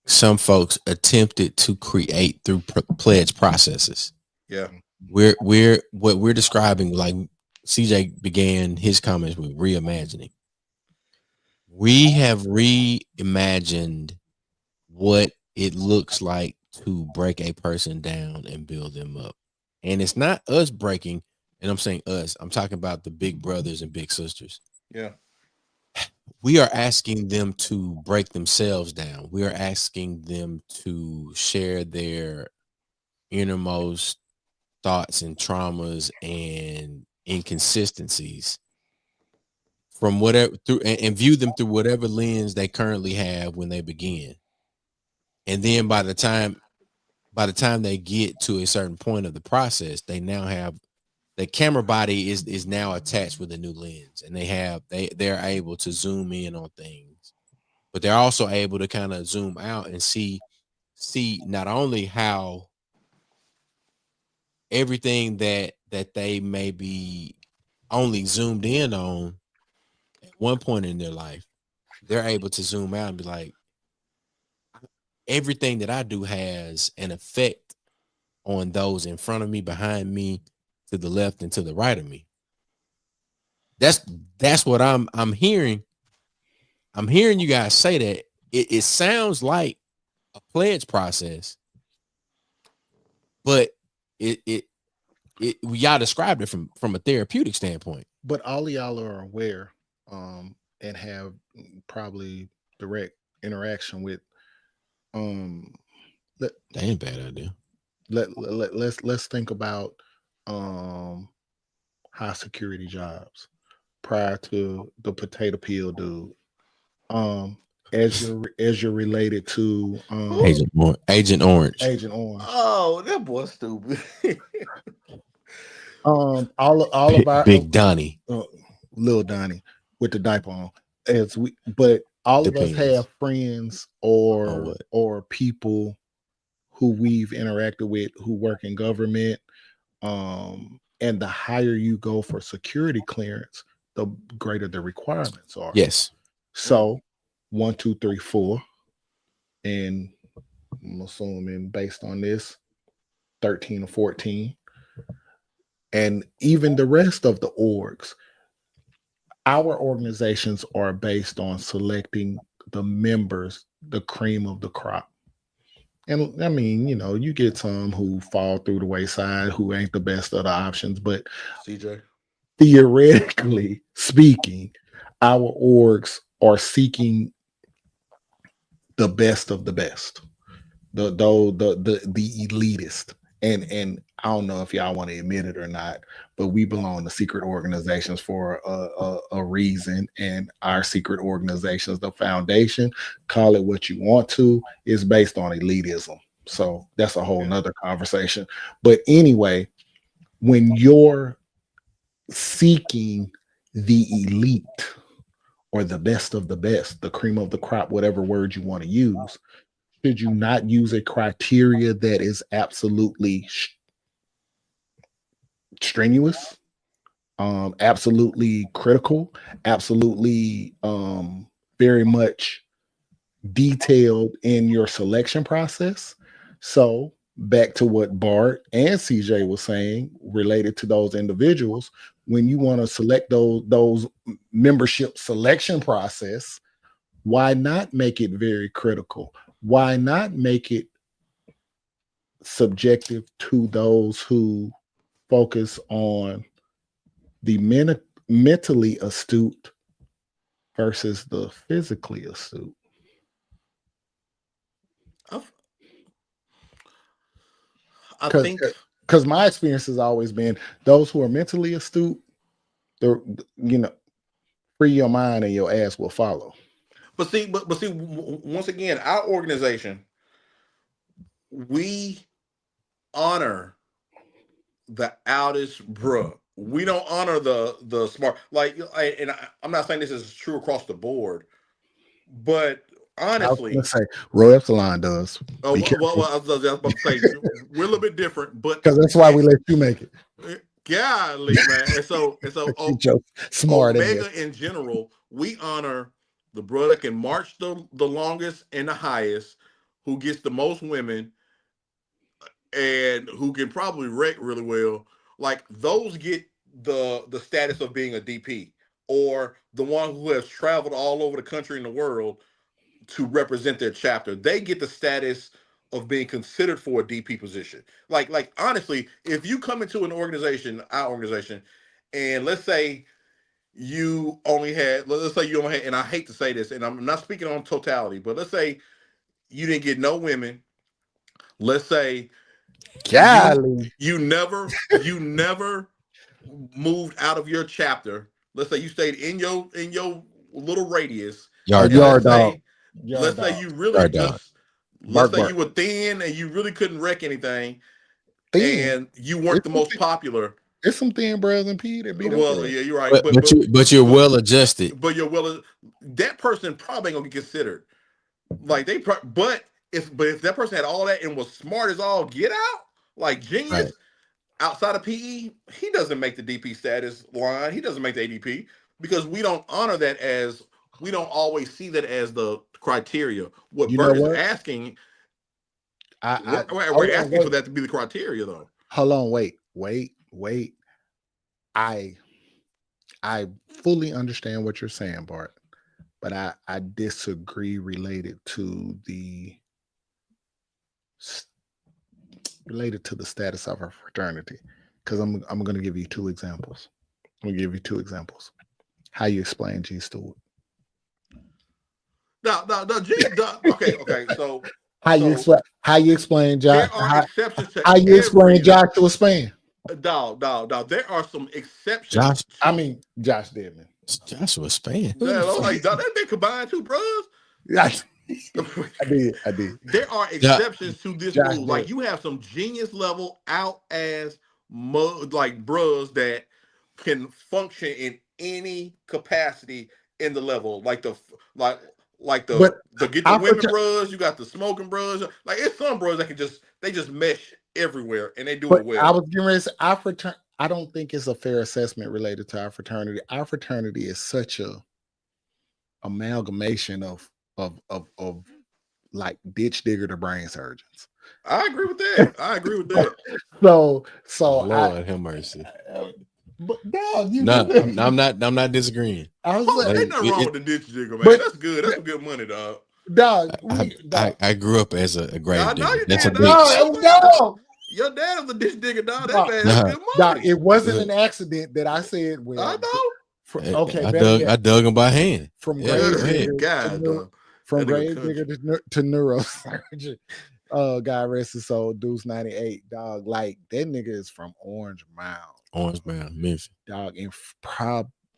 some folks attempted to create through pledge processes. Yeah. What we're describing, like CJ began his comments with reimagining. We have reimagined what it looks like to break a person down and build them up. And it's not us breaking, and I'm saying us, I'm talking about the big brothers and big sisters. Yeah. We are asking them to break themselves down. We are asking them to share their innermost thoughts and traumas and inconsistencies from whatever through and view them through whatever lens they currently have when they begin. And then by the time they get to a certain point of the process, they now have the camera body is now attached with a new lens, and they're able to zoom in on things, but they're also able to kind of zoom out and see not only how everything that they may be only zoomed in on at one point in their life, they're able to zoom out and be like, everything that I do has an effect on those in front of me, behind me, to the left and to the right of me. That's what I'm hearing. I'm hearing you guys say that. It sounds like a pledge process, but y'all described it from a therapeutic standpoint. But all of y'all are aware and have probably direct interaction with that ain't a bad idea. Let's think about high security jobs prior to the potato peel dude. As you're related to Agent Orange. Oh, that boy's stupid. all of our Big Donnie, Lil Donnie with the diaper on. But all of us have friends or people who we've interacted with who work in government. And the higher you go for security clearance, the greater the requirements are. Yes. So 1, 2, 3, 4, and I'm assuming based on this, 13 or 14, and even the rest of the orgs. Our organizations are based on selecting the members, the cream of the crop. And I mean, you get some who fall through the wayside, who ain't the best of the options, but CJ, theoretically speaking, our orgs are seeking the best of the best, the elitist. And I don't know if y'all want to admit it or not, but we belong to secret organizations for a reason. And our secret organizations, the foundation, call it what you want to, is based on elitism. So that's a whole nother conversation. But anyway, when you're seeking the elite or the best of the best, the cream of the crop, whatever word you want to use, should you not use a criteria that is absolutely strenuous, absolutely critical, absolutely very much detailed in your selection process? So back to what Bart and CJ was saying related to those individuals, when you want to select those membership selection process, why not make it very critical? Why not make it subjective to those who focus on the mentally astute versus the physically astute? I think because my experience has always been those who are mentally astute, free your mind and your ass will follow. But see, once again, our organization, we honor the outest bruh. We don't honor the smart. I'm not saying this is true across the board, but honestly, I was gonna say Roy Epsilon does. I was about to say we're a little bit different, but because that's why we let you make it. Golly, man. And so smart Omega ass. in general, we honor the brother can march the longest and the highest, who gets the most women, and who can probably wreck really well. Like those get the status of being a DP, or the one who has traveled all over the country and the world to represent their chapter. They get the status of being considered for a DP position. Like honestly, if you come into an organization, our organization, and let's say you only had, and I hate to say this, and I'm not speaking on totality, but let's say you didn't get no women. Let's say you never moved out of your chapter. Let's say you stayed in your little radius. Yard dog. Let's say you really just, let's say you were thin and you really couldn't wreck anything, and you weren't the most popular. There's some thin brothers in P that beat up. Well, yeah, you're right. But you're well adjusted. But that person probably ain't gonna get considered. Like but if that person had all that and was smart as all get out, like genius, outside of PE, he doesn't make the DP status line. He doesn't make the ADP, because we don't honor that as, we don't always see that as the criteria. What Burt is asking, we're asking for that to be the criteria, though. Hold on, wait. I fully understand what you're saying, Bart, but I disagree related to the status of our fraternity, because I'm going to give you two examples. How you explain G Stewart? No, okay. So how you explain Josh? There are exceptions to how you explain Joshua Span? Dog. There are some exceptions. Josh Deadman. Joshua Span. That been combined two bros. I did. There are exceptions to this rule. Like you have some genius level out as bros that can function in any capacity in the level. Like the get the women bros, you got the smoking bros. Like it's some bros that can just mesh everywhere and they do it well. I was getting ready to say I don't think it's a fair assessment related to our fraternity. Our fraternity is such a amalgamation of like ditch digger to brain surgeons. I agree with that. So Lord have mercy. But dog, I'm not disagreeing. I was like, ain't nothing wrong with the ditch digger, man. That's good. That's some good money, dog. Dog, I grew up as a grave digger. That's a bitch. No. Your dad was a ditch digger, dog. That's good money. Dog, it wasn't an accident that I said. I know. I dug him by hand. From grave digger to neurosurgeon. God rest his soul, Deuce 98, dog. Like that nigga is from Orange Mound, Memphis. Dog, and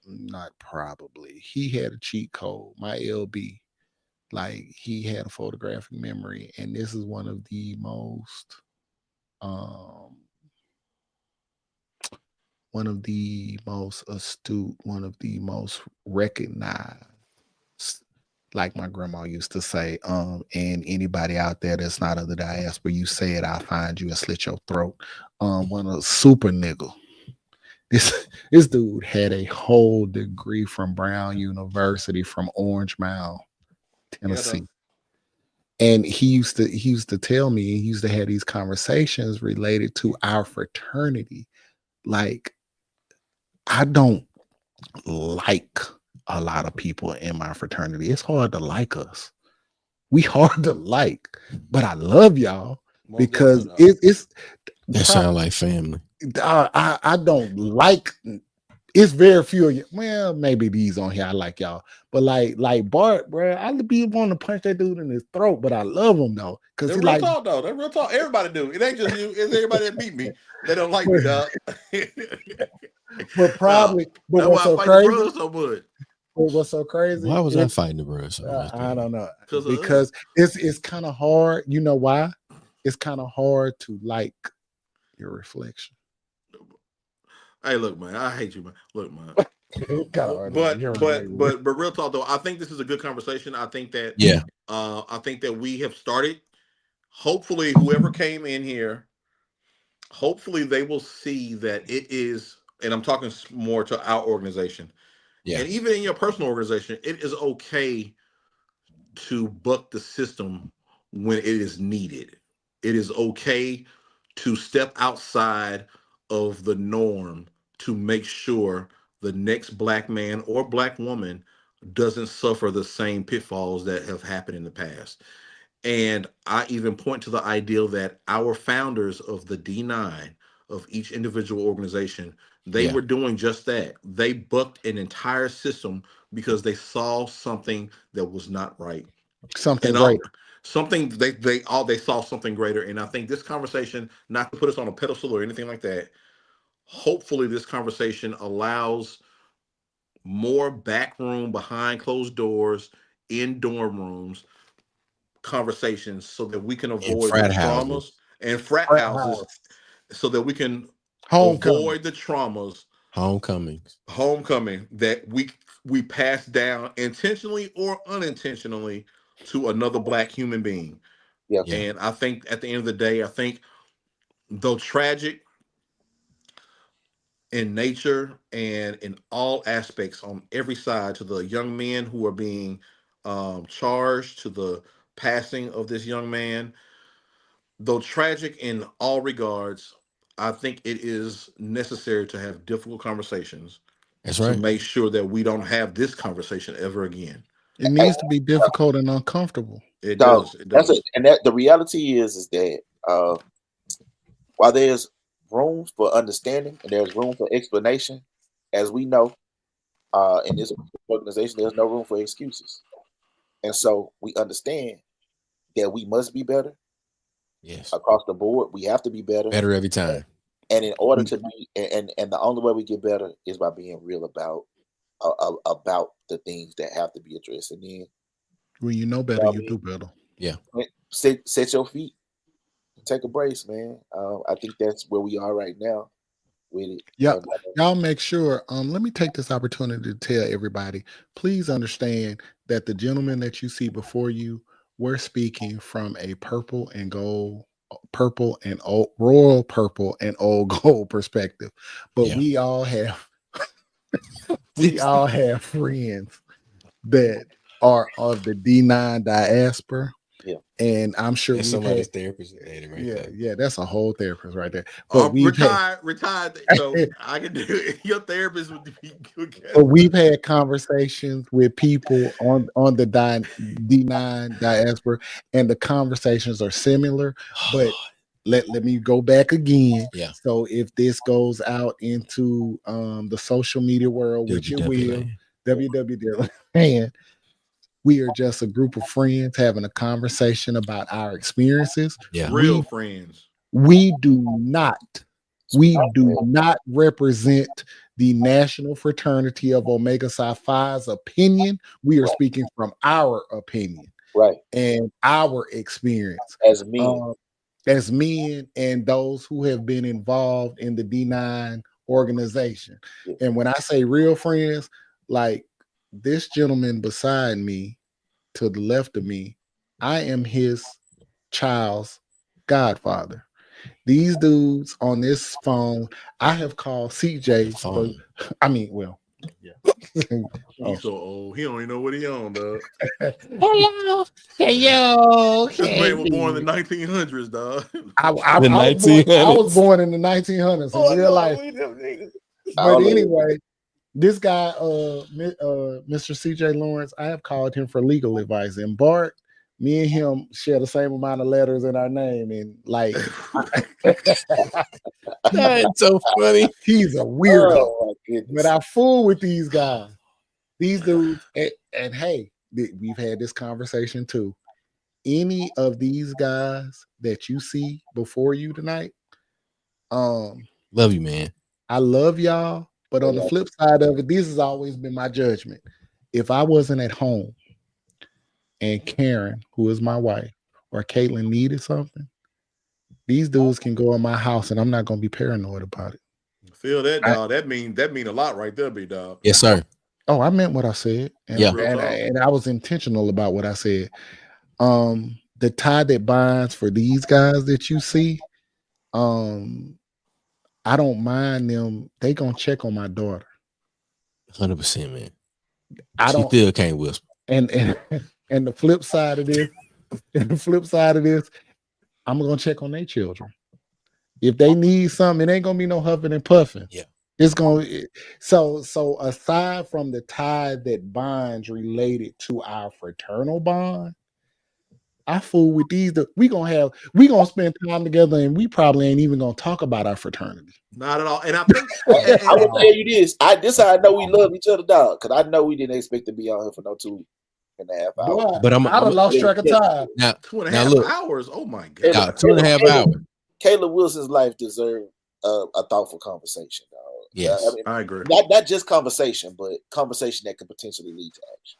not probably. He had a cheat code. My LB, like he had a photographic memory, and this is one of the most astute, one of the most recognized, like my grandma used to say, and anybody out there that's not of the diaspora, you say it, I'll find you and slit your throat. One of super nigga. This dude had a whole degree from Brown University from Orange Mound, Tennessee. And he used to tell me, he used to have these conversations related to our fraternity. Like, I don't like a lot of people in my fraternity. It's hard to like us. We hard to like, but I love y'all because it's that sound like family. I don't like it's very few of you. Well, maybe these on here I like y'all, but like Bart, bro, I'd be wanting to punch that dude in his throat, but I love him though, because That he real like, talk, though. That real talk. Everybody do. It ain't just you. It's everybody that beat me. They don't like me, dog. but Nah, probably, but that's what's why I so fight the crazy? brothers so much. But what's so crazy? Why was I fighting the bro so much? I don't know, Because because it's kind of hard. You know why? It's kind of hard to like your reflection. hey, look, man, I hate you, man. Look, man. It's kind of hard to like your But reflection. real talk though, I think this is a good conversation. I think that we have started. Hopefully, whoever came in here, hopefully they will see that it is, and I'm talking more to our organization, and even in your personal organization, it is okay to buck the system when it is needed. It is okay to step outside of the norm to make sure the next black man or black woman doesn't suffer the same pitfalls that have happened in the past. And I even point to the ideal that our founders of the D9 of each individual organization, they were doing just that. They bucked an entire system because they saw something that was not right. Something And great. something they saw something greater. And I think this conversation, not to put us on a pedestal or anything like that, hopefully this conversation allows more back room, behind closed doors, in dorm rooms conversations so that we can In avoid the frat traumas houses. and frat Frat houses house. so that we can Homecoming. avoid the traumas, Homecomings. homecoming that we pass down intentionally or unintentionally to another black human being. Yeah. And I think at the end of the day, I think though tragic in nature and in all aspects on every side, to the young men who are being charged, to the passing of this young man, though tragic in all regards, I think it is necessary to have difficult conversations That's to right. make sure that we don't have this conversation ever again. It needs to be difficult and uncomfortable. It Dog, does. It that's does. it. And that the reality is that while there's room for understanding and there's room for explanation, as we know, in this organization, there's no room for excuses. And so we understand that we must be better Yes. across the board. We have to be better. Better every time. And in order to be, and the only way we get better is by being real about the things that have to be addressed. And then When you know better, you do better. Yeah. set your feet, take a brace, man. I think that's where we are right now with it. Yeah, y'all make sure. Let me take this opportunity to tell everybody, please understand that the gentleman that you see before you, we're speaking from a purple and old royal purple and old gold perspective. But we all have friends that are of the D9 diaspora. Yeah. And I'm sure That's somebody's therapist. Yeah, that's a whole therapist right there. But retired. So I can do it. Your therapist would be good. But we've had conversations with people on the D9 diaspora, and the conversations are similar. But let me go back again. Yeah. So if this goes out into the social media world, which it will, www. We are just a group of friends having a conversation about our experiences. Yeah. Real friends. We do not represent the National Fraternity of Omega Psi Phi's opinion. We are speaking from our opinion, right, and our experience as men, and those who have been involved in the D9 organization. Yeah. And when I say real friends, like this gentleman beside me, to the left of me, I am his child's godfather. These dudes on this phone, I have called CJ. He's so old. He don't even know what he on, dog. Hello. This man was born in the 1900s, dog. I was born in the 1900s in real life. But anyway, this guy, Mr. CJ Lawrence, I have called him for legal advice. And Bart, Me and him share the same amount of letters in our name, and like That's so funny. he's a weirdo. Oh my goodness. But I fool with these guys, these dudes, and hey, we've had this conversation too. Any of these guys that you see before you tonight, Love you, man. I love y'all. But on the flip side of it, this has always been my judgment. If I wasn't at home and Karen, who is my wife, or Caitlin needed something, these dudes can go in my house and I'm not gonna be paranoid about it. Feel that, dog. That mean a lot right there, big dog. Yes, sir. Oh, I meant what I said. And, Yeah. and I was intentional about what I said. The tie that binds for these guys that you see, I don't mind them. They gonna check on my daughter. 100%, man. She still can't whisper. And the flip side of this, I'm gonna check on their children. If they need something, it ain't gonna be no huffing and puffing. Yeah. It's gonna so aside from the tie that binds related to our fraternal bond, I fool with these. We gonna spend time together, and we probably ain't even gonna talk about our fraternity. Not at all. And I think I will tell you this. This how I know we love each other, dog. Because I know we didn't expect to be on here for no 2.5 hours. But I'm lost track of time. Now, 2.5 hours. Oh my god. now 2.5 hours. Caleb Wilson's life deserved a thoughtful conversation, dog. Yes, I agree. Not just conversation, but conversation that could potentially lead to action.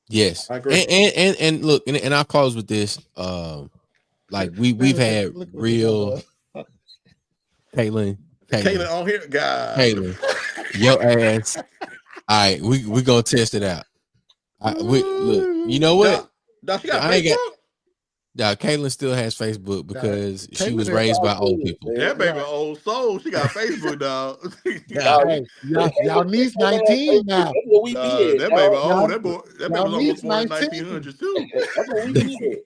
Yes, I agree. And look, and I'll close with this. Like we've had real Caitlin on here, God. Caitlin, your ass. All right, we gonna test it out. Look, you know what? Doc, she got I ain't Facebook? Now, Caitlin still has Facebook because she was raised by old people. That baby old soul. She got Facebook, dog. Hey, y'all niece 19 now. That's what we did. That baby old. That baby was niece almost born in 19. 1900s too. That's what we did.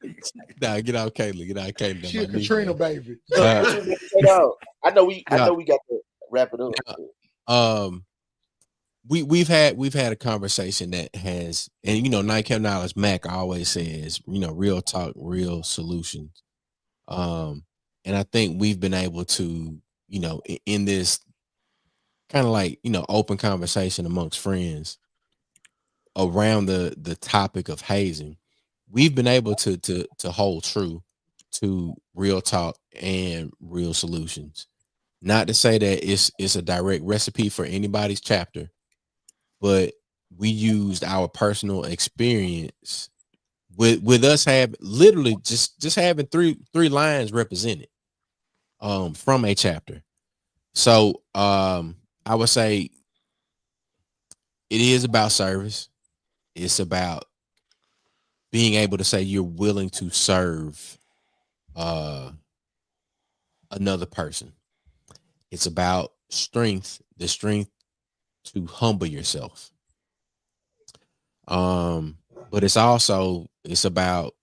Nah, get out, Caitlin. Get out, Caitlin. She a Katrina baby. I know we got to wrap it up. We've had a conversation that has, and Nightcap Knowledge, Mac always says, real talk, real solutions. And I think we've been able to, in this kind of like, open conversation amongst friends around the topic of hazing, we've been able to hold true to real talk and real solutions. Not to say that it's a direct recipe for anybody's chapter, but we used our personal experience with us have literally just having three lines represented from a chapter. So I would say it is about service. It's about being able to say you're willing to serve another person. It's about strength, the strength to humble yourself. But it's about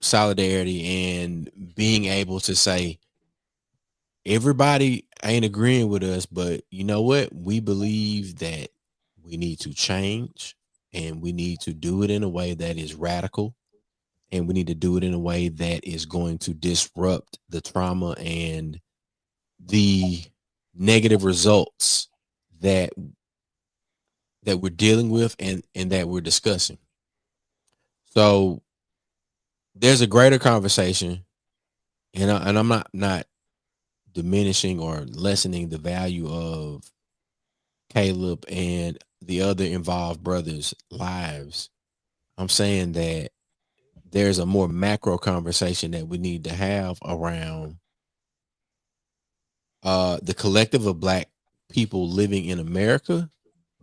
solidarity and being able to say everybody ain't agreeing with us, but you know what? We believe that we need to change, and we need to do it in a way that is radical, and we need to do it in a way that is going to disrupt the trauma and the negative results that we're dealing with and that we're discussing. So there's a greater conversation, and I'm not diminishing or lessening the value of Caleb and the other involved brothers' lives. I'm saying that there's a more macro conversation that we need to have around the collective of Black people living in America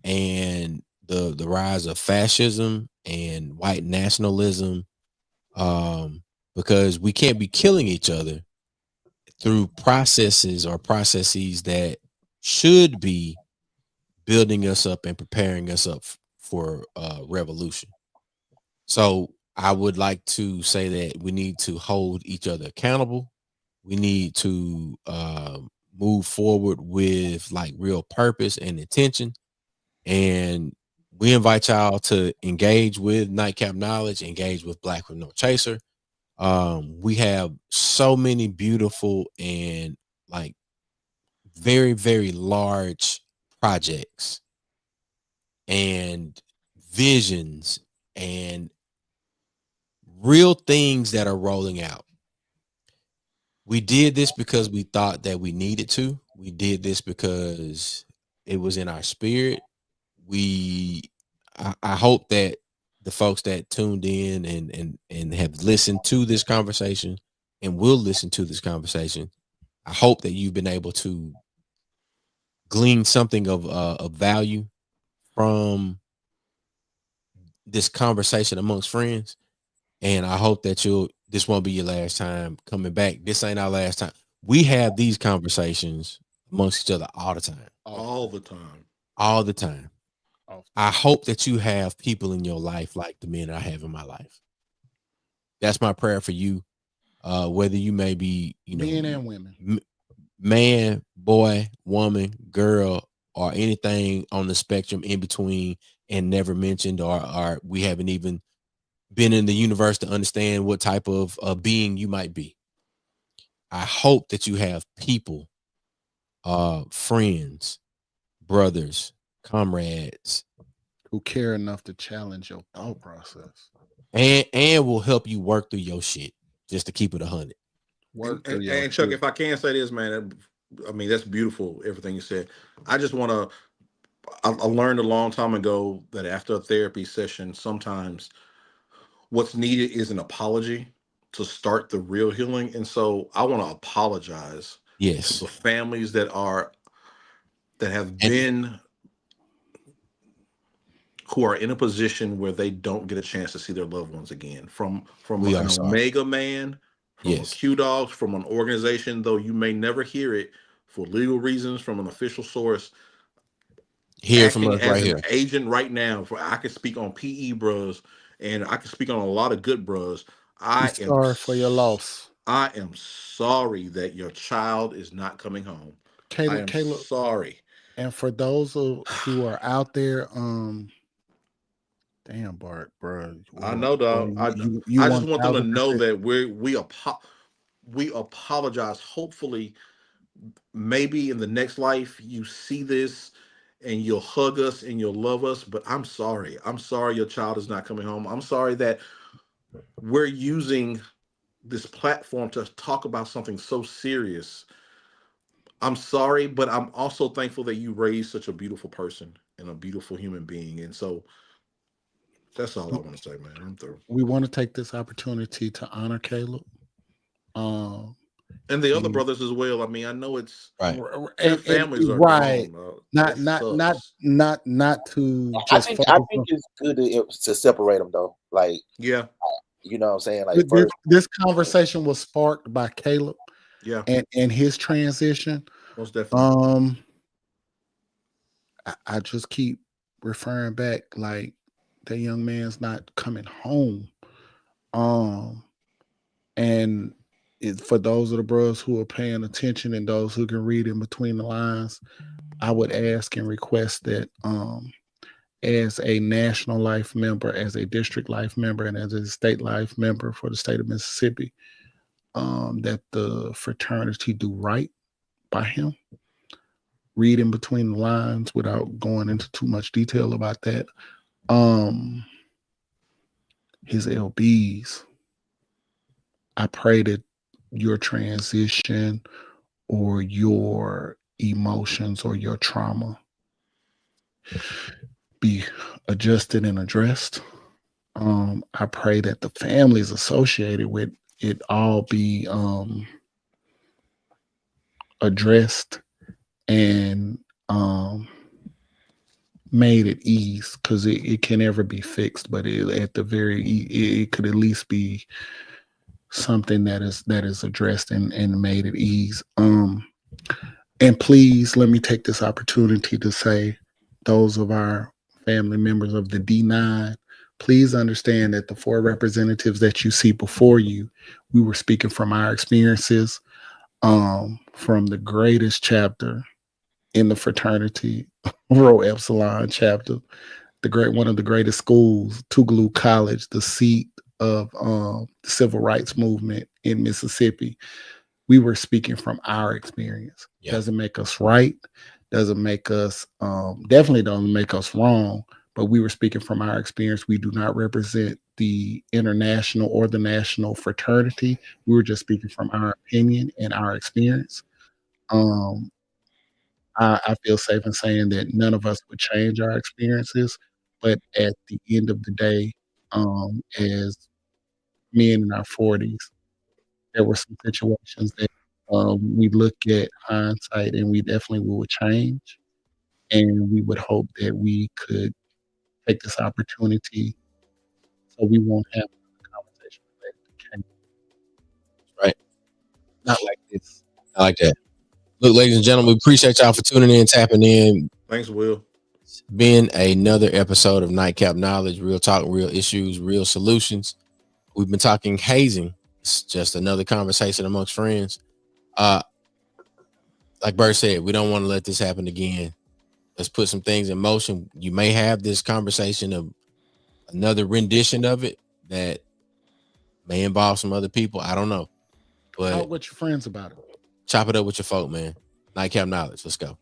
and the rise of fascism and white nationalism, because we can't be killing each other through processes that should be building us up and preparing us up for revolution. So I would like to say that we need to hold each other accountable. We need to move forward with like real purpose and intention. And we invite y'all to engage with Nightcap Knowledge, engage with Black with No Chaser. We have so many beautiful and like very, very large projects and visions and real things that are rolling out. We did this because we thought that we needed to. We did this because it was in our spirit. I hope that the folks that tuned in and have listened to this conversation and will listen to this conversation, I hope that you've been able to glean something of value from this conversation amongst friends. And I hope that this won't be your last time coming back. This ain't our last time. We have these conversations amongst each other all the time. All the time. All the time. I hope that you have people in your life like the men I have in my life. That's my prayer for you. Whether you may be, men and women, man, boy, woman, girl, or anything on the spectrum in between and never mentioned, or we haven't even been in the universe to understand what type of being you might be. I hope that you have people, friends, brothers, comrades who care enough to challenge your thought process and will help you work through your shit, just to keep it 100. And Chuck, if I can say this, man, I mean, that's beautiful, everything you said. I just want to, I learned a long time ago that after a therapy session, sometimes what's needed is an apology to start the real healing. And so I want to apologize to the families that have been, who are in a position where they don't get a chance to see their loved ones again, from an Omega man, from a Q Dogs, from an organization, though you may never hear it for legal reasons, from an official source. Hear from us as right an here. Agent right now, I can speak on PE bros, and I can speak on a lot of good bros. I'm sorry for your loss. I am sorry that your child is not coming home. Caleb, sorry. And for those who are out there, damn, Bart, bro. I know, dog. I just want them to know that we apologize. Hopefully, maybe in the next life you see this and you'll hug us and you'll love us. But I'm sorry. I'm sorry your child is not coming home. I'm sorry that we're using this platform to talk about something so serious. I'm sorry, but I'm also thankful that you raised such a beautiful person and a beautiful human being. And so that's all I want to say, man. I'm through. We want to take this opportunity to honor Caleb. And the other brothers as well. I mean, I know it's right. Their families are right. Gone, not to. Just I think it's good to separate them though. Like, yeah, you know what I'm saying. Like, this conversation was sparked by Caleb. Yeah, and his transition. Most definitely. I just keep referring back, like, that young man's not coming home. And for those of the bros who are paying attention and those who can read in between the lines, I would ask and request that as a national life member, as a district life member, and as a state life member for the state of Mississippi, that the fraternity do right by him. Read in between the lines without going into too much detail about that. His LBs, I pray that your transition or your emotions or your trauma be adjusted and addressed. I pray that the families associated with it all be addressed and made at ease, because it can never be fixed, but it could at least be something that is addressed and made at ease. And please let me take this opportunity to say, those of our family members of the D9, please understand that the 4 representatives that you see before you, we were speaking from our experiences, from the greatest chapter in the fraternity, Rho Epsilon chapter, one of the greatest schools, Tougaloo College, the seat of the civil rights movement in Mississippi. We were speaking from our experience. Yeah. Doesn't make us right, doesn't make us definitely don't make us wrong, but we were speaking from our experience. We do not represent the international or the national fraternity. We were just speaking from our opinion and our experience. I feel safe in saying that none of us would change our experiences, but at the end of the day, as men in our 40s, there were some situations that we look at hindsight and we definitely would change. And we would hope that we could take this opportunity so we won't have a conversation related to change. Right. Not like this. I like that. Look, ladies and gentlemen, we appreciate y'all for tuning in, tapping in. Thanks, Will. It's been another episode of Nightcap Knowledge, real talk, real issues, real solutions. We've been talking hazing. It's just another conversation amongst friends. Like Burt said, we don't want to let this happen again. Let's put some things in motion. You may have this conversation of another rendition of it that may involve some other people. I don't know. But Talk with your friends about it. chop it up with your folk, man. Nightcap Knowledge. Let's go.